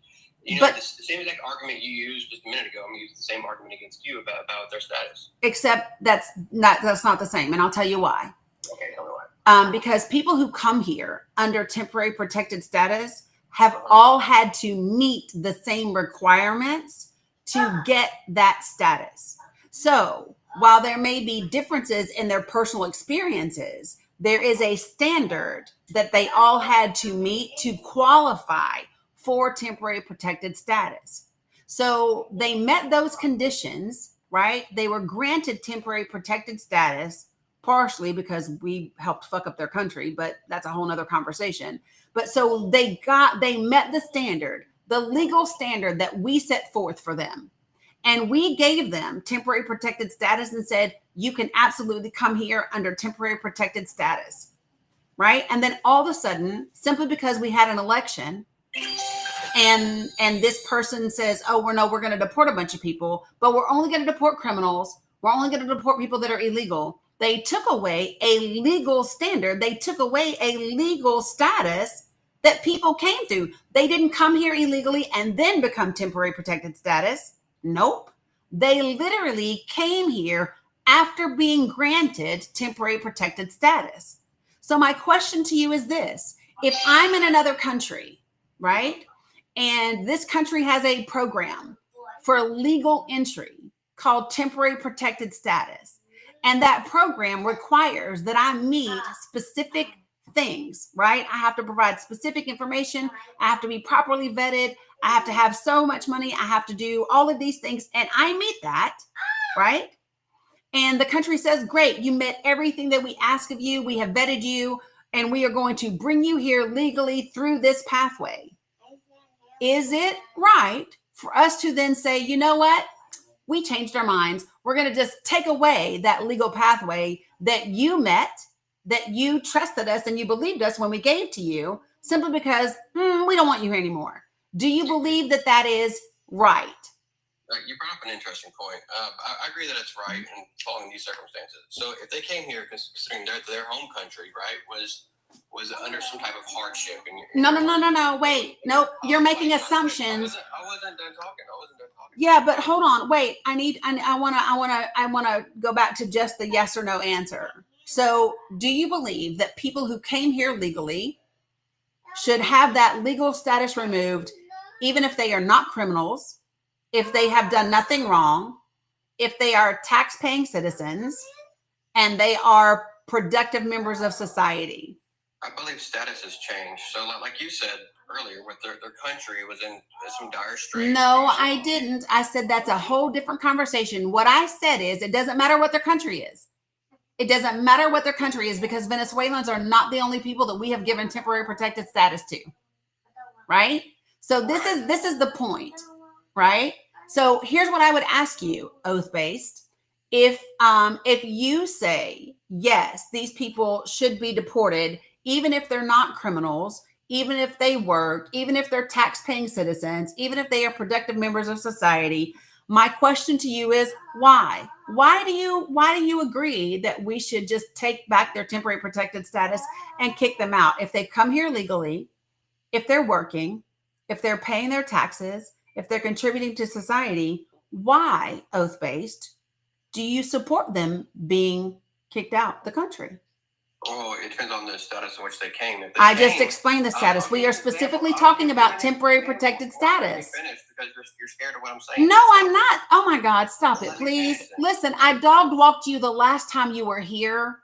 the same exact argument you used just a minute ago, I'm going to use the same argument against you about their status. Except that's not the same, and I'll tell you why. Okay, tell me why. Because people who come here under temporary protected status have all had to meet the same requirements to get that status. So while there may be differences in their personal experiences, there is a standard that they all had to meet to qualify for temporary protected status. So they met those conditions, right? They were granted temporary protected status, partially because we helped fuck up their country, but that's a whole nother conversation. But so they met the standard, the legal standard that we set forth for them. And we gave them temporary protected status and said, you can absolutely come here under temporary protected status, right? And then all of a sudden, simply because we had an election and this person says, oh, we're going to deport a bunch of people, but we're only going to deport criminals. We're only going to deport people that are illegal. They took away a legal standard. They took away a legal status that people came through. They didn't come here illegally and then become temporary protected status. Nope. They literally came here after being granted temporary protected status. So my question to you is this. If I'm in another country, right, and this country has a program for legal entry called temporary protected status, and that program requires that I meet specific things, right? I have to provide specific information. I have to be properly vetted. I have to have so much money. I have to do all of these things. And I meet that, right? And the country says, great, you met everything that we ask of you. We have vetted you, and we are going to bring you here legally through this pathway. Is it right for us to then say, you know what? We changed our minds. We're going to just take away that legal pathway that you met, that you trusted us and you believed us when we gave to you, simply because we don't want you here anymore. Do you believe that that is right? You brought up an interesting point. I agree that it's right in following these circumstances. So if they came here, considering their home country, right, was under some type of hardship. No. Wait. Nope. You're making assumptions. I wasn't done talking. Yeah, but hold on. Wait. I want to go back to just the yes or no answer. So do you believe that people who came here legally should have that legal status removed, even if they are not criminals, if they have done nothing wrong, if they are tax-paying citizens, and they are productive members of society? I believe status has changed. So like you said earlier, with their country was in some dire straits. No, I didn't. I said that's a whole different conversation. What I said is it doesn't matter what their country is. It doesn't matter what their country is, because Venezuelans are not the only people that we have given temporary protected status to, right? So this is the point, right? So here's what I would ask you, oath-based. If you say, yes, these people should be deported, even if they're not criminals, even if they work, even if they're tax-paying citizens, even if they are productive members of society, my question to you is why? Why do you agree that we should just take back their temporary protected status and kick them out? If they come here legally, if they're working, if they're paying their taxes, if they're contributing to society, why, oath-based, do you support them being kicked out the country. Oh, it depends on the status in which they came. If they I just came- explained the status. I'll We give are you an example. specifically I'll talking give you about an temporary example. protected Why don't you status. finish? Because you're scared of what I'm saying. No, I'm not. Oh my God, stop it, Let me please. finish then. Listen, I dog walked you the last time you were here.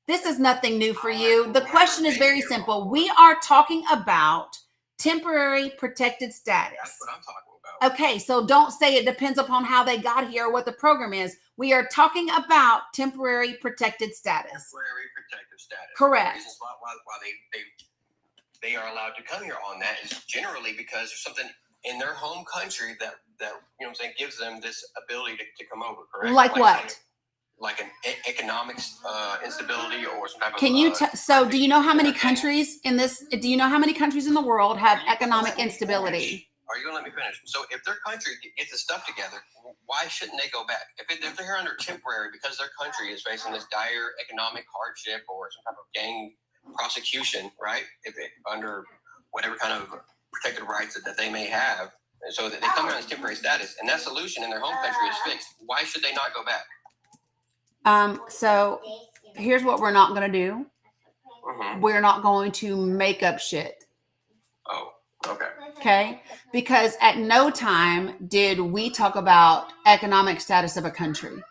This is nothing new for you. The question is very simple. We are talking about temporary protected status. That's what I'm talking about. Okay, so don't say it depends upon how they got here or what the program is. We are talking about temporary protected status. Temporary protective status. Correct. The reasons why they are allowed to come here on that is generally because there's something in their home country that you know what I'm saying gives them this ability to come over. Correct. Like what? Say, like an economic instability or some type of. Can you so do you know how many gang. countries in this? Do you know how many countries in the world have economic instability? Are you going to let me finish? So if their country gets its stuff together, why shouldn't they go back? If they're here under temporary because their country is facing this dire economic hardship or some type of gang prosecution, right? If it under whatever kind of protected rights that they may have, and so that they come here on this temporary status, and that solution in their home country is fixed. Why should they not go back? So here's what we're not going to do. Mm-hmm. We're not going to make up shit. Oh, okay. Okay. Because at no time did we talk about economic status of a country.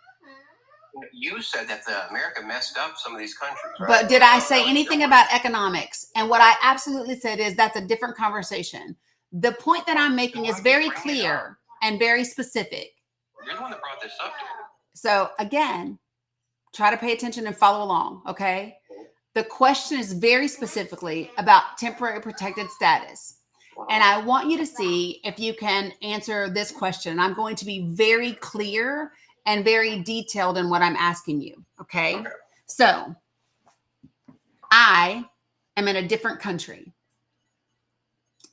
You said that America messed up some of these countries, right? But did I say anything about economics? And what I absolutely said is that's a different conversation. The point that I'm making is very clear and very specific. You're the one that brought this up. So again, try to pay attention and follow along, okay? The question is very specifically about temporary protected status. And I want you to see if you can answer this question. I'm going to be very clear and very detailed in what I'm asking you, okay? So I am in a different country.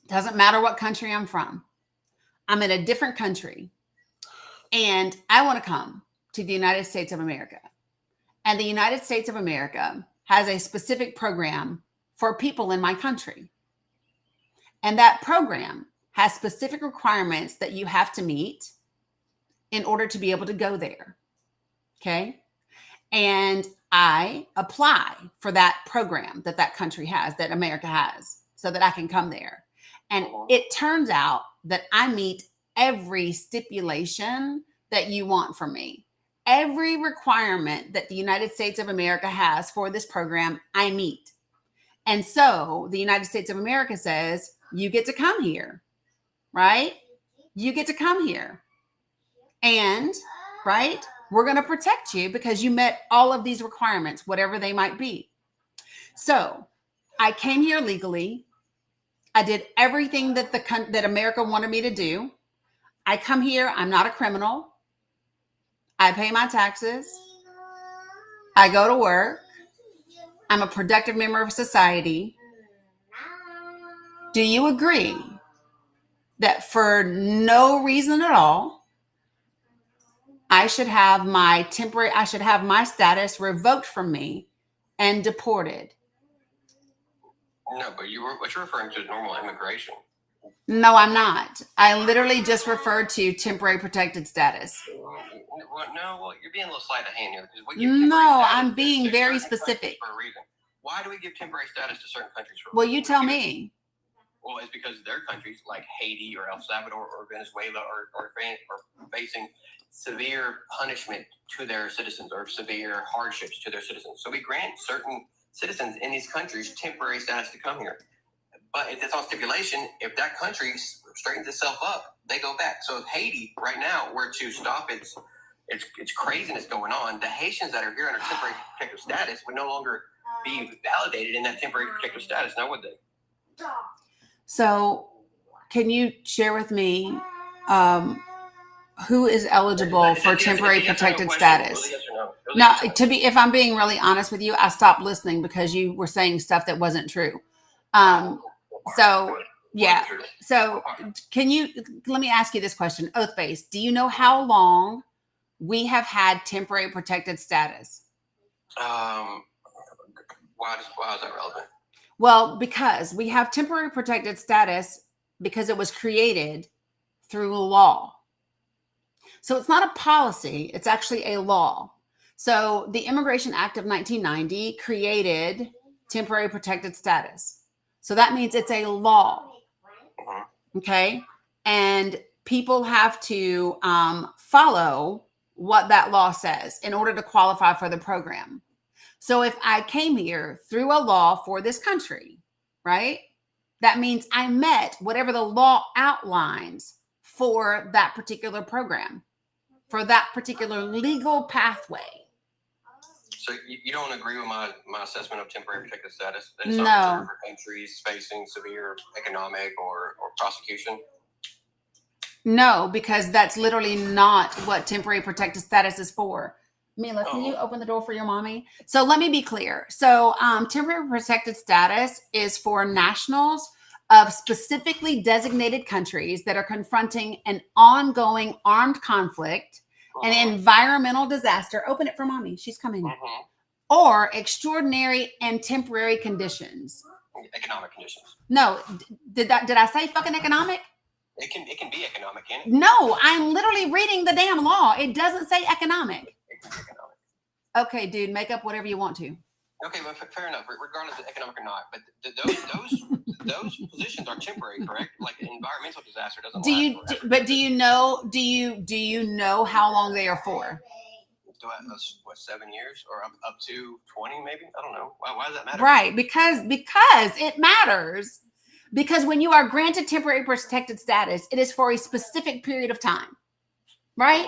Doesn't matter what country I'm from. I'm in a different country. And I want to come to the United States of America. And the United States of America has a specific program for people in my country. And that program has specific requirements that you have to meet in order to be able to go there. Okay. And I apply for that program that country has, that America has, so that I can come there. And it turns out that I meet every stipulation that you want from me. Every requirement that the United States of America has for this program, I meet. And so the United States of America says, you get to come here, right? You get to come here. And, right, we're going to protect you because you met all of these requirements, whatever they might be. So I came here legally. I did everything that America wanted me to do. I come here. I'm not a criminal. I pay my taxes. I go to work. I'm a productive member of society. Do you agree that for no reason at all, I should have my status revoked from me and deported? No, but what you're referring to is normal immigration. No, I'm not. I literally just referred to temporary protected status. Well, you're being a little sleight of hand here. No, I'm being very specific. For a reason. Why do we give temporary status to certain countries for a Well, reason? you tell me. Well, it's because their countries like Haiti or El Salvador or Venezuela are facing severe punishment to their citizens or severe hardships to their citizens. So we grant certain citizens in these countries temporary status to come here. But if it's on stipulation, if that country straightens itself up, they go back. So if Haiti right now were to stop its craziness going on, the Haitians that are here under temporary protective status would no longer be validated in that temporary protective status, now would they? So can you share with me who is eligible for temporary protected status? Now, if I'm being really honest with you, I stopped listening because you were saying stuff that wasn't true. So yeah. So let me ask you this question, oath-based. Do you know how long we have had temporary protected status? Why is that relevant? Well, because we have temporary protected status because it was created through law. So it's not a policy, it's actually a law. So the Immigration Act of 1990 created temporary protected status. So that means it's a law. Okay. And people have to follow what that law says in order to qualify for the program. So if I came here through a law for this country, right, that means I met whatever the law outlines for that particular program, for that particular legal pathway. So you don't agree with my assessment of temporary protected status? That it's No. not reserved for countries facing severe economic or prosecution? No, because that's literally not what temporary protected status is for. Mila, can you open the door for your mommy? So let me be clear. So temporary protected status is for nationals of specifically designated countries that are confronting an ongoing armed conflict, an environmental disaster. Open it for mommy. She's coming. Or extraordinary and temporary conditions. Economic conditions. No, did I say fucking economic? It can be economic, can it? No, I'm literally reading the damn law. It doesn't say economic. It can be economic. Okay, dude, make up whatever you want to. Okay, well, fair enough. Regardless of economic or not, but those positions are temporary, correct? Like an environmental disaster doesn't. Do you know how long they are for? What, 7 years or up to 20 maybe? I don't know. Why does that matter? Right, because it matters. Because when you are granted temporary protected status, it is for a specific period of time, right?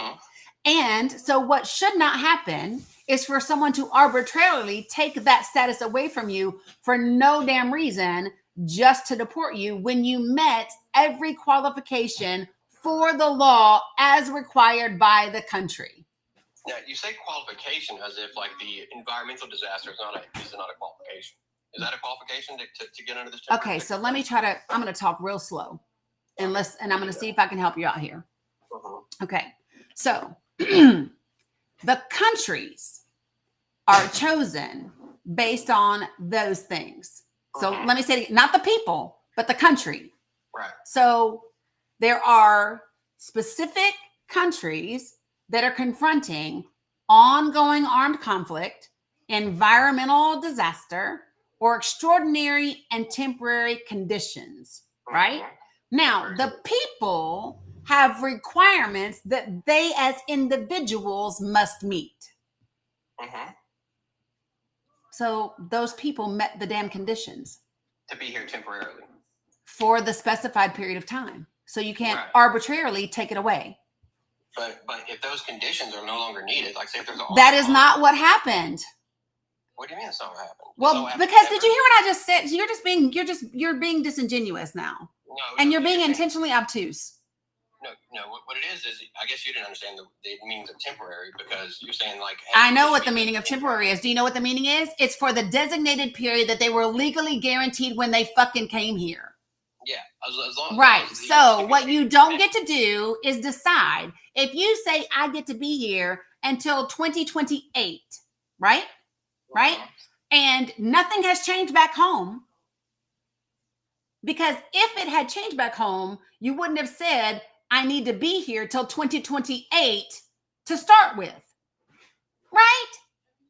And so what should not happen is for someone to arbitrarily take that status away from you for no damn reason, just to deport you when you met every qualification for the law as required by the country. Now, you say qualification as if like the environmental disaster is not a qualification. Is that a qualification to get under this? Okay, so let me I'm going to talk real slow and I'm going to see if I can help you out here. Okay, so the countries are chosen based on those things. So let me say, not the people, but the country. Right. So there are specific countries that are confronting ongoing armed conflict, environmental disaster, or extraordinary and temporary conditions, right? Now, the people have requirements that they as individuals must meet. So those people met the damn conditions. To be here temporarily. For the specified period of time. So you can't arbitrarily take it away. But if those conditions are no longer needed, like say if there's a... That is not what happened. What do you mean it's not what happened? Well, because did you hear what I just said? You're being disingenuous now. No. And you're being intentionally obtuse. No. What it is I guess you didn't understand the meanings of temporary because you're saying like... Hey, I know what the meaning of temporary is. Do you know what the meaning is? It's for the designated period that they were legally guaranteed when they fucking came here. Yeah. As long right. So what you don't get to do is decide. If you say I get to be here until 2028, right? Right? And nothing has changed back home. Because if it had changed back home, you wouldn't have said, I need to be here till 2028 to start with. Right?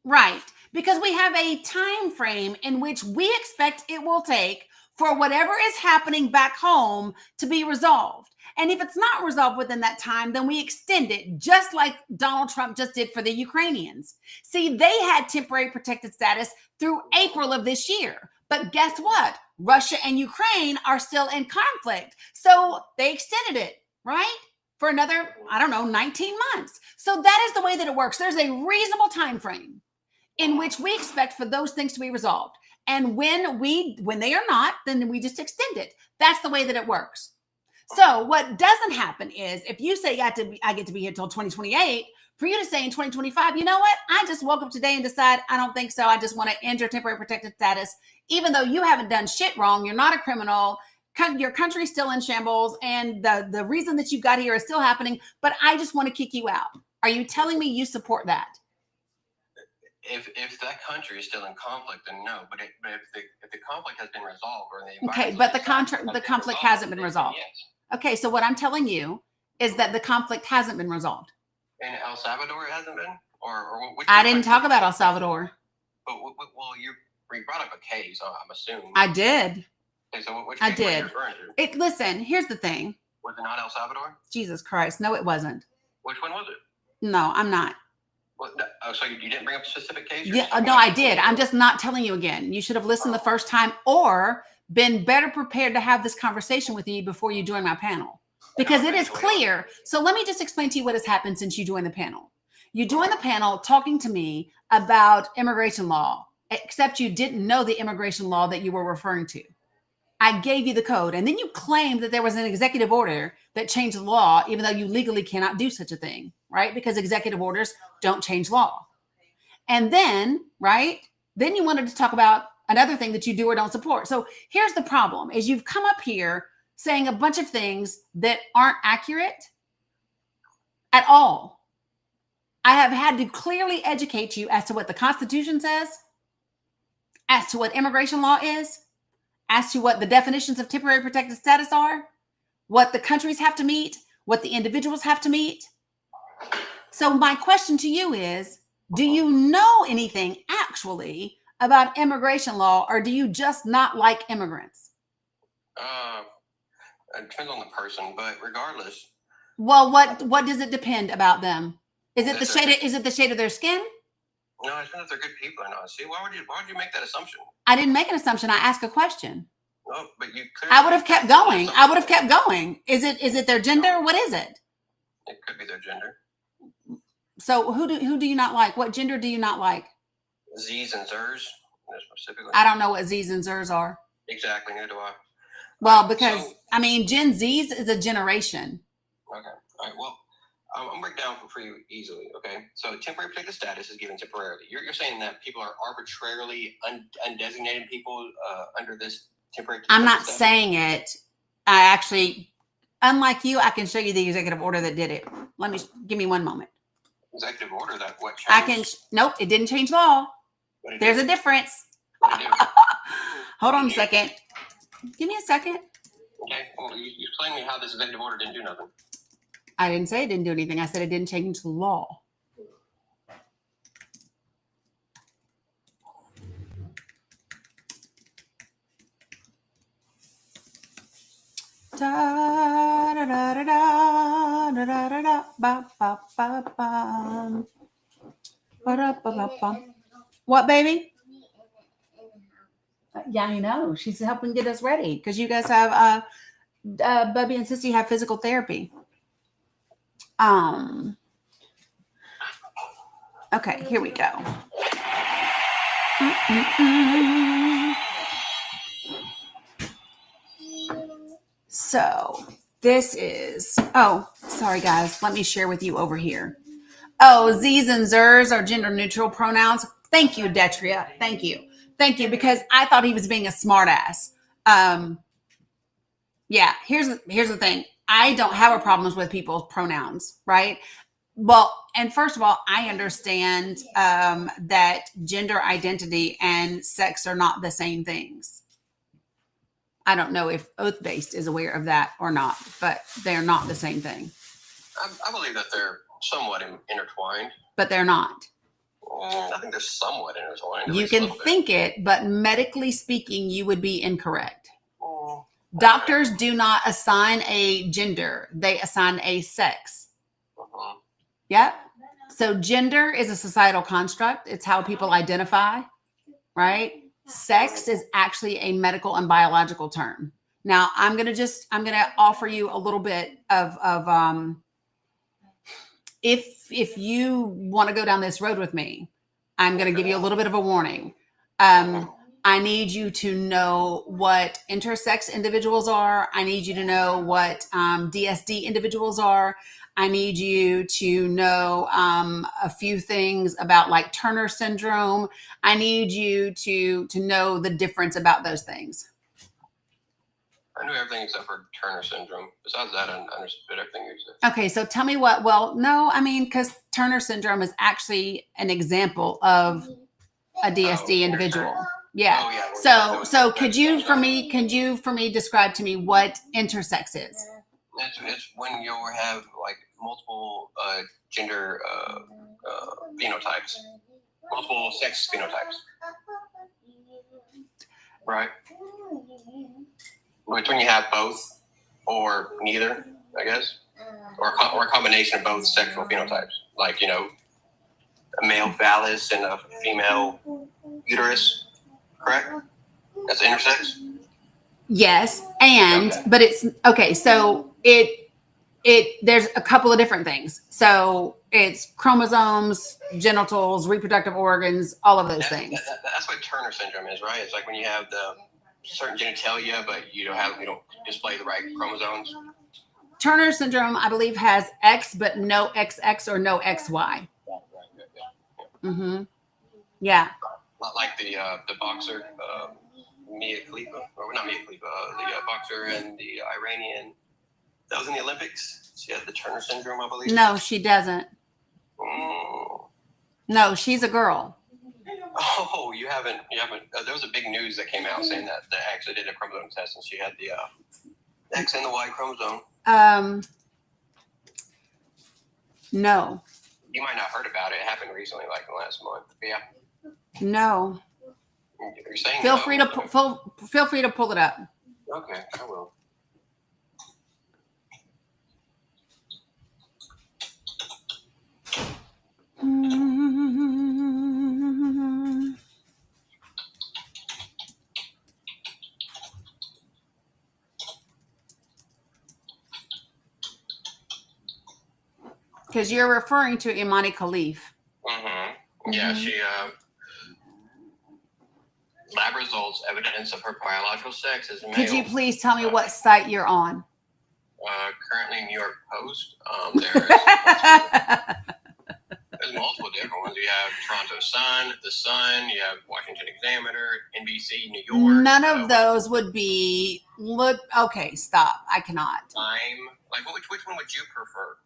Right. Because we have a time frame in which we expect it will take for whatever is happening back home to be resolved. And if it's not resolved within that time, then we extend it, just like Donald Trump just did for the Ukrainians. See, they had temporary protected status through April of this year. But guess what? Russia and Ukraine are still in conflict. So they extended it, right? For another, 19 months. So that is the way that it works. There's a reasonable time frame in which we expect for those things to be resolved. And when they are not, then we just extend it. That's the way that it works. So what doesn't happen is if you say I get to be here till 2028, for you to say in 2025, you know what? I just woke up today and decide I don't think so. I just want to end your temporary protected status, even though you haven't done shit wrong. You're not a criminal. Your country's still in shambles. And the reason that you got here is still happening, but I just want to kick you out. Are you telling me you support that? If that country is still in conflict, then no. But if the conflict has been resolved, or the okay, but the conflict hasn't been resolved. Yes. Okay, so what I'm telling you is that the conflict hasn't been resolved. In El Salvador, it hasn't been, Or which I didn't talk about El Salvador. But well, you brought up a case. I'm assuming. I did. Okay, so which I case were you did. referring to? Listen, here's the thing. Was it not El Salvador? Jesus Christ. No, it wasn't. Which one was it? No, I'm not. Well, so you didn't bring up a specific case? Yeah, no, I did. I'm just not telling you again. You should have listened the first time or been better prepared to have this conversation with me before you join my panel. Because it is clear. So let me just explain to you what has happened since you joined the panel. You joined the panel talking to me about immigration law, except you didn't know the immigration law that you were referring to. I gave you the code, and then you claimed that there was an executive order that changed the law, even though you legally cannot do such a thing, right? Because executive orders don't change law. And then, right, then you wanted to talk about another thing that you do or don't support. So here's the problem, is you've come up here saying a bunch of things that aren't accurate at all. I have had to clearly educate you as to what the Constitution says, as to what immigration law is, as to what the definitions of temporary protected status are, what the countries have to meet, what the individuals have to meet. So my question to you is, do you know anything actually about immigration law, or do you just not like immigrants? It depends on the person, but regardless. Well, what does it depend about them? Is it the shade of their skin? No, it's not if they're good people or not. See, why would you make that assumption? I didn't make an assumption. I asked a question. No, but you could. I would have kept going. Is it their gender? What is it? It could be their gender. So who do you not like? What gender do you not like? Z's and Zers, specifically. I don't know what Z's and Zers are. Exactly, neither do I. Well, because Gen Z's is a generation. Okay. All right. Well, I'm break down for you easily. Okay. So temporary protected status is given temporarily. You're saying that people are arbitrarily undesignated people under this temporary. I'm not saying it. I actually, unlike you, I can show you the executive order that did it. Give me one moment. Executive order that what changed? Nope, it didn't change law. There's a difference. Hold on a second. Give me a second. Okay. Well, you explain me how this executive order didn't do nothing. I didn't say it didn't do anything. I said it didn't change the law. Da, da, da, da, da, da, da, da, da, ba, ba, ba, ba. Ba, da, ba, ba, ba. What, baby? Yeah, I know. She's helping get us ready because you guys have Bubby and Sissy have physical therapy. Okay, here we go. So this is, sorry guys, let me share with you over here. Z's and Zers are gender neutral pronouns. Thank you, Detria. Thank you, because I thought he was being a smartass. Yeah, here's the thing. I don't have a problem with people's pronouns, right? Well, and first of all, I understand that gender identity and sex are not the same things. I don't know if Oath-Based is aware of that or not, but they're not the same thing. I believe that they're somewhat intertwined. But they're not. I think they're somewhat intertwined. You can think it, but medically speaking, you would be incorrect. Doctors do not assign a gender. They assign a sex. Yep. So gender is a societal construct. It's how people identify, right? Sex is actually a medical and biological term. Now, I'm going to offer you a little bit of if you want to go down this road with me, I'm going to give you a little bit of a warning. I need you to know what intersex individuals are. I need you to know what DSD individuals are. I need you to know a few things about like Turner syndrome. I need you to know the difference about those things. I knew everything except for Turner syndrome. Besides that, I understood everything you said. Okay, so tell me what, because Turner syndrome is actually an example of a DSD individual. Yeah. Oh, yeah. So could you for me describe to me what intersex is? It's when you have like multiple gender phenotypes, multiple sex phenotypes, right? Which when you have both or neither, I guess, or a combination of both sexual phenotypes, like, you know, a male phallus and a female uterus, correct? That's intersex? Yes, and Okay. but it's okay. So there's a couple of different things. So it's chromosomes, genitals, reproductive organs, all of those things. That's what Turner syndrome is, right? It's like when you have the certain genitalia, but you don't display the right chromosomes. Turner syndrome, I believe, has X but no XX or no XY. Mm-hmm. Yeah. Like the boxer, Mia Khalifa, or not Mia Khalifa, the boxer and the Iranian. That was in the Olympics. She has the Turner syndrome, I believe. No, she doesn't. Mm. No, she's a girl. Oh, you haven't. There was a big news that came out saying that they actually did a chromosome test and she had the X and the Y chromosome. No. You might not have heard about it. It happened recently, like in the last month. But yeah. No. You're saying Feel no. free to pull it up. Okay, I will. Because you're referring to Imani Khalif. Mm-hmm. Yeah, she lab results evidence of her biological sex as male. Could you please tell me what site you're on? Currently New York Post. There's multiple different ones. You have Toronto Sun, The Sun, you have Washington Examiner, NBC, New York. None of those would be okay, stop. I cannot. Time. Like which one would you prefer?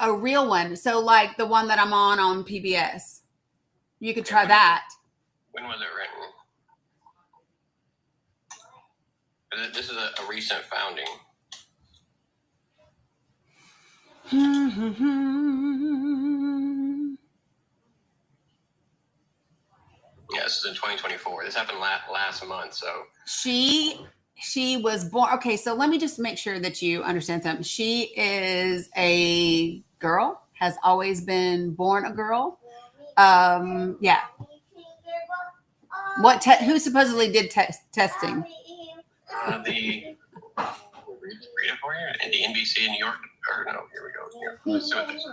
A real one. So like the one that I'm on PBS. You could try that. When was it written? This is a recent founding. Yeah, this is in 2024. This happened last month. So she was born. Okay, so let me just make sure that you understand something. She is a girl. Has always been born a girl. Yeah. Who supposedly did testing? Read it for you. And the NBC in New York. Or no, here we go. Here. Let's see what this is.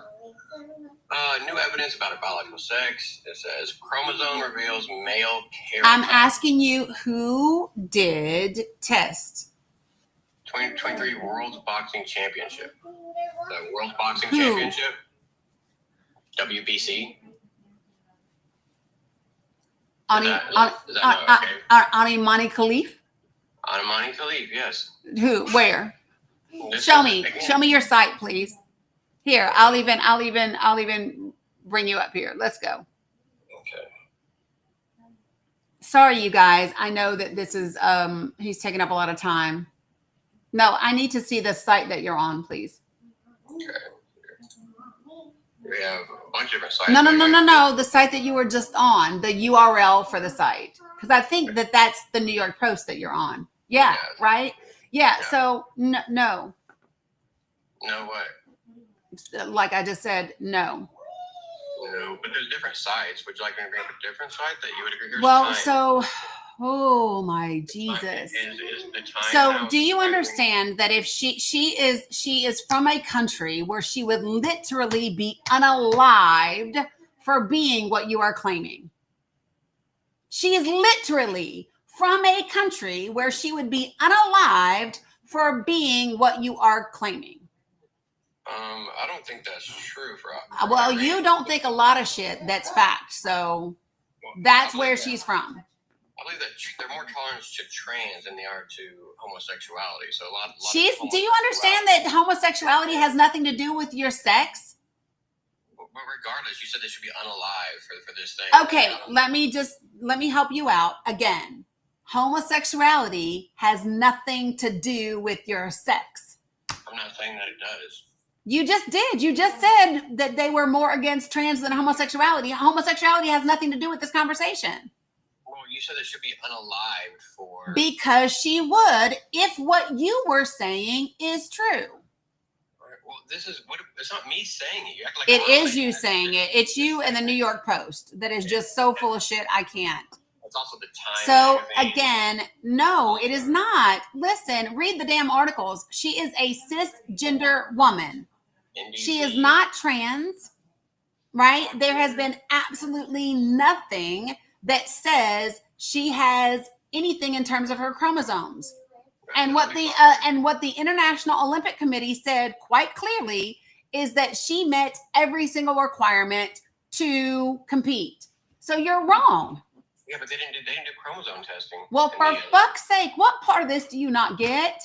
New evidence about her biological sex. It says chromosome reveals male karyotype. I'm asking you who did test. 2023 World Boxing Championship. The World Boxing Championship. WBC. Imani Khalif? Imani Khalif, yes. Who? Where? Show me your site, please. Here, I'll even bring you up here. Let's go. Okay. Sorry, you guys. I know that this is he's taking up a lot of time. No, I need to see the site that you're on, please. Okay. We have a bunch of different sites. No. The site that you were just on, the URL for the site, because I think that's the New York Post that you're on. Yeah. Right. Yeah. So no. No what? Like I just said, no. No, but there's different sites. Would you like me to bring up a different site that you would agree? Oh my Jesus. Is the time so do you understand that if she is from a country where she would literally be unalived for being what you are claiming? She is literally from a country where she would be unalived for being what you are claiming. I don't think that's true. Well, you don't think a lot of shit that's fact. So that's where she's from. I believe that they're more tolerant to trans than they are to homosexuality. So a lot do you understand that homosexuality has nothing to do with your sex? But regardless, you said they should be unalive for this thing. Okay, let me help you out again. Homosexuality has nothing to do with your sex. I'm not saying that it does. You just did. You just said that they were more against trans than homosexuality. Homosexuality has nothing to do with this conversation. Well, you said it should be unalived for. Because she would, if what you were saying is true. Well, this is what it's not me saying it. You act like it is you saying it. It's you and the New York Post that is just so full of shit. I can't. It's also the Time. So magazine. again, no, it is not. Listen, read the damn articles. She is a cisgender woman. She is not trans, right? There has been absolutely nothing that says she has anything in terms of her chromosomes. And what the International Olympic Committee said quite clearly is that she met every single requirement to compete. So you're wrong. Yeah, but they didn't do chromosome testing. Well, for fuck's sake, what part of this do you not get?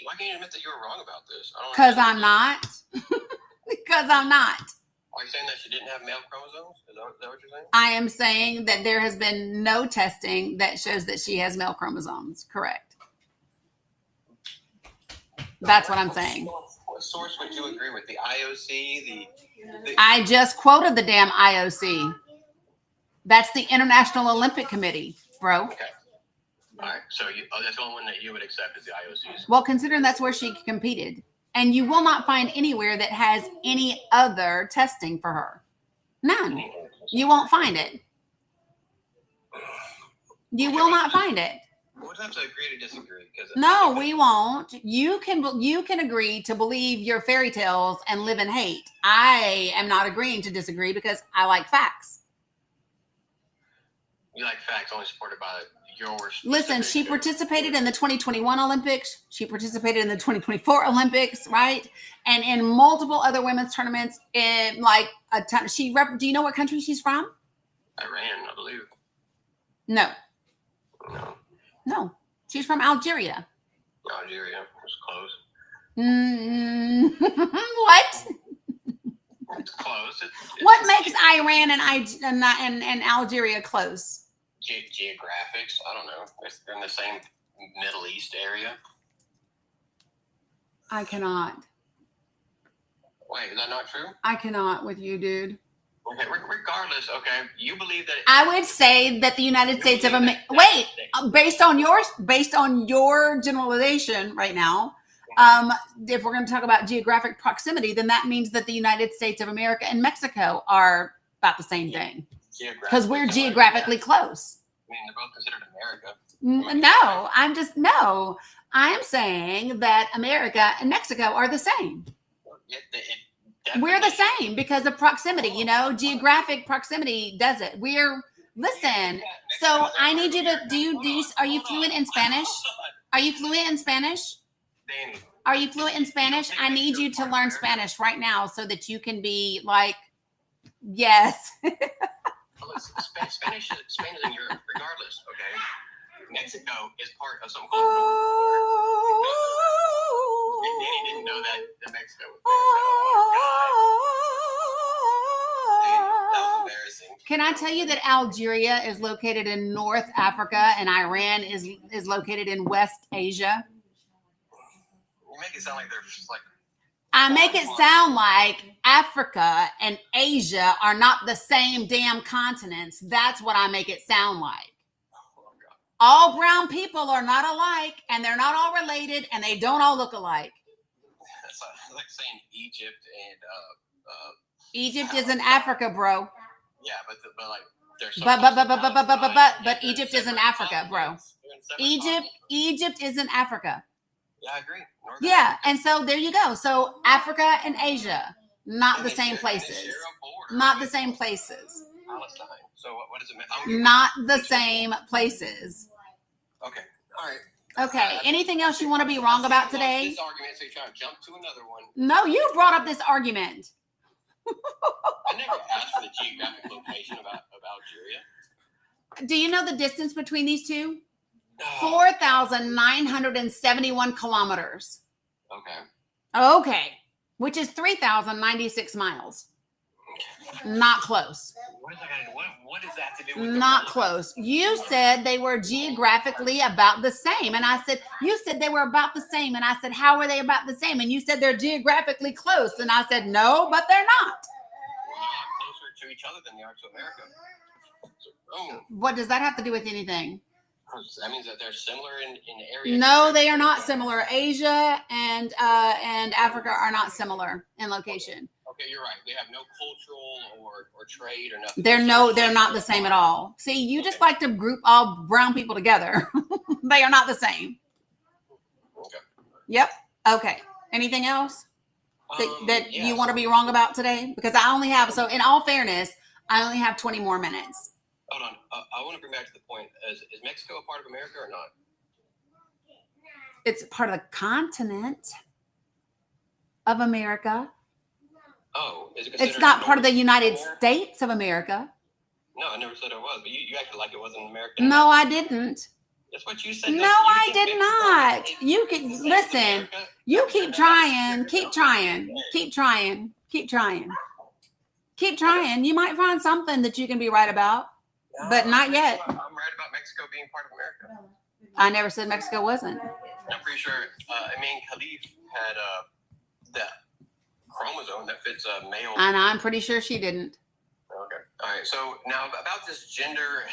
Why can't you admit that you were wrong about this? Because I'm not. Because I'm not. Are you saying that she didn't have male chromosomes? Is that what you're saying? I am saying that there has been no testing that shows that she has male chromosomes. Correct. That's what I'm saying. What source would you agree with? The IOC? I just quoted the damn IOC. That's the International Olympic Committee, bro. Okay. All right. So that's the only one that you would accept is the IOC's. Well, considering that's where she competed. And you will not find anywhere that has any other testing for her. None. You won't find it. You will not find it. We'll have to agree to disagree. No, we won't. You can agree to believe your fairy tales and live in hate. I am not agreeing to disagree because I like facts. You like facts only supported by yours. Listen, she participated in the 2021 Olympics. She participated in the 2024 Olympics, right? And in multiple other women's tournaments. In like a ton. Do you know what country she's from? Iran, I believe. No. No. No. She's from Algeria. Algeria was close. What? It's close. What makes Iran and Algeria close? Geographics. I don't know. They're in the same Middle East area. I cannot. Wait, is that not true? I cannot with you, dude. Okay, regardless, okay, you believe that... I would say that the United States of America... Wait, based on your generalization right now, if we're going to talk about geographic proximity, then that means that the United States of America and Mexico are about the same thing. Because we're geographically close. I mean, they're both considered America. No, I am saying that America and Mexico are the same. We're the same because of proximity, geographic proximity does it. Listen, so I need you to, are you fluent in Spanish? Are you fluent in Spanish? Danny. Are you fluent in Spanish? I need you to learn Spanish right now so that you can be like, yes. Spain is in Europe, regardless, okay? Mexico is part of something called North America. And Danny didn't know that Mexico was that was embarrassing. Can I tell you that Algeria is located in North Africa and Iran is located in West Asia? You make it sound like they're just like... I make it sound like Africa and Asia are not the same damn continents. That's what I make it sound like. All brown people are not alike, and they're not all related, and they don't all look alike. That's like saying Egypt and... Egypt is in Africa, bro. Yeah, but like... But Egypt is in Africa, bro. Egypt is in Africa. Yeah, I agree. Yeah, and so there you go. So Africa and Asia, not the same places. Not the same places. Palestine. So what does it mean? Not the same places. Okay. All right. Okay. Anything else you want to be wrong about today? This argument, so you're trying to jump to another one. No, you brought up this argument. I never asked for the geographic location of Algeria. Do you know the distance between these two? 4,971 kilometers. Okay. Okay. Which is 3,096 miles. Not close. What is that? What is that to do with Not close. You said they were geographically about the same. And I said, you said they were about the same. And I said, how are they about the same? And you said they're geographically close. And I said, no, but they're not. Closer to each other than they are to America. So, What does that have to do with anything? that means that they're similar in area. No, they are not similar. Asia and Africa are not similar in location. Okay, you're right. They have no cultural or trade or nothing. They're not the same at all. See, you just like to group all brown people together. They are not the same. Okay. Yep. Okay. Anything else that you want to be wrong about today? Because I only have, so in all fairness, I only have 20 more minutes. Hold on. I want to bring back to the point. Is Mexico a part of America or not? It's part of the continent of America. Oh, is it? It's not part of the United States of America. No, I never said it was, but you acted like it wasn't America. No, I didn't. That's what you said. No, I did not. You can listen. You keep trying. Keep trying. Keep trying. Keep trying. Keep trying. You might find something that you can be right about, but not yet. I'm right about Mexico being part of America. I never said Mexico wasn't. I'm pretty sure Khalif had that chromosome that fits a male. And I'm pretty sure she didn't. Okay. All right. So now about this gender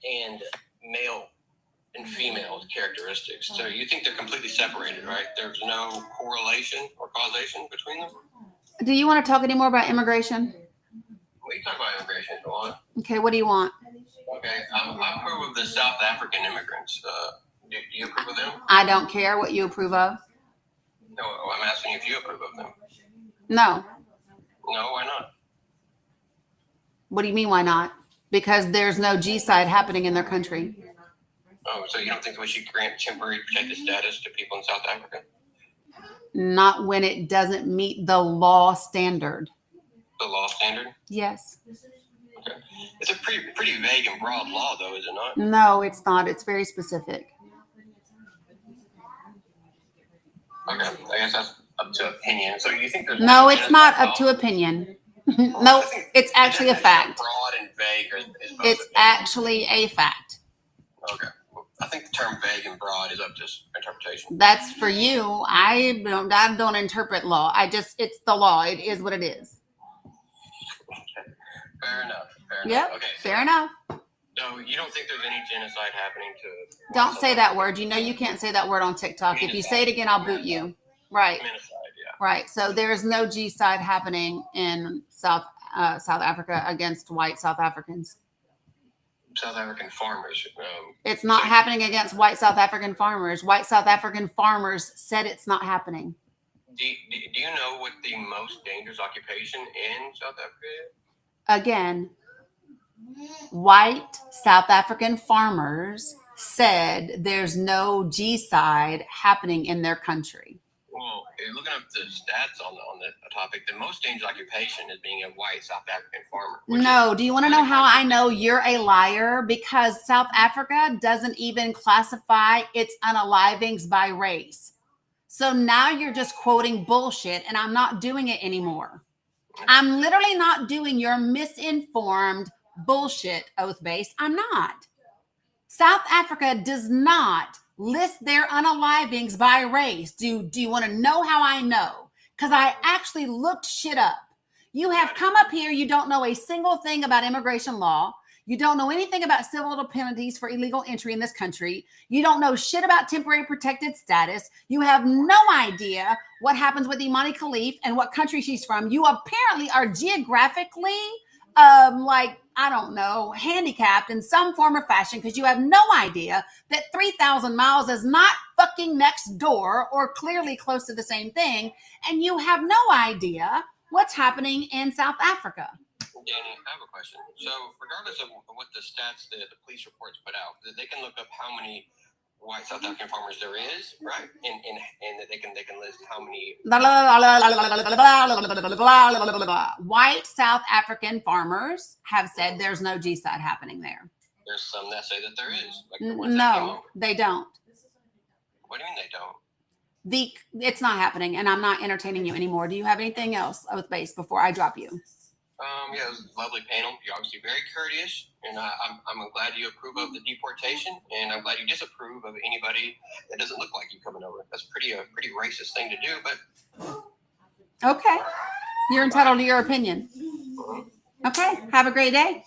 and male and female characteristics. So you think they're completely separated, right? There's no correlation or causation between them? Do you want to talk any more about immigration? We can talk about immigration if you want. Okay, what do you want? Okay, I approve of the South African immigrants. Do you approve of them? I don't care what you approve of. No, I'm asking if you approve of them. No. No, why not? What do you mean, why not? Because there's no G-side happening in their country. Oh, so you don't think we should grant temporary protected status to people in South Africa? Not when it doesn't meet the law standard. The law standard? Yes. Okay. It's a pretty vague and broad law, though, is it not? No, it's not. It's very specific. Okay, I guess that's up to opinion. So you think there's no, it's not up to opinion. No, it's actually a fact. Broad and vague it's actually a fact. Okay. Well, I think the term vague and broad is up to interpretation. That's for you. I don't interpret law. It's the law. It is what it is. Okay. Fair enough. Yep. Okay. Fair enough. So you don't think there's any genocide happening to? Don't say that word. You know you can't say that word on TikTok. If you say it again, I'll boot you. Right. Right. So there's no G-side happening in South Africa against white South Africans. South African farmers. It's not happening against white South African farmers. White South African farmers said it's not happening. Do you know what the most dangerous occupation in South Africa is? Again, white South African farmers said there's no G-side happening in their country. Well, looking up the stats on the topic, the most dangerous occupation is being a white South African farmer. No, do you want to know how I know you're a liar? Because South Africa doesn't even classify its unalivings by race. So now you're just quoting bullshit, and I'm not doing it anymore. I'm literally not doing your misinformed bullshit, oath-based. I'm not. South Africa does not list their unalivings by race. Do you want to know how I know? Because I actually looked shit up. You have come up here. You don't know a single thing about immigration law. You don't know anything about civil penalties for illegal entry in this country. You don't know shit about temporary protected status. You have no idea what happens with Imani Khalif and what country she's from. You apparently are geographically I don't know, handicapped in some form or fashion because you have no idea that 3,000 miles is not fucking next door or clearly close to the same thing. And you have no idea what's happening in South Africa. Danny, I have a question. So regardless of what the stats the police reports put out, they can look up how many white South African farmers there is, right? And that they can list how many white South African farmers have said there's no G-side happening there. There's some that say that there is. No, they don't. What do you mean they don't? It's not happening, and I'm not entertaining you anymore. Do you have anything else, oath-based, before I drop you? Yeah, it was a lovely panel. You're obviously very courteous, and I'm glad you approve of the deportation, and I'm glad you disapprove of anybody that doesn't look like you coming over. That's a pretty racist thing to do, but Okay. You're entitled to your opinion. Okay. Have a great day.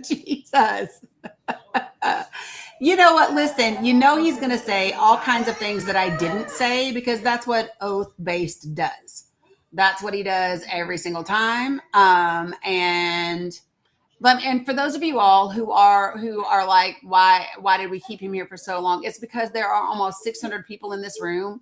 Jesus. You know what? Listen, you know he's going to say all kinds of things that I didn't say because that's what oath-based does. That's what he does every single time. And for those of you all who are like, why did we keep him here for so long? It's because there are almost 600 people in this room,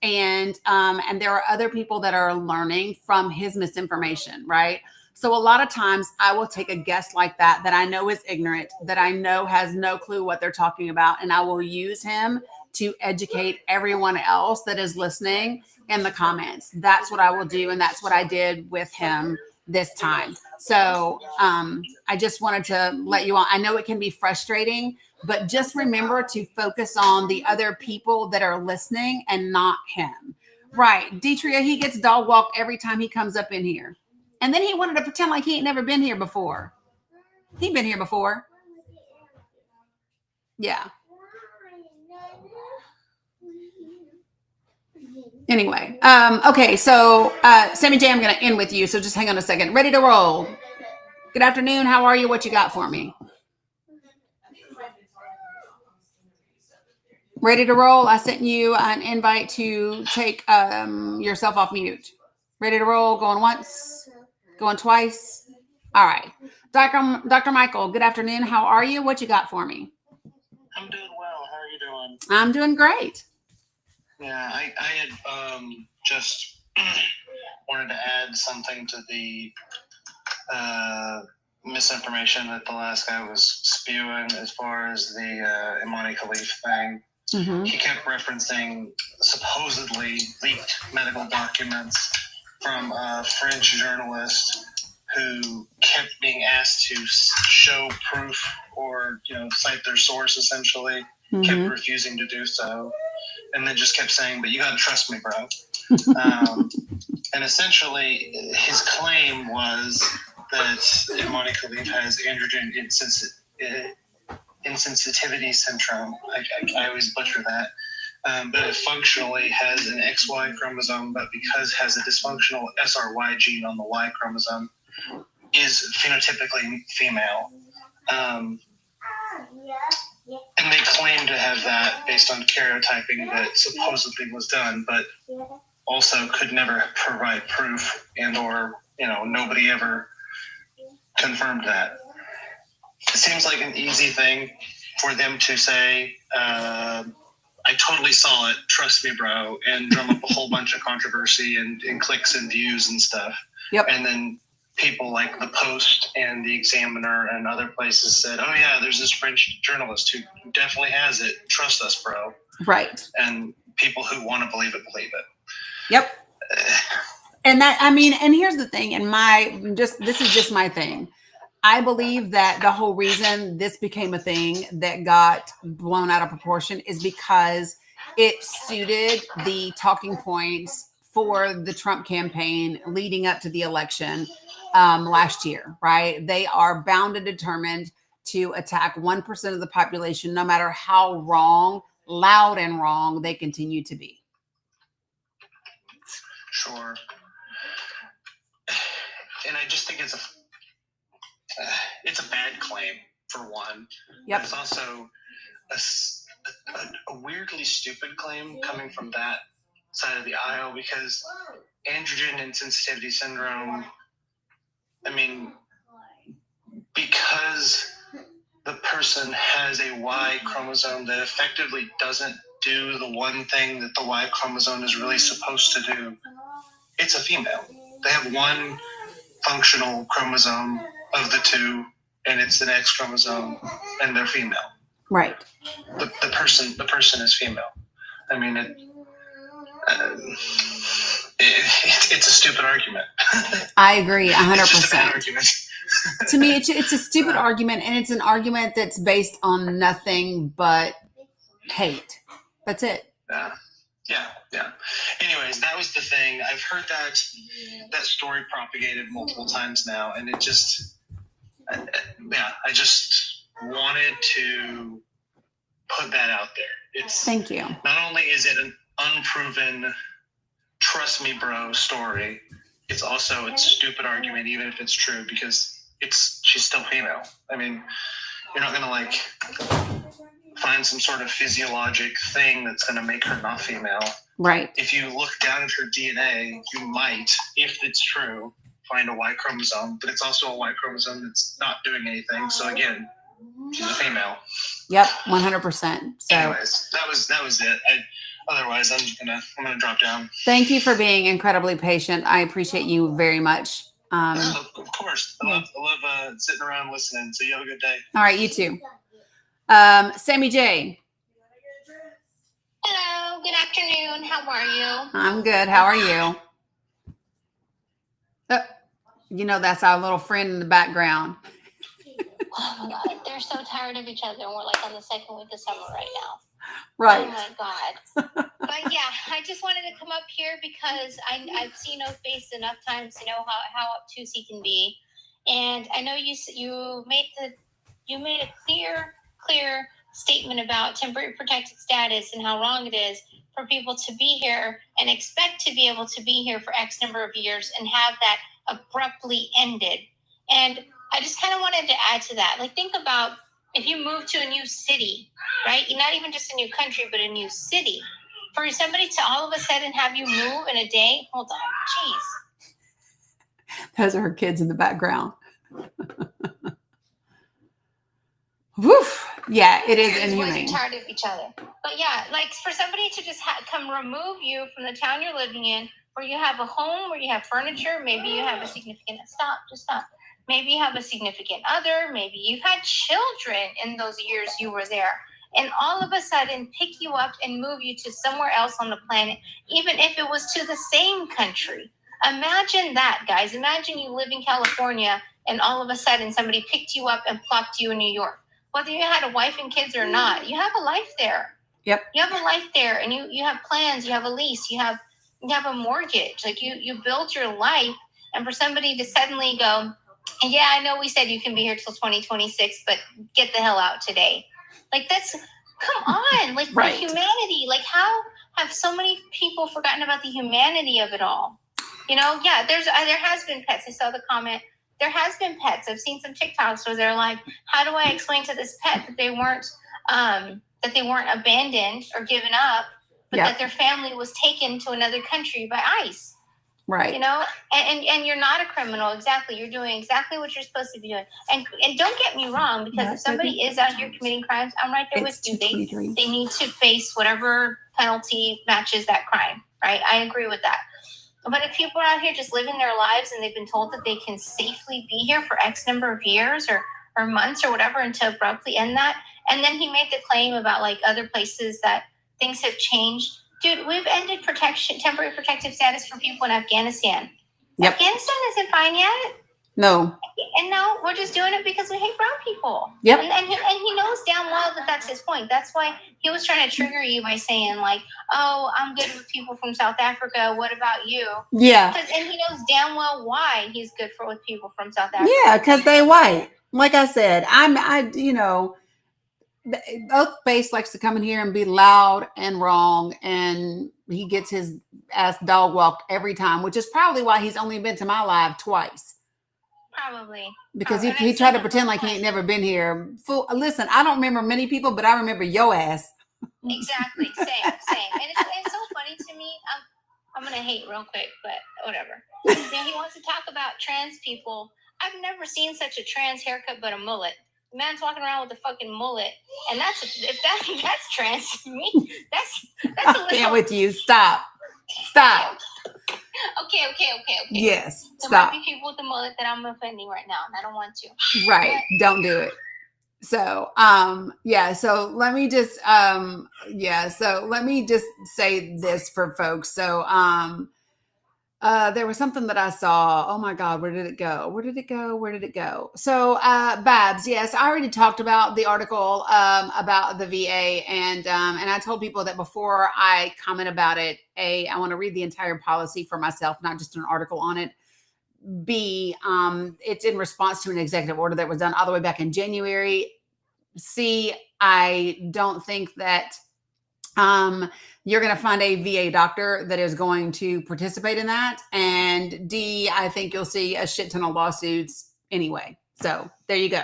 and there are other people that are learning from his misinformation, right? So a lot of times I will take a guest like that I know is ignorant, that I know has no clue what they're talking about, and I will use him to educate everyone else that is listening in the comments. That's what I will do, and that's what I did with him this time. So I just wanted to let you all, I know it can be frustrating, but just remember to focus on the other people that are listening and not him. Right. Deetria, he gets dog walked every time he comes up in here. And then he wanted to pretend like he ain't never been here before. He'd been here before. Yeah. Anyway, okay, so Sammy J, I'm going to end with you, so just hang on a second. Ready to roll. Good afternoon. How are you? What you got for me? Ready to roll? I sent you an invite to take yourself off mute. Ready to roll? Going once? Going twice? All right. Dr. Michael, good afternoon. How are you? What you got for me? I'm doing well. How are you doing? I'm doing great. Yeah, I had just wanted to add something to the misinformation that the last guy was spewing as far as the Imani Khalif thing. Mm-hmm. He kept referencing supposedly leaked medical documents from a French journalist who kept being asked to show proof or, cite their source, essentially, kept refusing to do so, and then just kept saying, but you got to trust me, bro. And essentially, his claim was that Imani Khalif has androgen insensitivity syndrome. I always butcher that. But it functionally has an XY chromosome, but because it has a dysfunctional SRY gene on the Y chromosome, is phenotypically female. And they claim to have that based on karyotyping that supposedly was done, but also could never provide proof or nobody ever confirmed that. It seems like an easy thing for them to say, I totally saw it, trust me, bro, and drum up a whole bunch of controversy and clicks and views and stuff. Yep. And then people like The Post and The Examiner and other places said, oh yeah, there's this French journalist who definitely has it. Trust us, bro. Right. And people who want to believe it. Yep. And and here's the thing, and this is just my thing. I believe that the whole reason this became a thing that got blown out of proportion is because it suited the talking points for the Trump campaign leading up to the election last year, right? They are bound and determined to attack 1% of the population, no matter how wrong, loud and wrong they continue to be. Sure. And I just think it's a bad claim, for one. Yep. But it's also a weirdly stupid claim coming from that side of the aisle, because androgen insensitivity syndrome, because the person has a Y chromosome that effectively doesn't do the one thing that the Y chromosome is really supposed to do, it's a female. They have one functional chromosome of the two, and it's an X chromosome, and they're female. Right. The person is female. It's a stupid argument. I agree 100%. It's just a bad argument. To me, it's a stupid argument, and it's an argument that's based on nothing but hate. That's it. Yeah. Yeah. Anyways, that was the thing. I've heard that story propagated multiple times now, and it just, I just wanted to put that out there. Thank you. Not only is it an unproven, trust me, bro story, it's also a stupid argument, even if it's true, because she's still female. I mean, you're not gonna like find some sort of physiologic thing that's gonna make her not female. Right. If you look down at her DNA, you might, if it's true, find a Y chromosome, but it's also a Y chromosome that's not doing anything. So again, she's a female. Yep, 100%. So, anyways, that was it. Otherwise, I'm gonna drop down. Thank you for being incredibly patient. I appreciate you very much. Of course, I love sitting around listening. So you have a good day. All right, you too. Sammy J. Hello, good afternoon. How are you? I'm good. How are you? That's our little friend in the background. Oh my God, they're so tired of each other, and we're like on the second week of summer right now. Right. Oh my God. But yeah, I just wanted to come up here because I've seen O-Face enough times to know how obtuse he can be, and I know you made a clear statement about temporary protected status and how wrong it is for people to be here and expect to be able to be here for X number of years and have that abruptly ended. And I just kind of wanted to add to that. Like, think about if you move to a new city, right? Not even just a new country, but a new city. For somebody to all of a sudden have you move in a day, hold on, jeez. Those are her kids in the background. Woof. Yeah, it is inhumane. Tired of each other. But yeah, like for somebody to just come remove you from the town you're living in, where you have a home, where you have furniture, maybe you have a significant, stop. Maybe you have a significant other, maybe you've had children in those years you were there. And all of a sudden pick you up and move you to somewhere else on the planet, even if it was to the same country. Imagine that, guys. Imagine you live in California and all of a sudden somebody picked you up and plopped you in New York. Whether you had a wife and kids or not, you have a life there. Yep. You have a life there, and you have plans, you have a lease, you have a mortgage. Like you build your life, and for somebody to suddenly go, yeah, I know we said you can be here till 2026, but get the hell out today. Like come on, like right. The humanity. Like how have so many people forgotten about the humanity of it all? Yeah, there has been pets. I saw the comment. There has been pets. I've seen some TikToks where they're like, how do I explain to this pet that they weren't abandoned or given up, but that their family was taken to another country by ICE? Right. And you're not a criminal. Exactly. You're doing exactly what you're supposed to be doing. And don't get me wrong, because if somebody is out here committing crimes, I'm right there with you. They need to face whatever penalty matches that crime. Right. I agree with that. But if people are out here just living their lives and they've been told that they can safely be here for X number of years or months or whatever and to abruptly end that. And then he made the claim about like other places that things have changed. Dude, we've ended temporary protective status for people in Afghanistan. Yep. Afghanistan isn't fine yet. No. And now we're just doing it because we hate brown people. Yep. And he knows damn well that that's his point. That's why he was trying to trigger you by saying like, oh, I'm good with people from South Africa. What about you? Yeah. And he knows damn well why he's good with people from South Africa. Yeah, because they white. Like I said, O-Face likes to come in here and be loud and wrong, and he gets his ass dog walked every time, which is probably why he's only been to my live twice. Probably. Because he tried to pretend like he ain't never been here. Listen, I don't remember many people, but I remember your ass. Exactly. Same. And it's so funny to me. I'm going to hate real quick, but whatever. He wants to talk about trans people. I've never seen such a trans haircut but a mullet. The man's walking around with a fucking mullet. And that's trans to me. That's a little... Can't with you. Stop. Okay. Yes. There Stop. might be people with the mullet that I'm offending right now, and I don't want to. Right. Don't do it. So, so let me just, say this for folks. So, There was something that I saw. Oh my God, where did it go? Where did it go? Where did it go? So, Babs, yes, I already talked about the article about the VA, and I told people that before I comment about it, I want to read the entire policy for myself, not just an article on it. B, it's in response to an executive order that was done all the way back in January. C, I don't think that you're going to find a VA doctor that is going to participate in that. And D, I think you'll see a shit ton of lawsuits anyway. So there you go.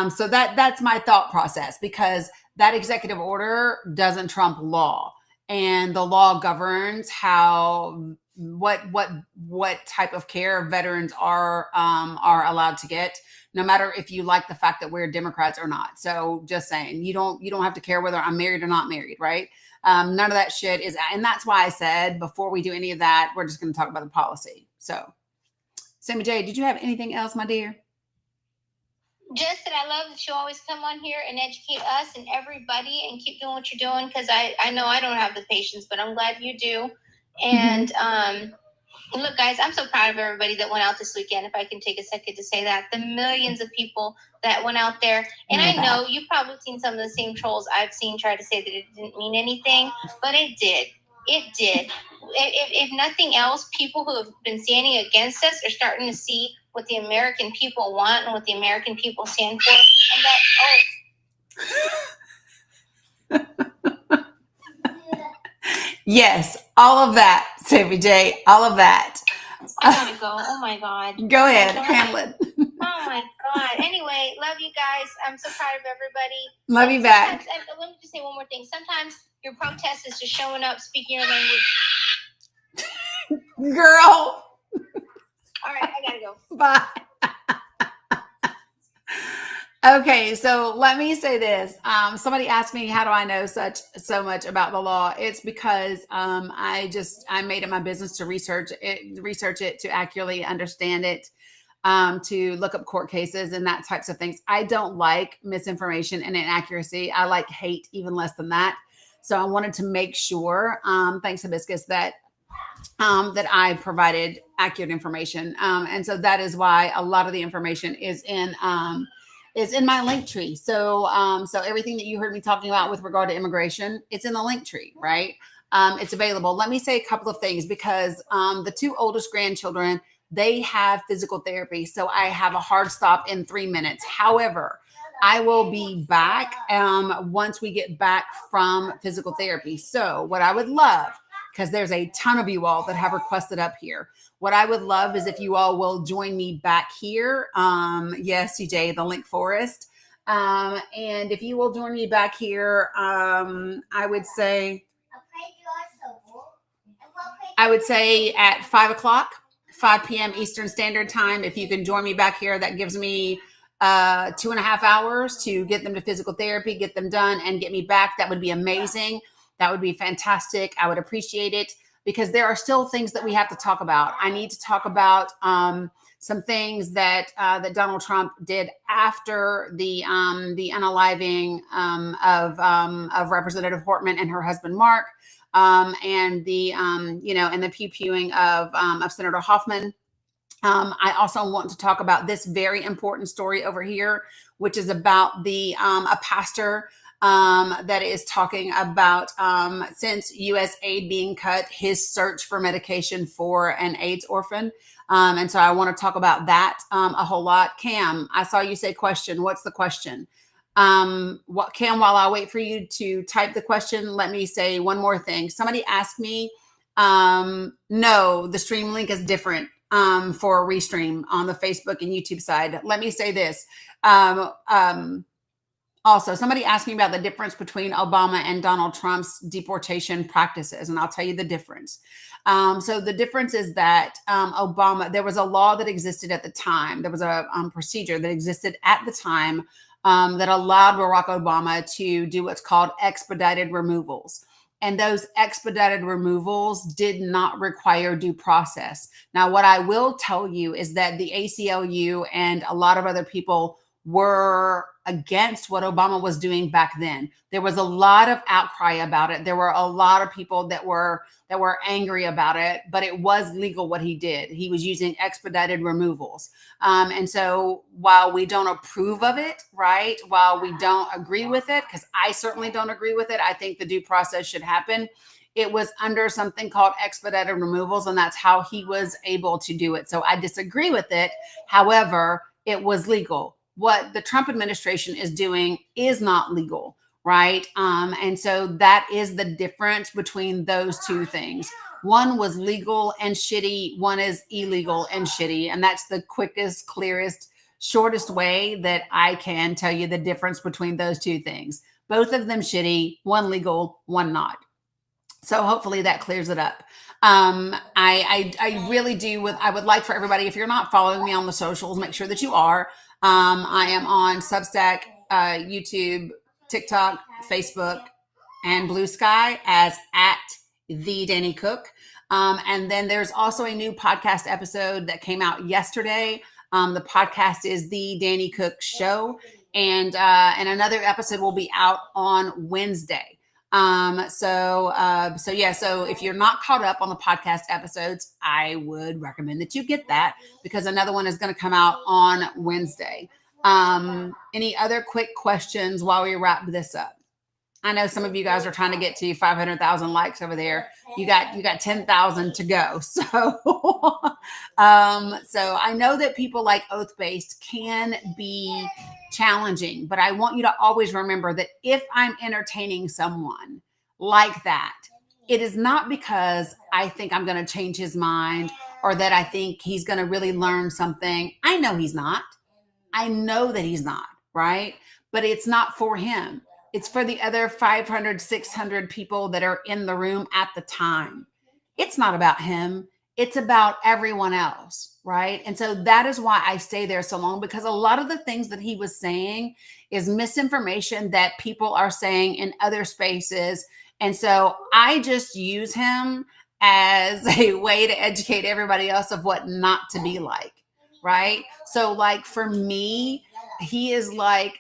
So that's my thought process, because that executive order doesn't trump law, and the law governs what type of care veterans are allowed to get, no matter if you like the fact that we're Democrats or not. So just saying, you don't have to care whether I'm married or not married, right? None of that shit is, and that's why I said before we do any of that, we're just going to talk about the policy. So, Sammy J, did you have anything else, my dear? Just that I love that you always come on here and educate us and everybody, and keep doing what you're doing, because I know I don't have the patience, but I'm glad you do. And look, guys, I'm so proud of everybody that went out this weekend, if I can take a second to say that. The millions of people that went out there. And I know you've probably seen some of the same trolls I've seen try to say that it didn't mean anything, but it did. It did. If nothing else, people who have been standing against us are starting to see what the American people want and what the American people stand for. And that, Yes, all of that, Sammy J, all of that. I gotta go. Oh my God. Go ahead, handle it. Oh my God. Anyway, love you guys. I'm so proud of everybody. Love you back. Let me just say one more thing. Sometimes your protest is just showing up, speaking your language. Girl. All right, I gotta go. Bye. Okay, so let me say this. Somebody asked me, how do I know so much about the law? It's because I made it my business to research it, to accurately understand it, to look up court cases and that types of things. I don't like misinformation and inaccuracy. I like hate even less than that. So I wanted to make sure, thanks Hibiscus, that I provided accurate information. And so that is why a lot of the information is in my link tree. So everything that you heard me talking about with regard to immigration, it's in the link tree, right? It's available. Let me say a couple of things, because the two oldest grandchildren, they have physical therapy. So I have a hard stop in 3 minutes. However, I will be back once we get back from physical therapy. So what I would love, because there's a ton of you all that have requested up here, what I would love is if you all will join me back here. Yes, CJ, the Link Forest. And if you will join me back here, I would say at 5 o'clock, 5 p.m. Eastern Standard Time. If you can join me back here, that gives me 2.5 hours to get them to physical therapy, get them done, and get me back. That would be amazing. That would be fantastic. I would appreciate it, because there are still things that we have to talk about. I need to talk about some things that Donald Trump did after the unaliving of Representative Hortman and her husband Mark, and the and the pew-pewing of Senator Hoffman. I also want to talk about this very important story over here, which is about a pastor that is talking about, since U.S. aid being cut, his search for medication for an AIDS orphan. And so I want to talk about that a whole lot. Cam, I saw you say question. What's the question? Cam, while I wait for you to type the question, let me say one more thing. Somebody asked me, no, the stream link is different for a restream on the Facebook and YouTube side. Let me say this. Also, somebody asked me about the difference between Obama and Donald Trump's deportation practices, and I'll tell you the difference. So the difference is that Obama, there was a law that existed at the time. There was a procedure that existed at the time that allowed Barack Obama to do what's called expedited removals. And those expedited removals did not require due process. Now, what I will tell you is that the ACLU and a lot of other people were against what Obama was doing back then. There was a lot of outcry about it. There were a lot of people that were angry about it, but it was legal what he did. He was using expedited removals. And so while we don't approve of it, right, while we don't agree with it, because I certainly don't agree with it, I think the due process should happen. It was under something called expedited removals, and that's how he was able to do it. So I disagree with it. However, it was legal. What the Trump administration is doing is not legal, right? And so that is the difference between those two things. One was legal and shitty. One is illegal and shitty. And that's the quickest, clearest, shortest way that I can tell you the difference between those two things. Both of them shitty, one legal, one not. So hopefully that clears it up. I really do. I would like for everybody, if you're not following me on the socials, make sure that you are. I am on Substack, YouTube, TikTok, Facebook, and Blue Sky as at the Danny Cook. And then there's also a new podcast episode that came out yesterday. The podcast is The Danny Cook Show, and another episode will be out on Wednesday. So if you're not caught up on the podcast episodes, I would recommend that you get that, because another one is going to come out on Wednesday. Any other quick questions while we wrap this up? I know some of you guys are trying to get to 500,000 likes over there. You got 10,000 to go. So, so I know that people like oath-based can be challenging, but I want you to always remember that if I'm entertaining someone like that, it is not because I think I'm going to change his mind or that I think he's going to really learn something. I know he's not. I know that he's not, right? But it's not for him. It's for the other 500, 600 people that are in the room at the time. It's not about him. It's about everyone else, right? And so that is why I stay there so long, because a lot of the things that he was saying is misinformation that people are saying in other spaces. And so I just use him as a way to educate everybody else of what not to be like, right? So like for me, he is like,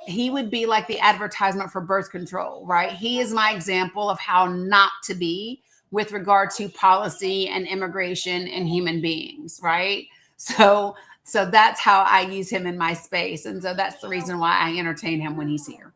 he would be like the advertisement for birth control, right? He is my example of how not to be with regard to policy and immigration and human beings, right? So that's how I use him in my space. And so that's the reason why I entertain him when he's here.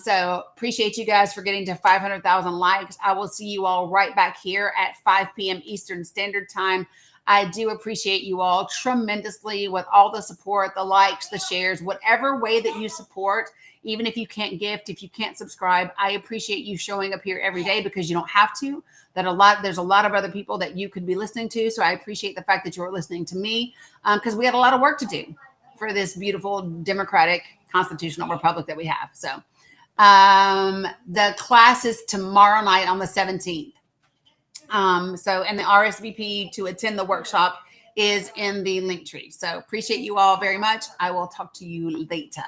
So appreciate you guys for getting to 500,000 likes. I will see you all right back here at 5 p.m. Eastern Standard Time. I do appreciate you all tremendously with all the support, the likes, the shares, whatever way that you support. Even if you can't gift, if you can't subscribe, I appreciate you showing up here every day, because you don't have to. There's a lot of other people that you could be listening to. So I appreciate the fact that you're listening to me, because we have a lot of work to do for this beautiful democratic constitutional republic that we have. So the class is tomorrow night on the 17th. And the RSVP to attend the workshop is in the link tree. So appreciate you all very much. I will talk to you later.